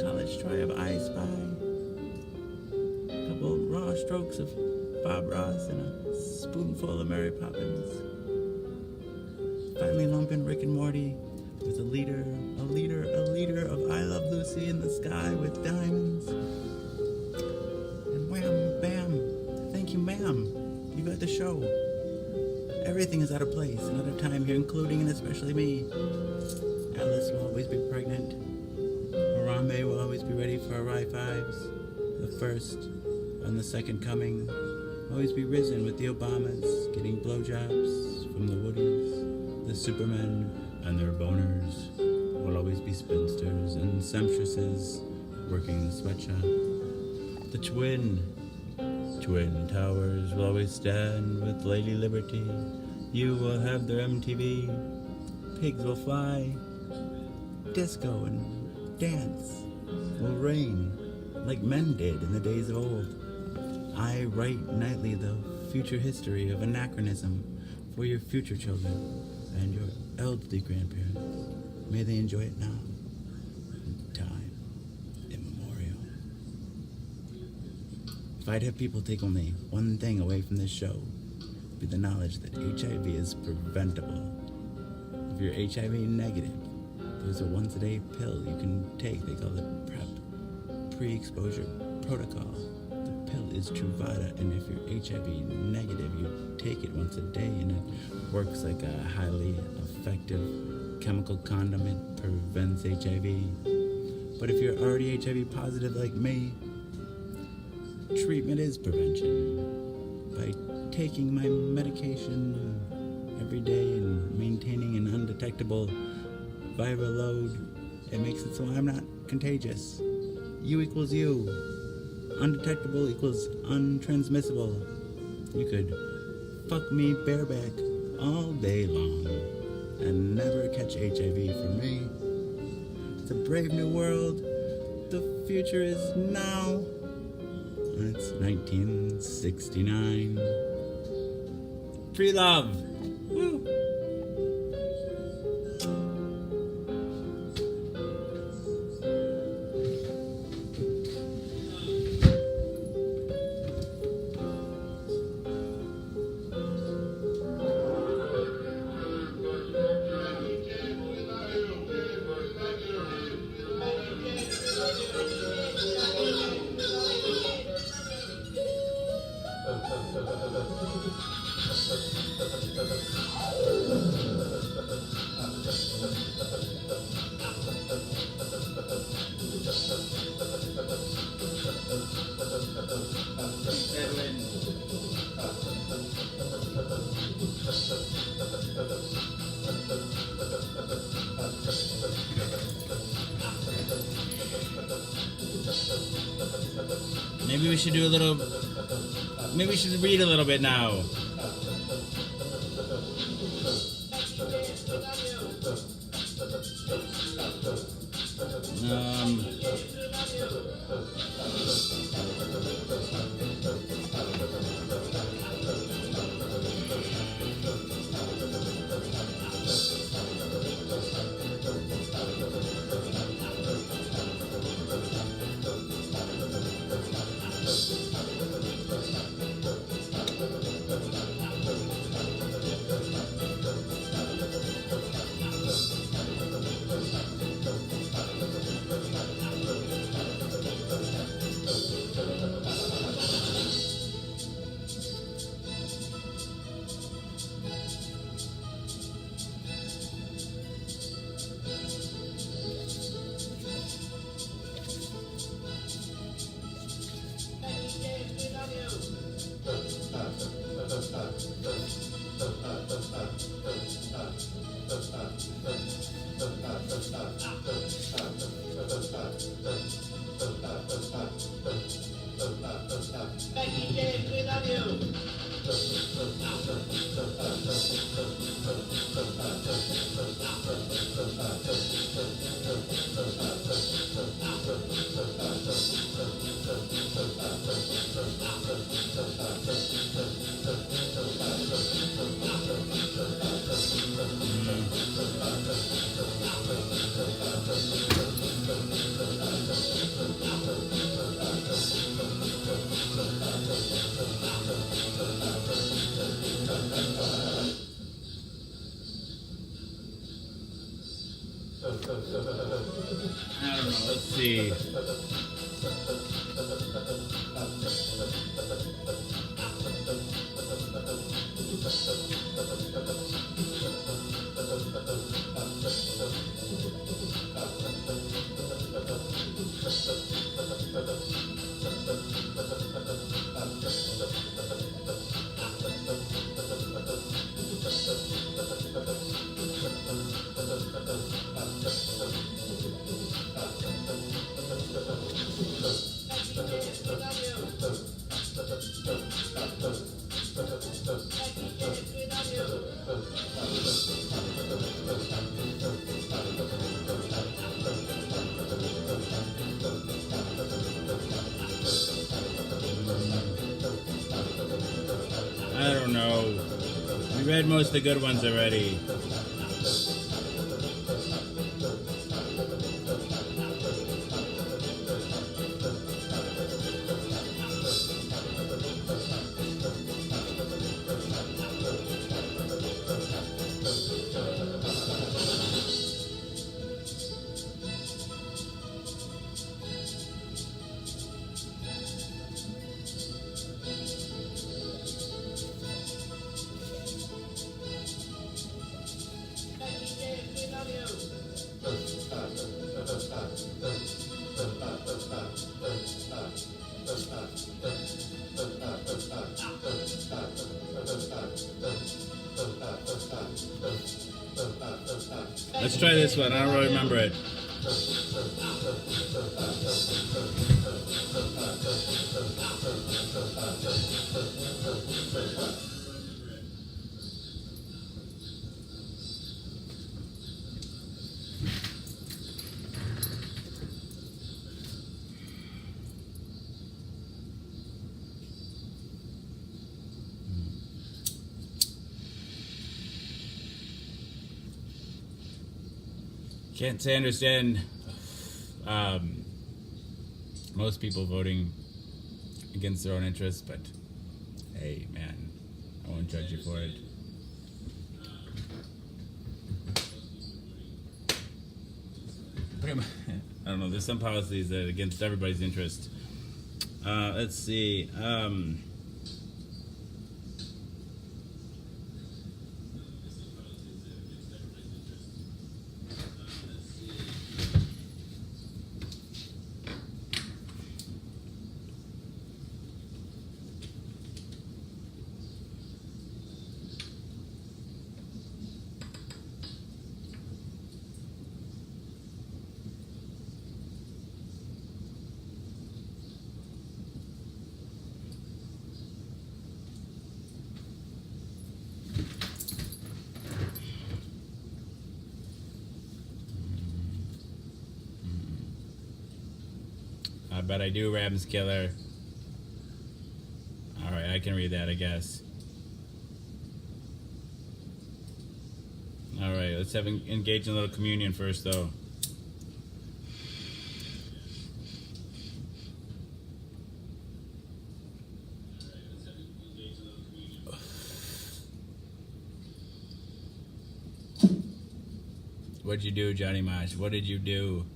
College try of I Spy. Couple raw strokes of Bob Ross and a spoonful of Mary Poppins. Finally lumping Rick and Morty with a liter of I Love Lucy in the sky with diamonds. And wham, bam, thank you, ma'am. You got the show. Everything is out of place and out of time here, including and especially me. Alice will always be pregnant. Harambe will always be ready for our I-5s. The first and the second coming. Always be risen with the Obamas, getting blowjobs from the Woodies. The Supermen and their boners will always be spinsters and seamstresses working the sweatshop. The Twin Towers will always stand with Lady Liberty. You will have their MTV. Pigs will fly. Disco and dance will reign like men did in the days of old. I write nightly the future history of anachronism for your future children and your elderly grandparents. May they enjoy it now, in time immemorial. If I'd have people take only one thing away from this show, be the knowledge that HIV is preventable. If you're HIV negative, there's a once-a-day pill you can take. They call it PrEP, pre-exposure protocol. The pill is Truvada, and if you're HIV negative, you take it once a day, and it works like a highly effective chemical condom. It prevents HIV. But if you're already HIV positive like me, treatment is prevention. By taking my medication every day and maintaining an undetectable viral load, it makes it so I'm not contagious. U equals U. Undetectable equals untransmissible. You could fuck me bareback all day long and never catch HIV from me. It's a brave new world. The future is now. It's 1969. Free love. Woo. Maybe we should do a little. Maybe we should read a little bit now. I don't know. Let's see. I don't know. We read most of the good ones already. Let's try this one. I don't really remember it. Can't say I understand most people voting against their own interests, but hey, man, I won't judge you for it. Pretty much, I don't know. There's some policies that are against everybody's interest. Let's see. I bet I do, Rams Killer. Alright, I can read that, I guess. Alright, let's have engage in a little communion first, though. What'd you do, Johnny Mosh? What did you do?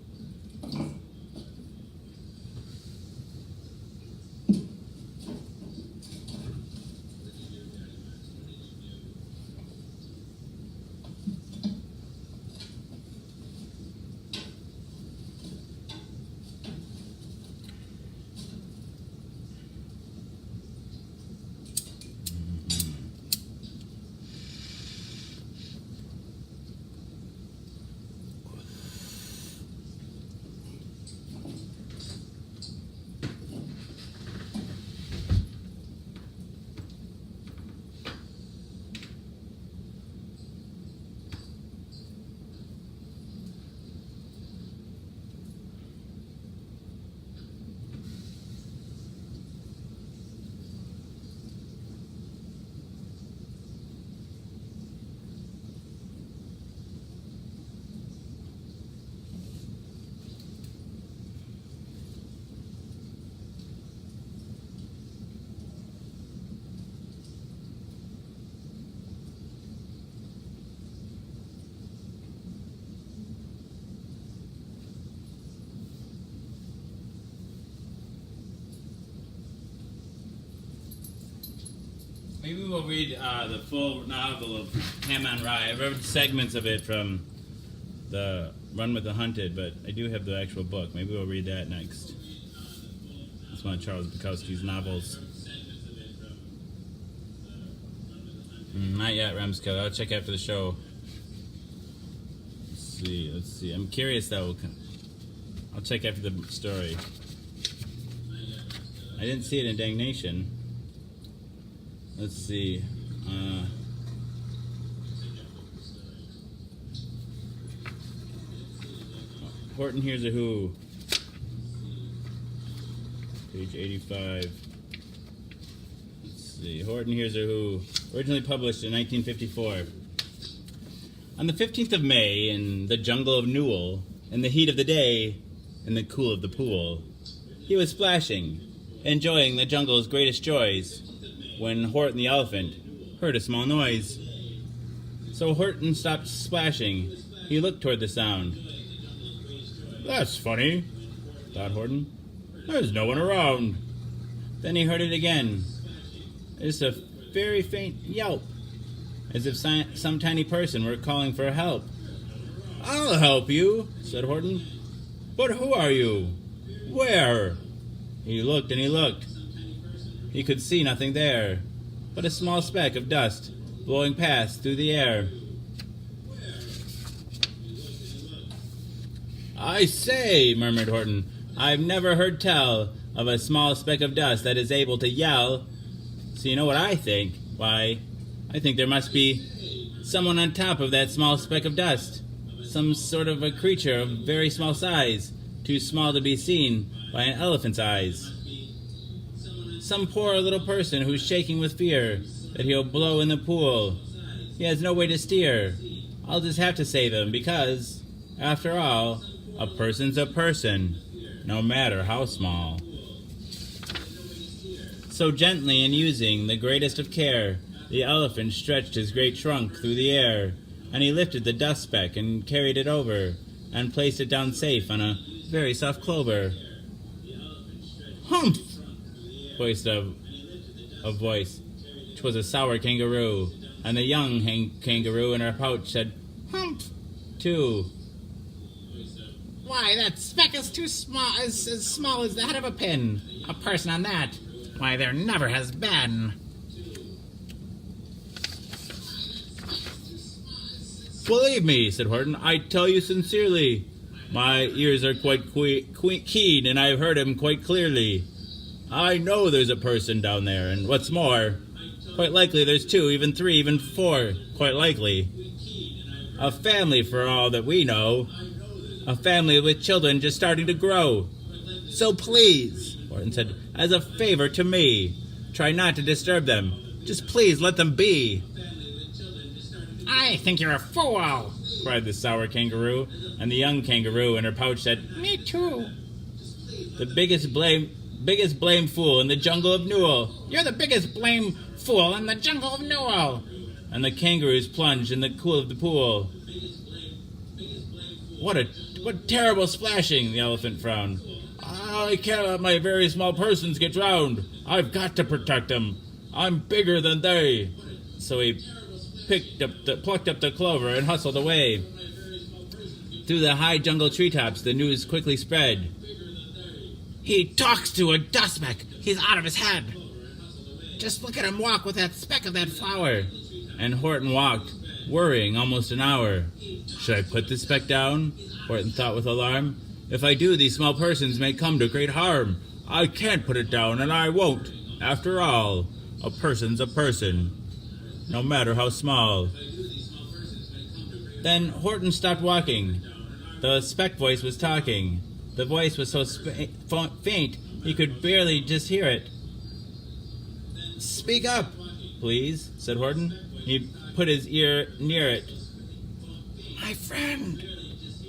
Maybe we'll read the full novel of Ham on Rye. I've read segments of it from the Run with the Hunted, but I do have the actual book. Maybe we'll read that next. It's one of Charles Bukowski's novels. Not yet, Remska. I'll check after the show. Let's see. I'm curious, though. I'll check after the story. I didn't see it in Dangnation. Let's see. Horton Hears a Who. Page 85. Let's see. Horton Hears a Who. Originally published in 1954. On the 15th of May, in the jungle of Newell, in the heat of the day, in the cool of the pool, he was splashing, enjoying the jungle's greatest joys, when Horton the elephant heard a small noise. So Horton stopped splashing. He looked toward the sound. "That's funny," thought Horton. "There's no one around." Then he heard it again. Just a very faint yelp, as if some tiny person were calling for help. "I'll help you," said Horton. "But who are you? Where?" He looked and he looked. He could see nothing there, but a small speck of dust blowing past through the air. I say, murmured Horton, I've never heard tell of a small speck of dust that is able to yell. So you know what I think? Why, I think there must be someone on top of that small speck of dust. Some sort of a creature of very small size, too small to be seen by an elephant's eyes. Some poor little person who's shaking with fear that he'll blow in the pool. He has no way to steer. I'll just have to save him because, after all, a person's a person, no matter how small. So gently and using the greatest of care, the elephant stretched his great trunk through the air, and he lifted the dust speck and carried it over, and placed it down safe on a very soft clover. Humph! Voiced a voice. 'Twas a sour kangaroo, and the young kangaroo in her pouch said, "Humph!" too. Why, that speck is too small, as small as the head of a pin. A person on that. Why, there never has been. Believe me, said Horton, I tell you sincerely. My ears are quite keen, and I've heard him quite clearly. I know there's a person down there, and what's more, quite likely there's 2, even 3, even 4, quite likely. A family for all that we know. A family with children just starting to grow. So please, Horton said, as a favor to me, try not to disturb them. Just please let them be. I think you're a fool, cried the sour kangaroo, and the young kangaroo in her pouch said, Me too. The biggest blame fool in the jungle of Newell. You're the biggest blame fool in the jungle of Newell. And the kangaroos plunged in the cool of the pool. What terrible splashing, the elephant frowned. I can't let my very small persons get drowned. I've got to protect them. I'm bigger than they. So he plucked up the clover and hustled away. Through the high jungle treetops, the news quickly spread. He talks to a dust speck. He's out of his head. Just look at him walk with that speck of that flower. And Horton walked, worrying almost an hour. Should I put the speck down? Horton thought with alarm. If I do, these small persons may come to great harm. I can't put it down, and I won't. After all, a person's a person, no matter how small. Then Horton stopped walking. The speck voice was talking. The voice was so faint he could barely just hear it. Speak up, please, said Horton. He put his ear near it. My friend,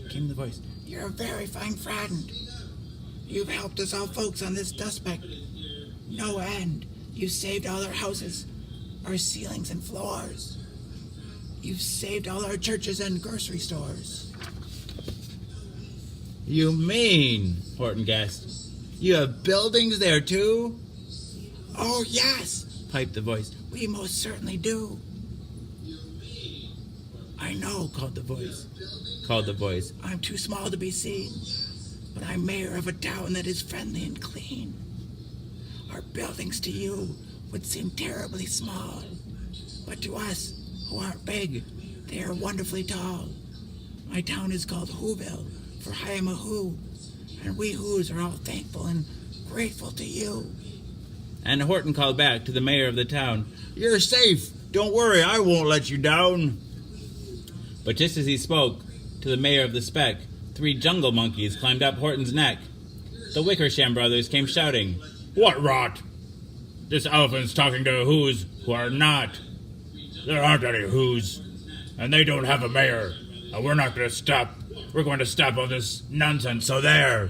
came the voice. You're a very fine friend. You've helped us all folks on this dust speck. No end. You've saved all our houses, our ceilings and floors. You've saved all our churches and grocery stores. You mean, Horton gasped, you have buildings there too? Oh, yes, piped the voice. We most certainly do. I know, called the voice. I'm too small to be seen, but I'm mayor of a town that is friendly and clean. Our buildings to you would seem terribly small, but to us, who aren't big, they are wonderfully tall. My town is called Whoville, for I am a Who, and we Whos are all thankful and grateful to you. And Horton called back to the mayor of the town, You're safe. Don't worry, I won't let you down. But just as he spoke to the mayor of the speck, 3 jungle monkeys climbed up Horton's neck. The Wickersham brothers came shouting, What rot? This elephant's talking to Whos who are not. There aren't any Whos, and they don't have a mayor, and we're not going to stop. We're going to stop all this nonsense, so there.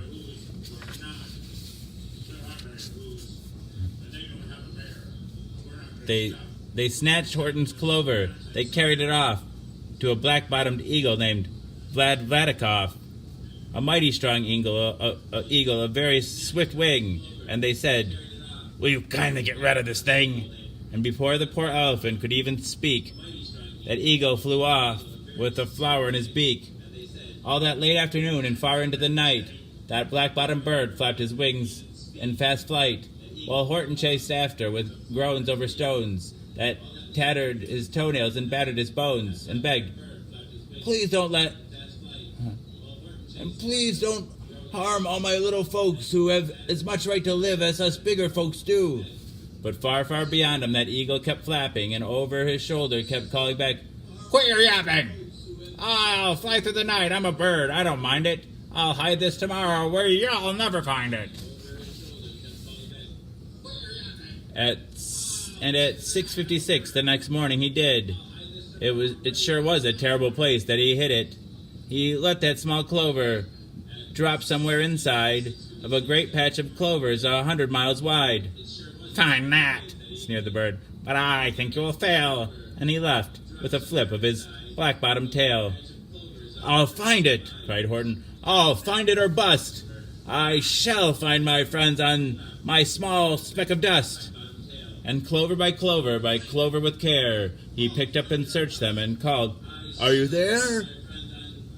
They snatched Horton's clover. They carried it off to a black-bottomed eagle named Vladikov, a mighty strong eagle, a very swift wing, and they said, Will you kindly get rid of this thing? And before the poor elephant could even speak, that eagle flew off with a flower in his beak. All that late afternoon and far into the night, that black-bottomed bird flapped his wings in fast flight, while Horton chased after with groans over stones that tattered his toenails and battered his bones, and begged, Please don't let And please don't harm all my little folks who have as much right to live as us bigger folks do. But far, far beyond him, that eagle kept flapping, and over his shoulder kept calling back, "Quit your yapping! I'll fly through the night. I'm a bird. I don't mind it. I'll hide this tomorrow where y'all never find it." At 6:56 the next morning, he did. It sure was a terrible place that he hid it. He let that small clover drop somewhere inside of a great patch of clovers 100 miles wide. "Fine that," sneered the bird, "but I think you'll fail." And he left with a flip of his black-bottomed tail. "I'll find it," cried Horton. "I'll find it or bust. I shall find my friends on my small speck of dust." And clover by clover with care, he picked up and searched them and called, "Are you there?"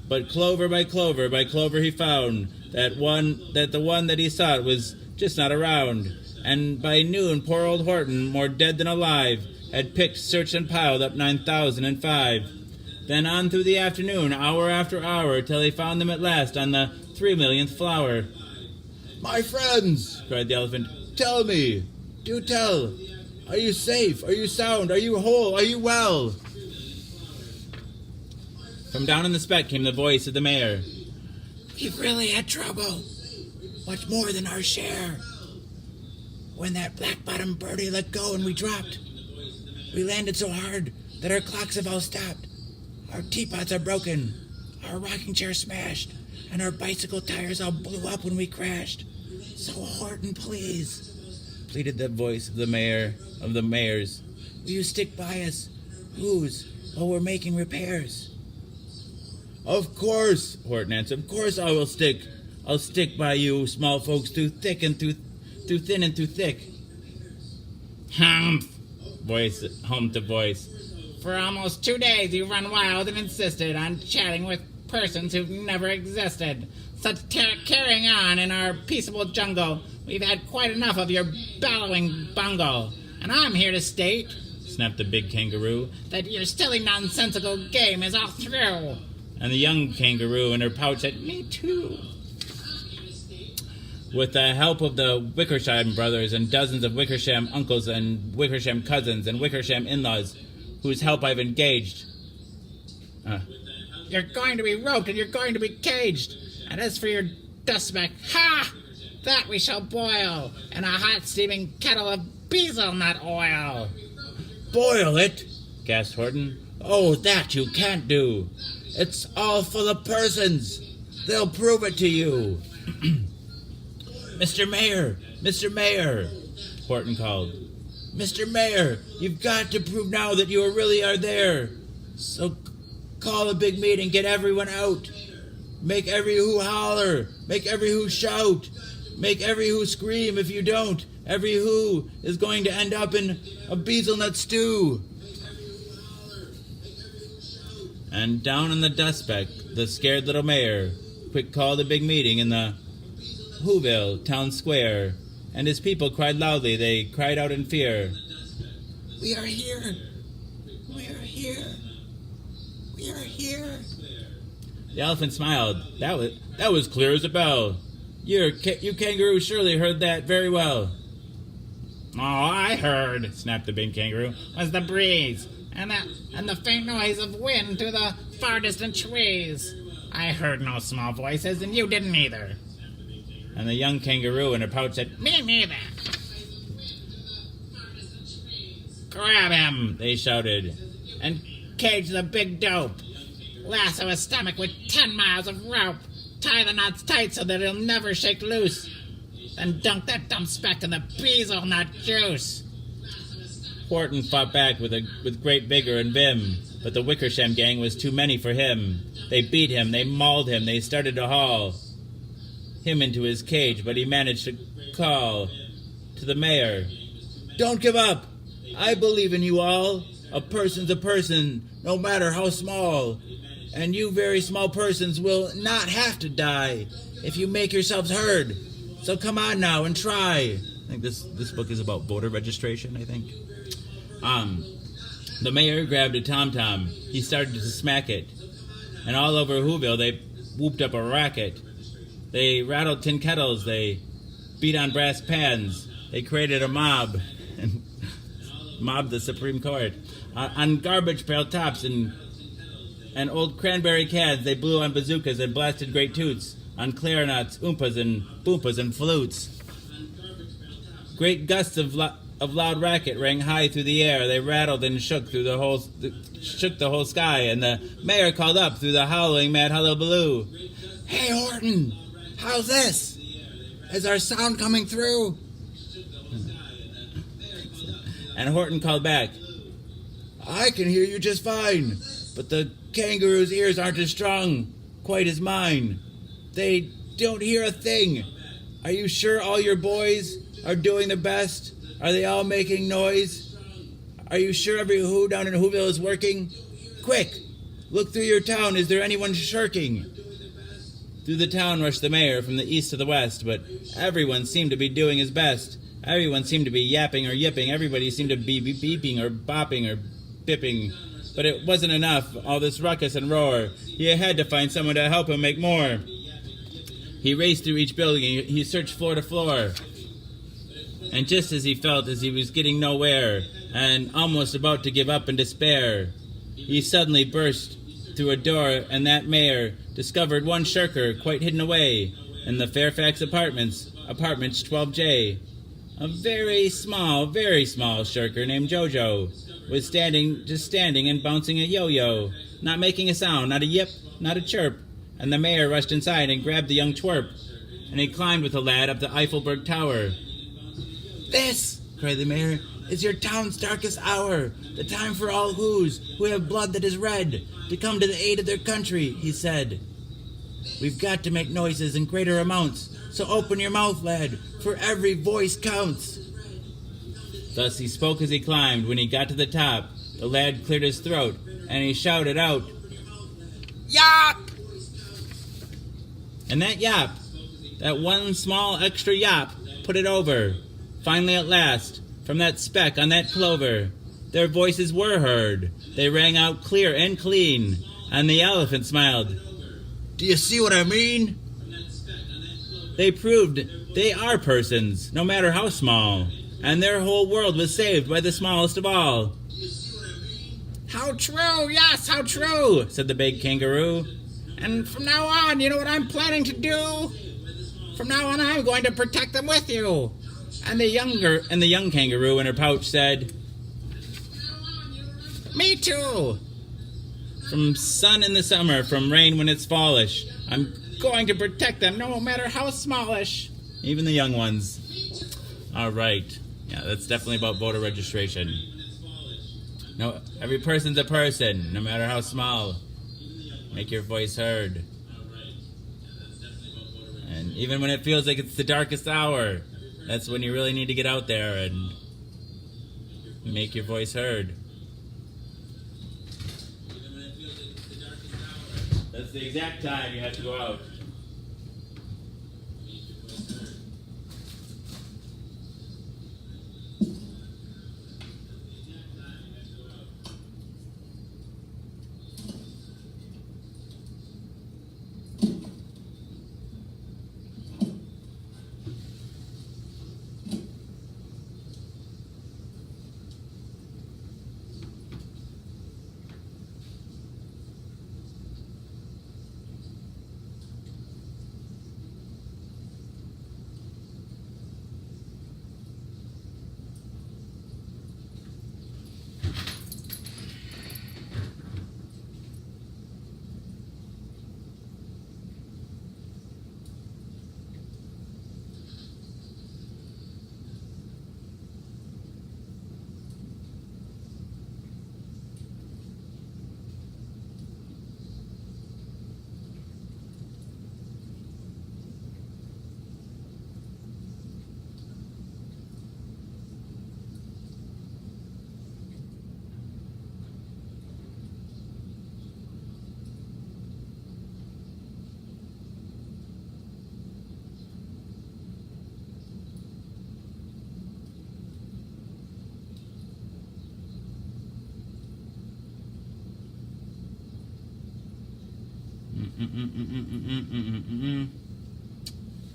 But clover by clover he found that the one that he sought was just not around. And by noon, poor old Horton, more dead than alive, had picked, searched, and piled up 9,005. Then on through the afternoon, hour after hour, till he found them at last on the 3,000,000th flower. "My friends," cried the elephant, "tell me, do tell. Are you safe? Are you sound? Are you whole? Are you well?" From down in the speck came the voice of the mayor. We've really had trouble. Much more than our share. When that black-bottomed birdie let go and we dropped, we landed so hard that our clocks have all stopped. Our teapots are broken, our rocking chair smashed, and our bicycle tires all blew up when we crashed. So Horton, please, Pleaded the voice of the mayors. will you stick by us? Whose? While we're making repairs. "Of course," Horton answered. "Of course I will stick. I'll stick by you small folks through thick and through thin and through thick." Humph! Humped a voice. "For almost 2 days you run wild and insisted on chatting with persons who've never existed. Such carrying on in our peaceable jungle. We've had quite enough of your bellowing bungle. And I'm here to state," snapped the big kangaroo, "that your silly nonsensical game is all through." And the young kangaroo in her pouch said, "Me too." With the help of the Wickersham brothers and dozens of Wickersham uncles and Wickersham cousins and Wickersham in-laws, whose help I've engaged. You're going to be roped and you're going to be caged. And as for your dustback, ha! That we shall boil in a hot steaming kettle of bezelnut oil. "Boil it?" gasped Horton. "Oh, that you can't do. It's all full of persons. They'll prove it to you." "Mr. Mayor," Horton called. "Mr. Mayor, you've got to prove now that you really are there. So call a big meeting, get everyone out. Make every who holler, make every who shout, make every who scream. If you don't, every who is going to end up in a bezelnut stew." And down in the dustback, the scared little mayor quick called a big meeting in the Whoville town square, and his people cried loudly. They cried out in fear. We are here. We are here. We are here. The elephant smiled. That was clear as a bell. You kangaroo surely heard that very well. "All I heard," snapped the big kangaroo, "was the breeze and the faint noise of wind through the far distant trees. I heard no small voices, and you didn't either." And the young kangaroo in her pouch said, "Me neither." "Grab him," they shouted, "and cage the big dope. Lasso his stomach with 10 miles of rope. Tie the knots tight so that he'll never shake loose. Then dunk that dumb speck in the bezelnut juice." Horton fought back with great vigor and vim, but the Wickersham gang was too many for him. They beat him, they mauled him, they started to haul him into his cage, but he managed to call to the mayor, "Don't give up. I believe in you all. A person's a person, no matter how small. And you very small persons will not have to die if you make yourselves heard. So come on now and try." I think this book is about voter registration, I think. The mayor grabbed a tom-tom. He started to smack it. And all over Whoville, whooped up a racket. They rattled tin kettles. They beat on brass pans. They created a mob and mobbed the Supreme Court. On garbage pail tops and old cranberry cans, they blew on bazookas and blasted great toots. On clarinets, oompas, and boompas, and flutes. Great gusts of loud racket rang high through the air. They rattled and shook the whole sky, and the mayor called up through the howling mad hullabaloo. Hey, Horton, how's this? Is our sound coming through? And Horton called back, I can hear you just fine, but the kangaroo's ears aren't as strong, quite as mine. They don't hear a thing. Are you sure all your boys are doing the best? Are they all making noise? Are you sure every who down in Whoville is working? Quick, look through your town. Is there anyone shirking? Through the town rushed the mayor from the east to the west, but everyone seemed to be doing his best. Everyone seemed to be yapping or yipping. Everybody seemed to be beeping or bopping or bipping. But it wasn't enough, all this ruckus and roar. He had to find someone to help him make more. He raced through each building. He searched floor to floor. And just as he felt as he was getting nowhere and almost about to give up in despair, he suddenly burst through a door, and that mayor discovered one shirker quite hidden away in the Fairfax Apartments, Apartments 12J. A very small shirker named Jojo was standing and bouncing a yo-yo, not making a sound, not a yip, not a chirp. And the mayor rushed inside and grabbed the young twerp, and he climbed with the lad up the Eiffelberg Tower. This, cried the mayor, is your town's darkest hour, the time for all who have blood that is red, to come to the aid of their country, he said. We've got to make noises in greater amounts, so open your mouth, lad, for every voice counts. Thus he spoke as he climbed. When he got to the top, the lad cleared his throat, and he shouted out, Yap! And that yap, that one small extra yap, put it over. Finally, at last, from that speck on that clover, their voices were heard. They rang out clear and clean, and the elephant smiled. Do you see what I mean? They proved they are persons, no matter how small, and their whole world was saved by the smallest of all. How true, yes, how true, said the big kangaroo. And from now on, you know what I'm planning to do? From now on, I'm going to protect them with you. And the young kangaroo in her pouch said, Me too. From sun in the summer, from rain when it's fallish, I'm going to protect them no matter how smallish. Even the young ones. All right. Yeah, that's definitely about voter registration. No, every person's a person, no matter how small. Make your voice heard. And even when it feels like it's the darkest hour, that's when you really need to get out there and make your voice heard. That's the exact time you have to go out.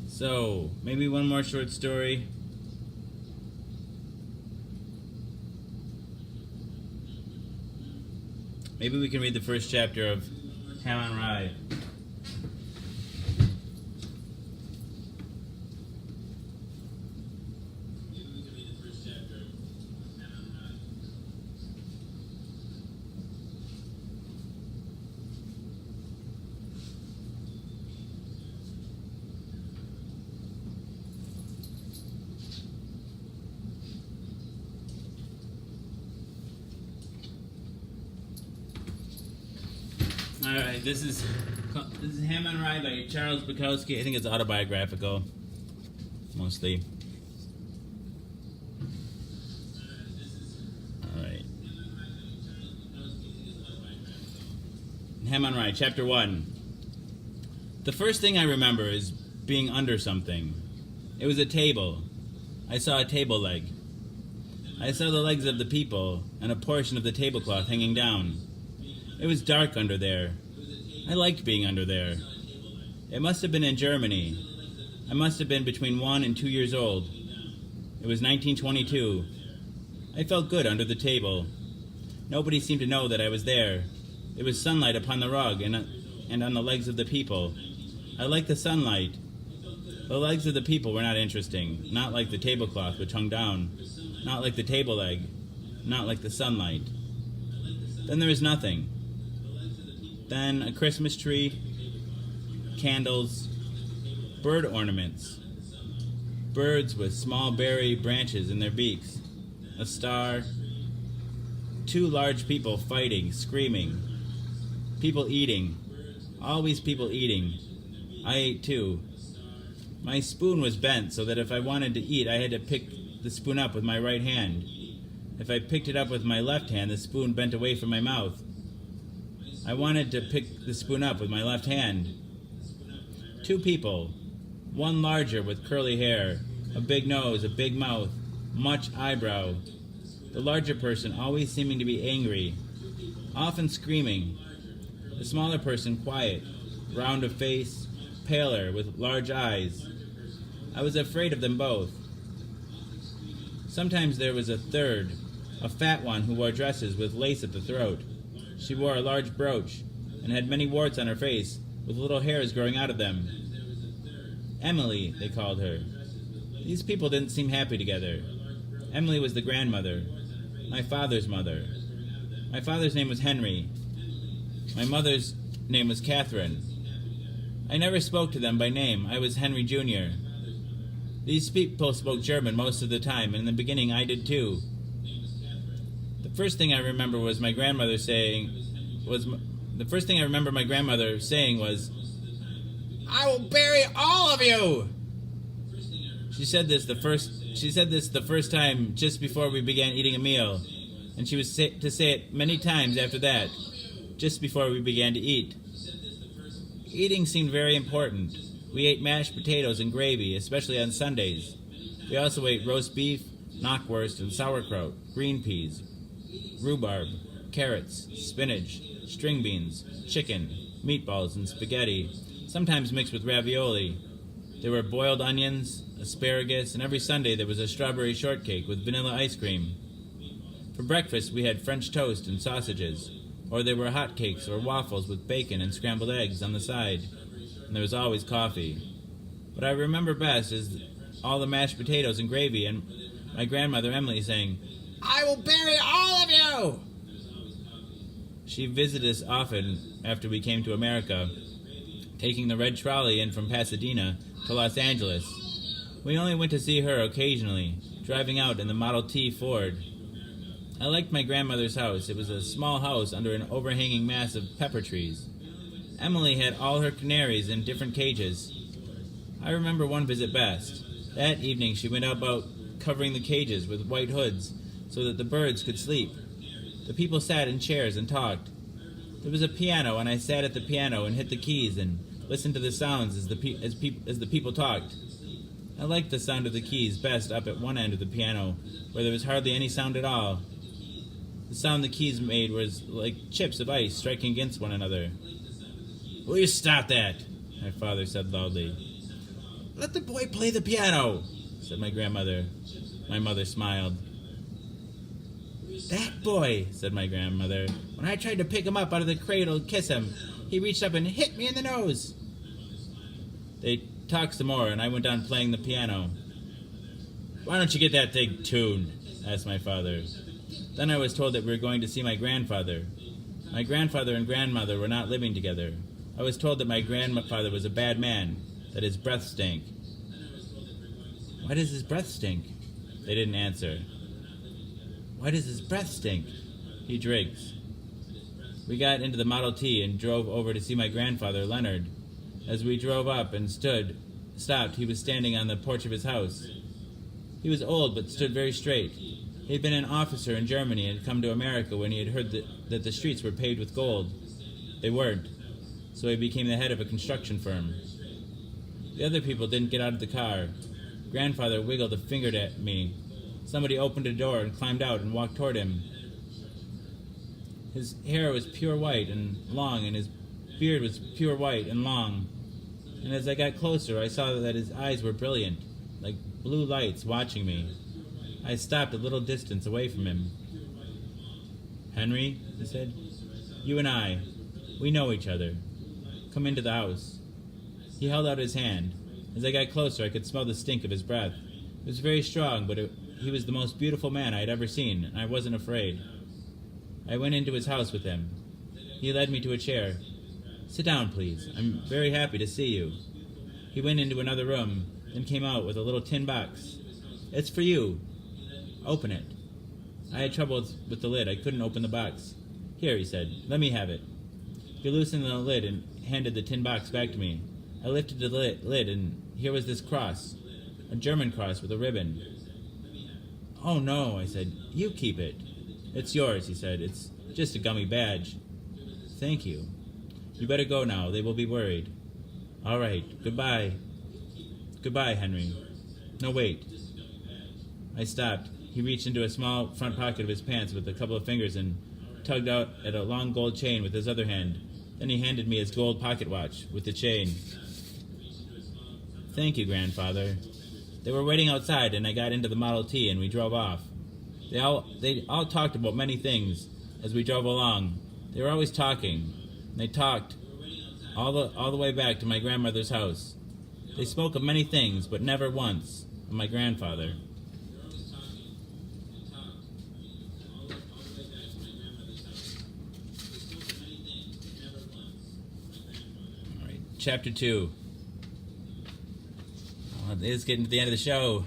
So, maybe one more short story. Maybe we can read the first chapter of Ham on Rye. All right, this is Ham on Rye by Charles Bukowski. I think it's autobiographical, mostly. All right. Ham on Rye, Chapter 1. The first thing I remember is being under something. It was a table. I saw a table leg. I saw the legs of the people and a portion of the tablecloth hanging down. It was dark under there. I liked being under there. It must have been in Germany. I must have been between 1 and 2 years old. It was 1922. I felt good under the table. Nobody seemed to know that I was there. There was sunlight upon the rug and on the legs of the people. I liked the sunlight. The legs of the people were not interesting, not like the tablecloth which hung down, not like the table leg, not like the sunlight. Then there was nothing. Then a Christmas tree, candles, bird ornaments, birds with small berry branches in their beaks, a star, 2 large people fighting, screaming, people eating, always people eating. I ate too. My spoon was bent so that if I wanted to eat, I had to pick the spoon up with my right hand. If I picked it up with my left hand, the spoon bent away from my mouth. I wanted to pick the spoon up with my left hand. 2 people, one larger with curly hair, a big nose, a big mouth, much eyebrow. The larger person always seeming to be angry, often screaming. The smaller person quiet, round of face, paler, with large eyes. I was afraid of them both. Sometimes there was a third, a fat one who wore dresses with lace at the throat. She wore a large brooch and had many warts on her face, with little hairs growing out of them. Emily, they called her. These people didn't seem happy together. Emily was the grandmother, my father's mother. My father's name was Henry. My mother's name was Catherine. I never spoke to them by name. I was Henry Jr. These people spoke German most of the time, and in the beginning I did too. The first thing I remember my grandmother saying was, "I will bury all of you." She said this the first time just before we began eating a meal, and she was to say it many times after that, just before we began to eat. Eating seemed very important. We ate mashed potatoes and gravy, especially on Sundays. We also ate roast beef, knockwurst, and sauerkraut, green peas, rhubarb, carrots, spinach, string beans, chicken, meatballs, and spaghetti, sometimes mixed with ravioli. There were boiled onions, asparagus, and every Sunday there was a strawberry shortcake with vanilla ice cream. For breakfast we had French toast and sausages, or there were hot cakes or waffles with bacon and scrambled eggs on the side, and there was always coffee. What I remember best is all the mashed potatoes and gravy and my grandmother Emily saying, "I will bury all of you!" She visited us often after we came to America, taking the red trolley in from Pasadena to Los Angeles. We only went to see her occasionally, driving out in the Model T Ford. I liked my grandmother's house. It was a small house under an overhanging mass of pepper trees. Emily had all her canaries in different cages. I remember one visit best. That evening she went about covering the cages with white hoods so that the birds could sleep. The people sat in chairs and talked. There was a piano, and I sat at the piano and hit the keys and listened to the sounds as the people talked. I liked the sound of the keys best up at one end of the piano, where there was hardly any sound at all. The sound the keys made was like chips of ice striking against one another. Will you stop that? My father said loudly. Let the boy play the piano, said my grandmother. My mother smiled. That boy, said my grandmother. When I tried to pick him up out of the cradle and kiss him, he reached up and hit me in the nose. They talked some more, and I went on playing the piano. Why don't you get that thing tuned? Asked my father. Then I was told that we were going to see my grandfather. My grandfather and grandmother were not living together. I was told that my grandfather was a bad man, that his breath stank. Why does his breath stink? They didn't answer. Why does his breath stink? He drinks. We got into the Model T and drove over to see my grandfather, Leonard. As we drove up and stopped, he was standing on the porch of his house. He was old but stood very straight. He had been an officer in Germany and had come to America when he had heard that the streets were paved with gold. They weren't, so he became the head of a construction firm. The other people didn't get out of the car. Grandfather wiggled a finger at me. Somebody opened a door and climbed out and walked toward him. His hair was pure white and long, and his beard was pure white and long. And as I got closer, I saw that his eyes were brilliant, like blue lights watching me. I stopped a little distance away from him. Henry, he said, you and I, we know each other. Come into the house. He held out his hand. As I got closer, I could smell the stink of his breath. It was very strong, but he was the most beautiful man I had ever seen, and I wasn't afraid. I went into his house with him. He led me to a chair. Sit down, please. I'm very happy to see you. He went into another room, then came out with a little tin box. It's for you. Open it. I had trouble with the lid. I couldn't open the box. Here, he said. Let me have it. He loosened the lid and handed the tin box back to me. I lifted the lid, and here was this cross. A German cross with a ribbon. Oh, no, I said. You keep it. It's yours, he said. It's just a gummy badge. Thank you. You better go now. They will be worried. All right. Goodbye. Goodbye, Henry. No, wait. I stopped. He reached into a small front pocket of his pants with a couple of fingers and tugged out at a long gold chain with his other hand. Then he handed me his gold pocket watch with the chain. Thank you, Grandfather. They were waiting outside, and I got into the Model T, and we drove off. They all talked about many things as we drove along. They were always talking. They talked all the way back to my grandmother's house. They spoke of many things, but never once of my grandfather. All right, Chapter 2. Well, it is getting to the end of the show.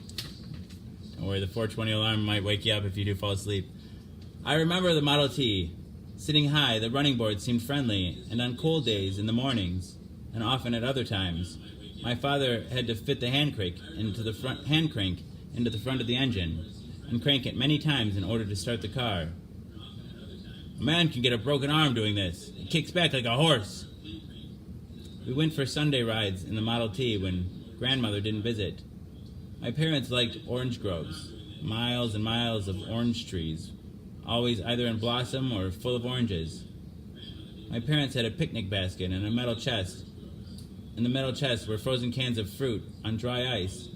Don't worry, the 4:20 alarm might wake you up if you do fall asleep. I remember the Model T. Sitting high, the running board seemed friendly, and on cold days, in the mornings, and often at other times, my father had to fit the hand crank into the front of the engine, and crank it many times in order to start the car. A man can get a broken arm doing this. It kicks back like a horse. We went for Sunday rides in the Model T when grandmother didn't visit. My parents liked orange groves, miles and miles of orange trees, always either in blossom or full of oranges. My parents had a picnic basket and a metal chest. In the metal chest were frozen cans of fruit on dry ice,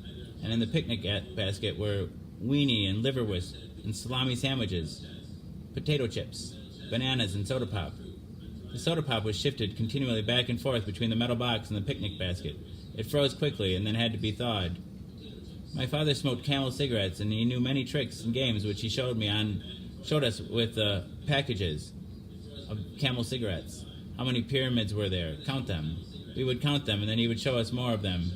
and in the picnic basket were weenie and liverwurst and salami sandwiches, potato chips, bananas, and soda pop. The soda pop was shifted continually back and forth between the metal box and the picnic basket. It froze quickly and then had to be thawed. My father smoked Camel cigarettes, and he knew many tricks and games which he showed us with packages of Camel cigarettes. How many pyramids were there? Count them. We would count them, and then he would show us more of them.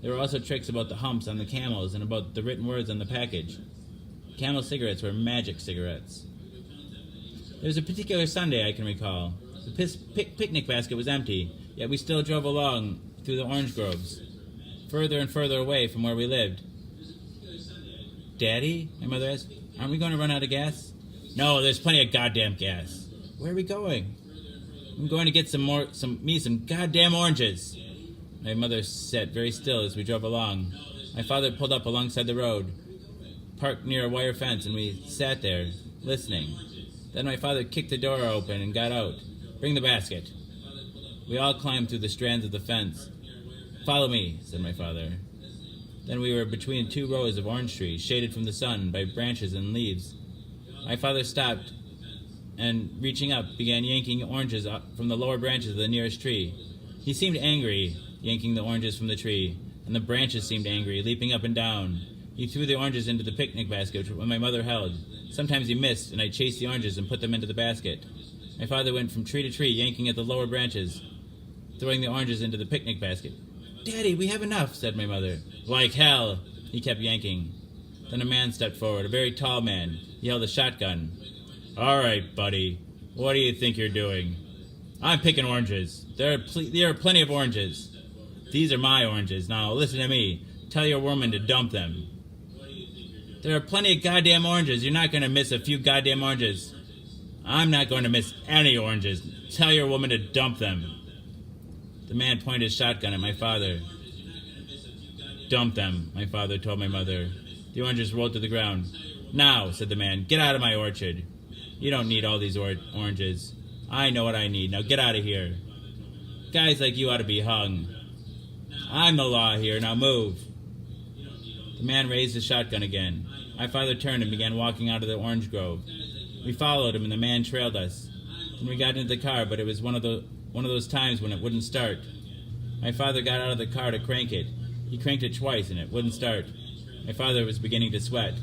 There were also tricks about the humps on the camels and about the written words on the package. Camel cigarettes were magic cigarettes. There was a particular Sunday I can recall. The picnic basket was empty, yet we still drove along through the orange groves, further and further away from where we lived. Daddy, my mother asked, aren't we going to run out of gas? No, there's plenty of goddamn gas. Where are we going? I'm going to get some goddamn oranges. My mother sat very still as we drove along. My father pulled up alongside the road, parked near a wire fence, and we sat there, listening. Then my father kicked the door open and got out. Bring the basket. We all climbed through the strands of the fence. "Follow me," said my father. Then we were between 2 rows of orange trees, shaded from the sun by branches and leaves. My father stopped and, reaching up, began yanking oranges from the lower branches of the nearest tree. He seemed angry, yanking the oranges from the tree, and the branches seemed angry, leaping up and down. He threw the oranges into the picnic basket which my mother held. Sometimes he missed, and I chased the oranges and put them into the basket. My father went from tree to tree, yanking at the lower branches, throwing the oranges into the picnic basket. "Daddy, we have enough," said my mother. "Like hell!" He kept yanking. Then a man stepped forward, a very tall man. He held a shotgun. "All right, buddy. What do you think you're doing?" "I'm picking oranges. There are plenty of oranges. These are my oranges. Now, listen to me. Tell your woman to dump them." "There are plenty of goddamn oranges. You're not going to miss a few goddamn oranges." "I'm not going to miss any oranges. Tell your woman to dump them." The man pointed his shotgun at my father. "Dump them," my father told my mother. The oranges rolled to the ground. "Now," said the man, "get out of my orchard. You don't need all these oranges. I know what I need. Now get out of here. Guys like you ought to be hung. I'm the law here. Now move." The man raised his shotgun again. My father turned and began walking out of the orange grove. We followed him, and the man trailed us. Then we got into the car, but it was one of those times when it wouldn't start. My father got out of the car to crank it. He cranked it twice, and it wouldn't start. My father was beginning to sweat.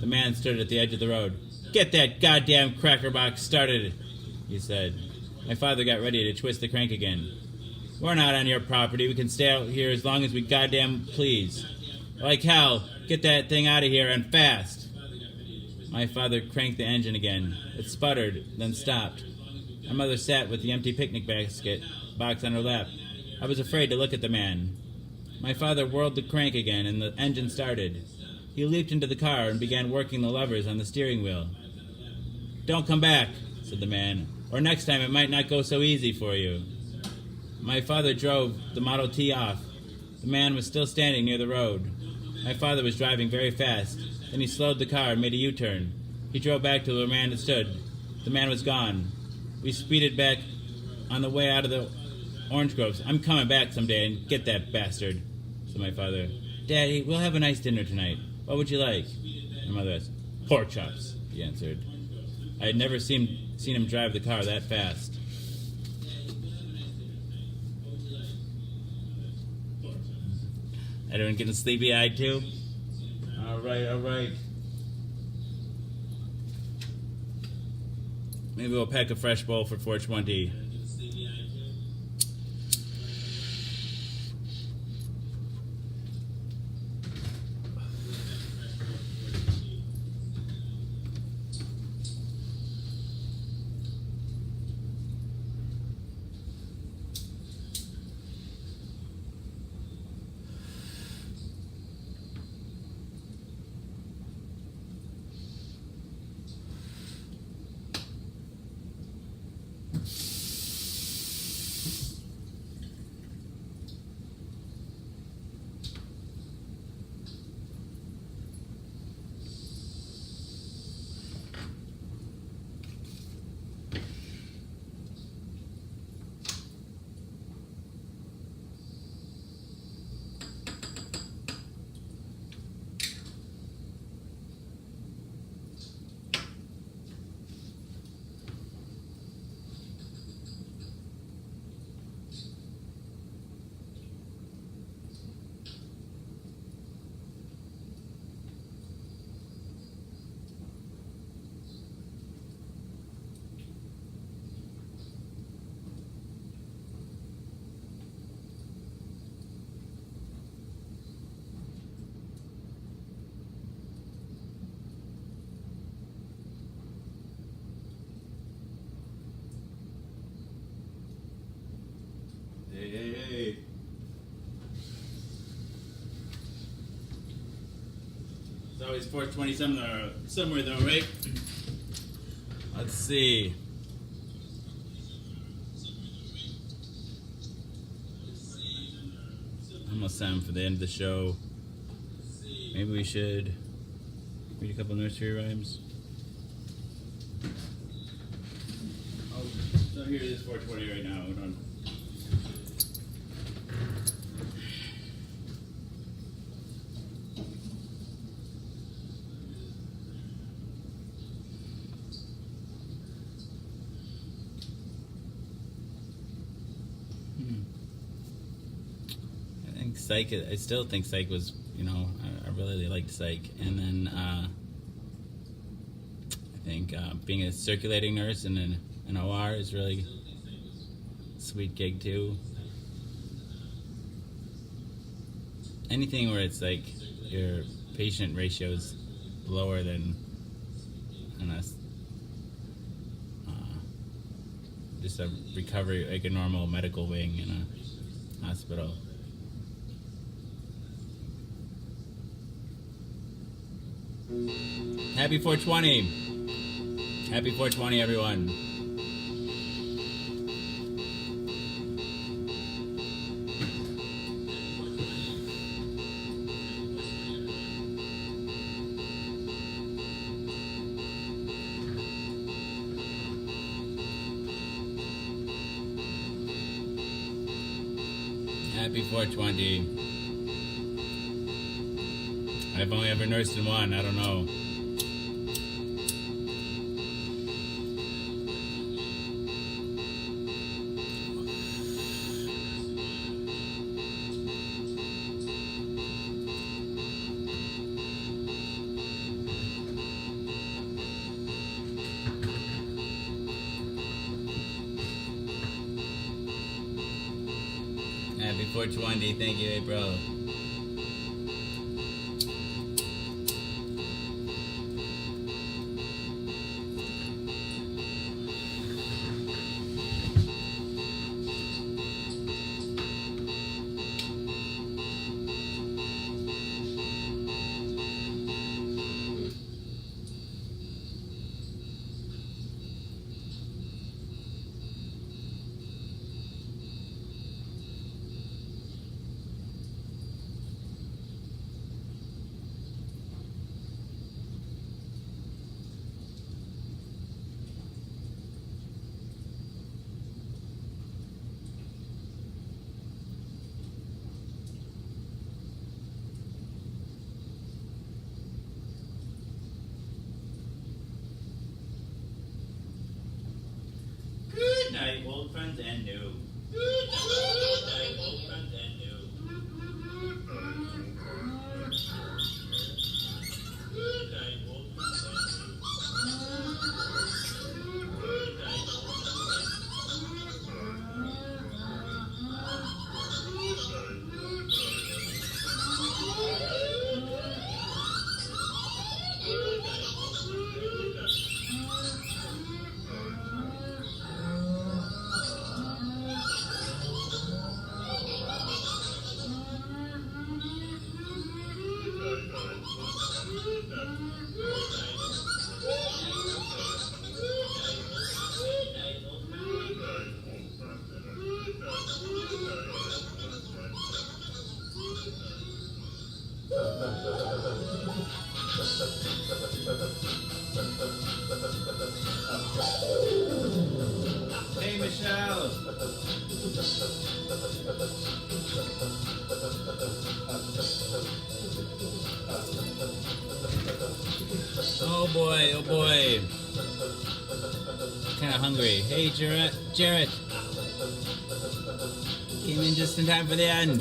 The man stood at the edge of the road. "Get that goddamn cracker box started," he said. My father got ready to twist the crank again. "We're not on your property. We can stay out here as long as we goddamn please. Like hell, get that thing out of here and fast." My father cranked the engine again. It sputtered, then stopped. My mother sat with the empty picnic box on her lap. I was afraid to look at the man. My father whirled the crank again, and the engine started. He leaped into the car and began working the levers on the steering wheel. "Don't come back," said the man, "or next time it might not go so easy for you." My father drove the Model T off. The man was still standing near the road. My father was driving very fast. Then he slowed the car and made a U-turn. He drove back to where the man had stood. The man was gone. We speeded back on the way out of the orange groves. "I'm coming back someday and get that bastard," said my father. "Daddy, we'll have a nice dinner tonight. What would you like?" My mother asked. "Pork chops," he answered. I had never seen him drive the car that fast. Everyone getting sleepy-eyed too? All right. Maybe we'll pack a fresh bowl for 420. Hey. It's always 420 somewhere though, right? Let's see. Almost time for the end of the show. Maybe we should read a couple nursery rhymes. Oh, so here it is, 420 right now. Hold on. Psych. I still think Psych was, I really liked Psych. And then I think being a circulating nurse in an OR is really sweet gig too. Anything where it's like your patient ratio is lower than just a recovery, like a normal medical wing in a hospital. Happy 420! Happy 420, everyone! Happy 420. I've only ever nursed in one, I don't know. Happy 420, thank you, April. Good night, old friends and new. Good night, old friends and new. Good night, old friends and new. Good night, old Hey, Michelle. Oh boy, oh boy. Kind of hungry. Hey, Jarrett. Came in just in time for the end.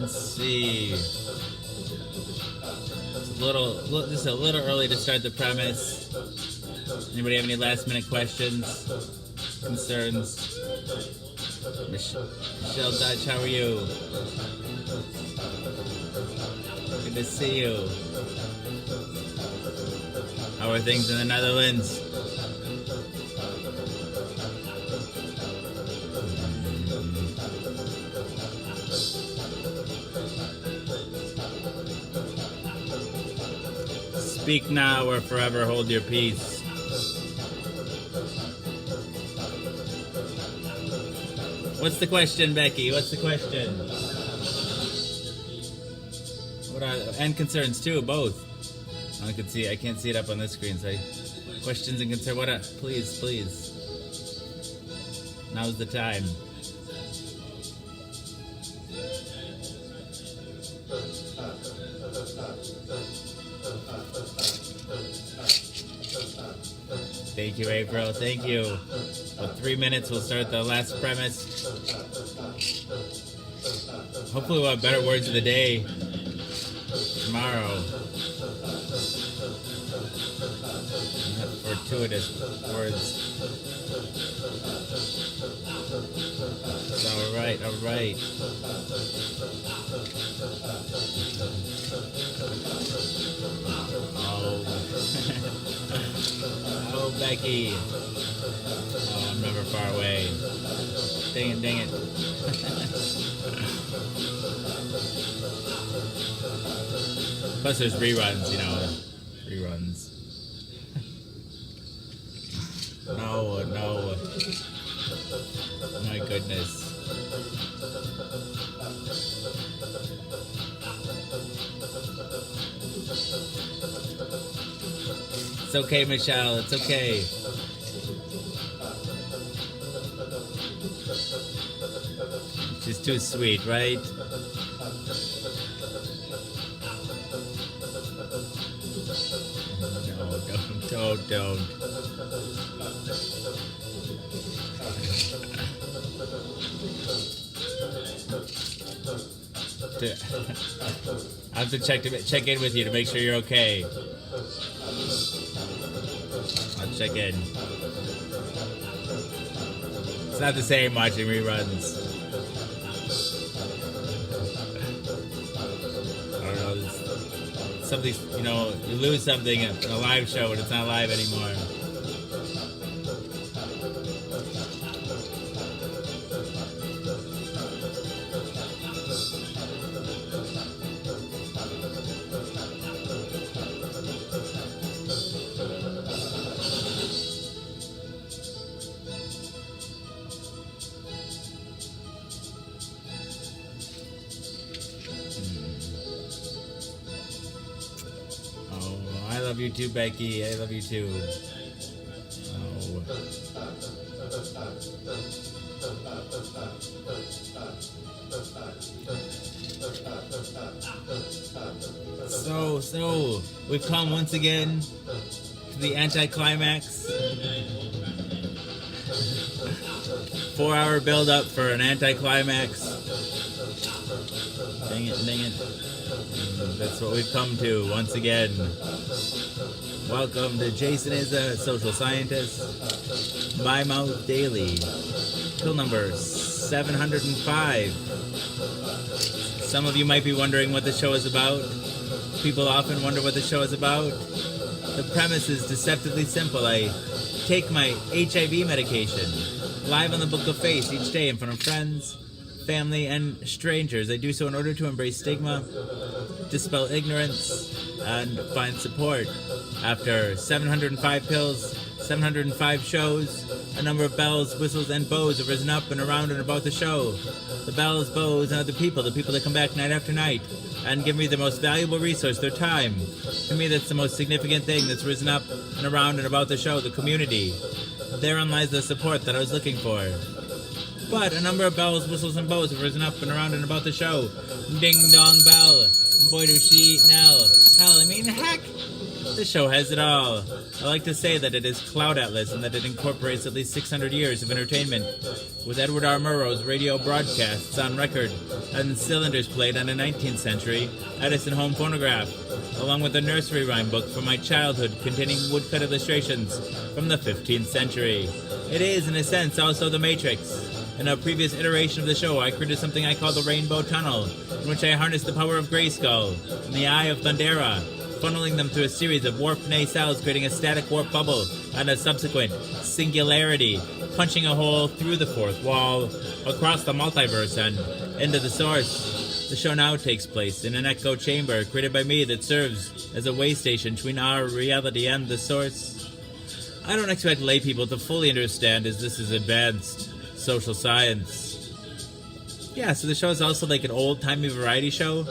Let's see. Just a little early to start the premise. Anybody have any last minute questions, concerns? Michelle Dutch, how are you? Good to see you. How are things in the Netherlands? Speak now or forever hold your peace. What's the question, Becky? What's the question? What are and concerns too, both. I can't see it up on this screen. So questions and concerns. What? Please. Now's the time. Thank you, April. Thank you. Well, 3 minutes, we'll start the last premise. Hopefully we'll have better words of the day tomorrow. Not fortuitous words. Alright. Oh, Becky. Oh, I'm never far away. Dang it. Plus there's reruns, Reruns. No. My goodness. It's okay, Michelle. It's okay. She's too sweet, right? No, don't. I have to check in with you to make sure you're okay. I'll check in. It's not the same watching reruns. I don't know. Something, you lose something at a live show when it's not live anymore. I love you too, Becky. I love you too. So, we've come once again to the anticlimax. 4-hour build-up for an anticlimax. Dang it. That's what we've come to once again. Welcome to Jason is a Social Scientist. My Mouth Daily. Pill number 705. Some of you might be wondering what the show is about. People often wonder what the show is about. The premise is deceptively simple. I take my HIV medication live on the Book of Face each day in front of friends, family, and strangers. I do so in order to embrace stigma, dispel ignorance, and find support. After 705 pills, 705 shows, a number of bells, whistles, and bows have risen up and around and about the show. The bells, bows, and other people, the people that come back night after night and give me the most valuable resource, their time. To me, that's the most significant thing that's risen up and around and about the show, the community. Therein lies the support that I was looking for. But a number of bells, whistles, and bows have risen up and around and about the show. Ding dong bell. Boy do she knell. Heck, the show has it all. I like to say that it is Cloud Atlas and that it incorporates at least 600 years of entertainment, with Edward R. Murrow's radio broadcasts on record and cylinders played on a 19th century Edison home phonograph, along with a nursery rhyme book from my childhood containing woodcut illustrations from the 15th century. It is, in a sense, also The Matrix. In a previous iteration of the show, I created something I call the Rainbow Tunnel, in which I harnessed the power of Grayskull and the Eye of Thundera, funneling them through a series of warped nacelles, creating a static warp bubble and a subsequent singularity, punching a hole through the fourth wall, across the multiverse, and into the source. The show now takes place in an echo chamber created by me that serves as a way station between our reality and the source. I don't expect lay people to fully understand, as this is advanced social science. Yeah, so the show is also like an old-timey variety show,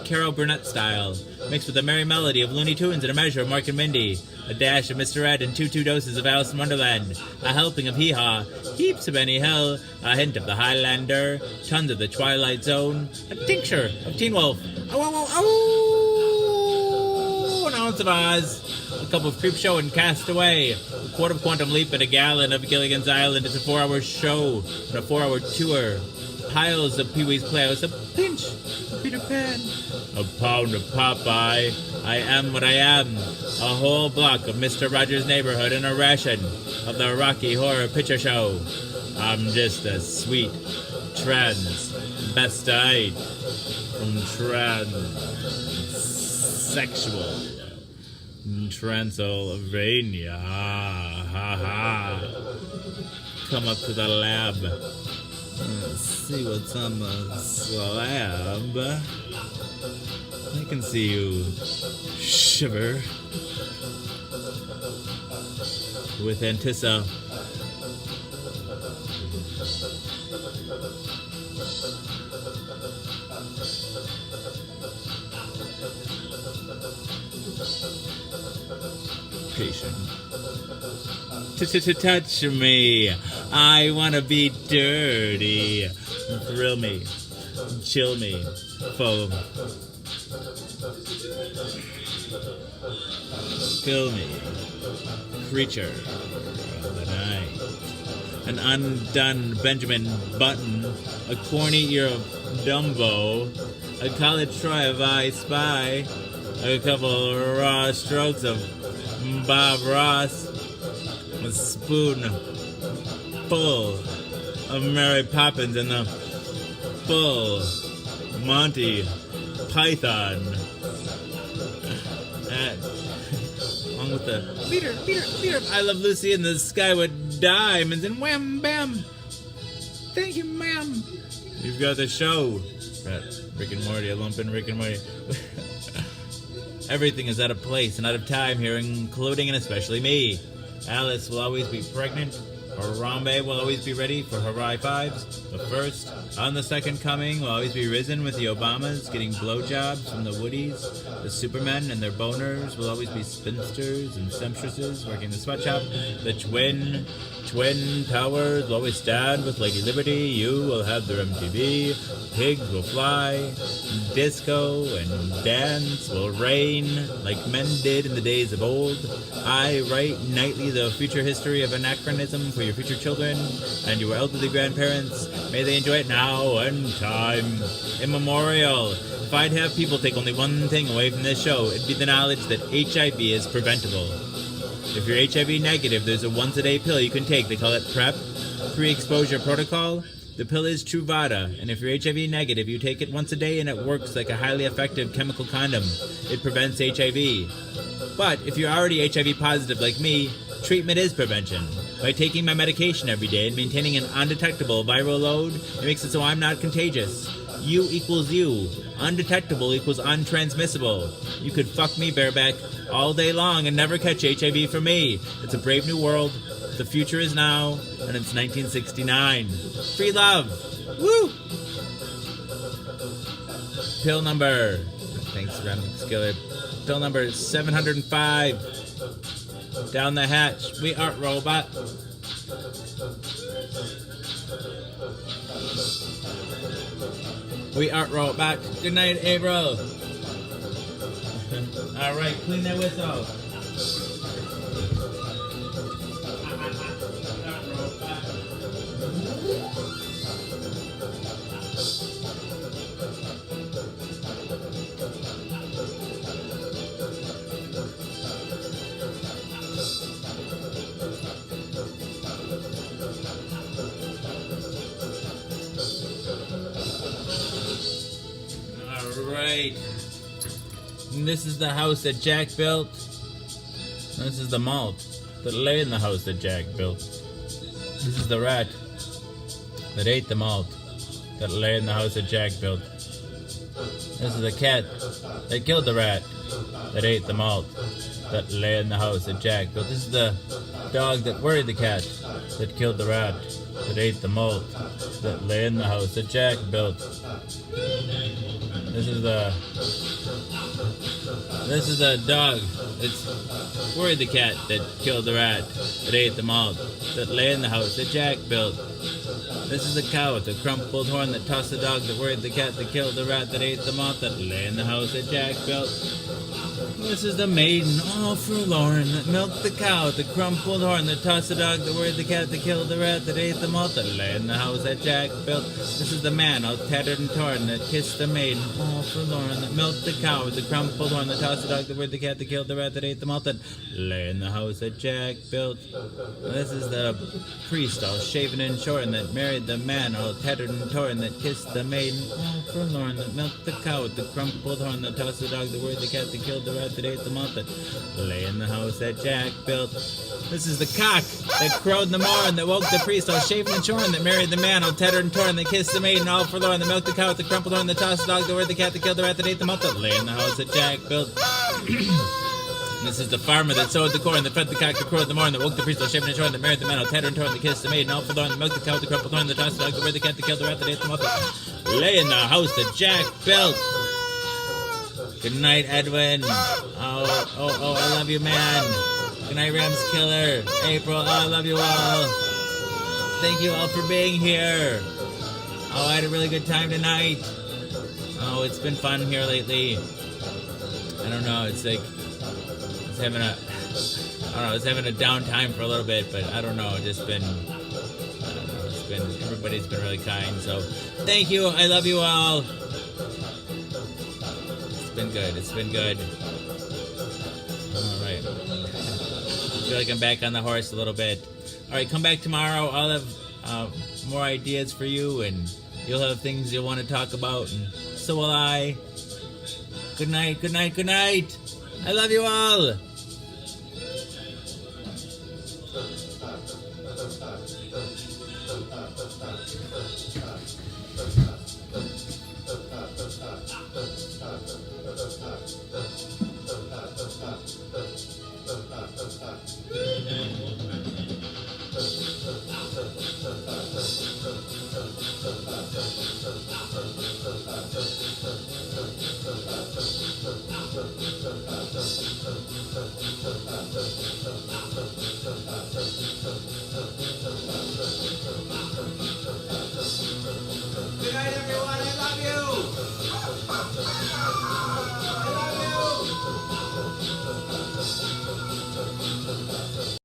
Carol Burnett style, mixed with a merry melody of Looney Tunes and a measure of Mark and Mindy, a dash of Mr. Ed and 2 doses of Alice in Wonderland, a helping of Hee-Haw, heaps of Benny Hill, a hint of the Highlander, tons of the Twilight Zone, a tincture of Teen Wolf, an ounce of Oz, a cup of Creepshow and Castaway, a quart of Quantum Leap and a gallon of Gilligan's Island. It's a 4-hour show and a 4-hour tour. piles of Pee-wee's Playhouse, a pinch of Peter Pan, a pound of Popeye. I am what I am, a whole block of Mr. Rogers' Neighborhood and a ration of the Rocky Horror Picture Show. I'm just a sweet transvestite from transsexual Transylvania. Ha ha. Come up to the lab. See what's on the slab. I can see you shiver with anticipation. Touch me. I wanna be dirty. Thrill me. Chill me. Foam. Fill me. Creature of the night. An undone Benjamin Button. A corny ear of Dumbo. A college try of I Spy. A couple raw strokes of Bob Ross. A spoon full of Mary Poppins and the full Monty Python. Along with the Peter, I Love Lucy in the Sky with Diamonds and wham bam. Thank you, ma'am. You've got the show. Rick and Morty, a lump in Rick and Morty. Everything is out of place and out of time here, including and especially me. Alice will always be pregnant. Harambe will always be ready for her high fives. The first, on the second coming, will always be risen with the Obamas, getting blowjobs from the Woodies. The Supermen and their boners will always be spinsters and seamstresses working the sweatshop. The Twin Towers will always stand with Lady Liberty. You will have their MTV. Pigs will fly. Disco and dance will reign like men did in the days of old. I write nightly the future history of anachronism for your future children and your elderly grandparents. May they enjoy it now and time immemorial. If I'd have people take only one thing away from this show, it'd be the knowledge that HIV is preventable. If you're HIV negative, there's a once-a-day pill you can take. They call it PrEP, Pre-Exposure Protocol. The pill is Truvada, and if you're HIV negative, you take it once a day and it works like a highly effective chemical condom. It prevents HIV. But if you're already HIV positive like me, treatment is prevention. By taking my medication every day and maintaining an undetectable viral load, it makes it so I'm not contagious. U equals you. Undetectable equals untransmissible. You could fuck me bareback all day long and never catch HIV from me. It's a brave new world. The future is now, and it's 1969. Free love. Woo! Pill number. Thanks, Random Skillet. Pill number 705. Down the hatch. We are robot. We are robot. Good night, April. All right, clean that whistle. And this is the house that Jack built. This is the malt that lay in the house that Jack built. This is the rat that ate the malt that lay in the house that Jack built. This is the cat that killed the rat that ate the malt that lay in the house that Jack built. This is the dog that worried the cat that killed the rat that ate the malt that lay in the house that Jack built. This is the dog that's worried the cat that killed the rat that ate the malt that lay in the house that Jack built. This is the cow with the crumpled horn that tossed the dog that worried the cat that killed the rat that ate the malt that lay in the house that Jack built. This is the maiden, all forlorn, that milked the cow, that crumpled horn, that tossed the dog, that worried the cat, that killed the rat, that ate the malt, that lay in the house that Jack built. This is the man, all tattered and torn, that kissed the maiden, all forlorn, that milked the cow, that crumpled horn, that tossed the dog, that worried the cat, that killed the rat, that ate the malt, that lay in the house that Jack built. This is the priest, all shaven and shorn, that married the man, all tattered and torn, that kissed the maiden, all forlorn, that milked the cow, that crumpled horn, that tossed the dog, that worried the cat, that killed the rat, that ate the malt, that lay in the house that Jack built. This is the cock that crowed in the morn, that woke the priest, all shaven and shorn, that married the man, all tattered and torn, that kissed the maiden, all forlorn, that milked the cow, that crumpled horn, that tossed the dog, that worried the cat, that killed the rat, that ate the malt, that lay in the house that Jack built. This is the farmer that sowed the corn, that fed the cock, that crowed in the morn, that woke the priest, all shaven and shorn, that married the man, all tattered and torn, that kissed the maiden, all forlorn, that milked the cow, that crumpled horn, that tossed the dog, that worried the cat, that killed the rat, that ate the malt, that lay in the house that Jack built. Good night, Edwin. Oh, I love you, man. Good night, Rams Killer. April, I love you all. Thank you all for being here. Oh, I had a really good time tonight. Oh, it's been fun here lately. I don't know, it's like, I was having a down time for a little bit, but I don't know, everybody's been really kind, so thank you, I love you all. It's been good. Alright. I feel like I'm back on the horse a little bit. Alright, come back tomorrow. I'll have more ideas for you, and you'll have things you'll want to talk about, and so will I. Good night, good night, good night. I love you all.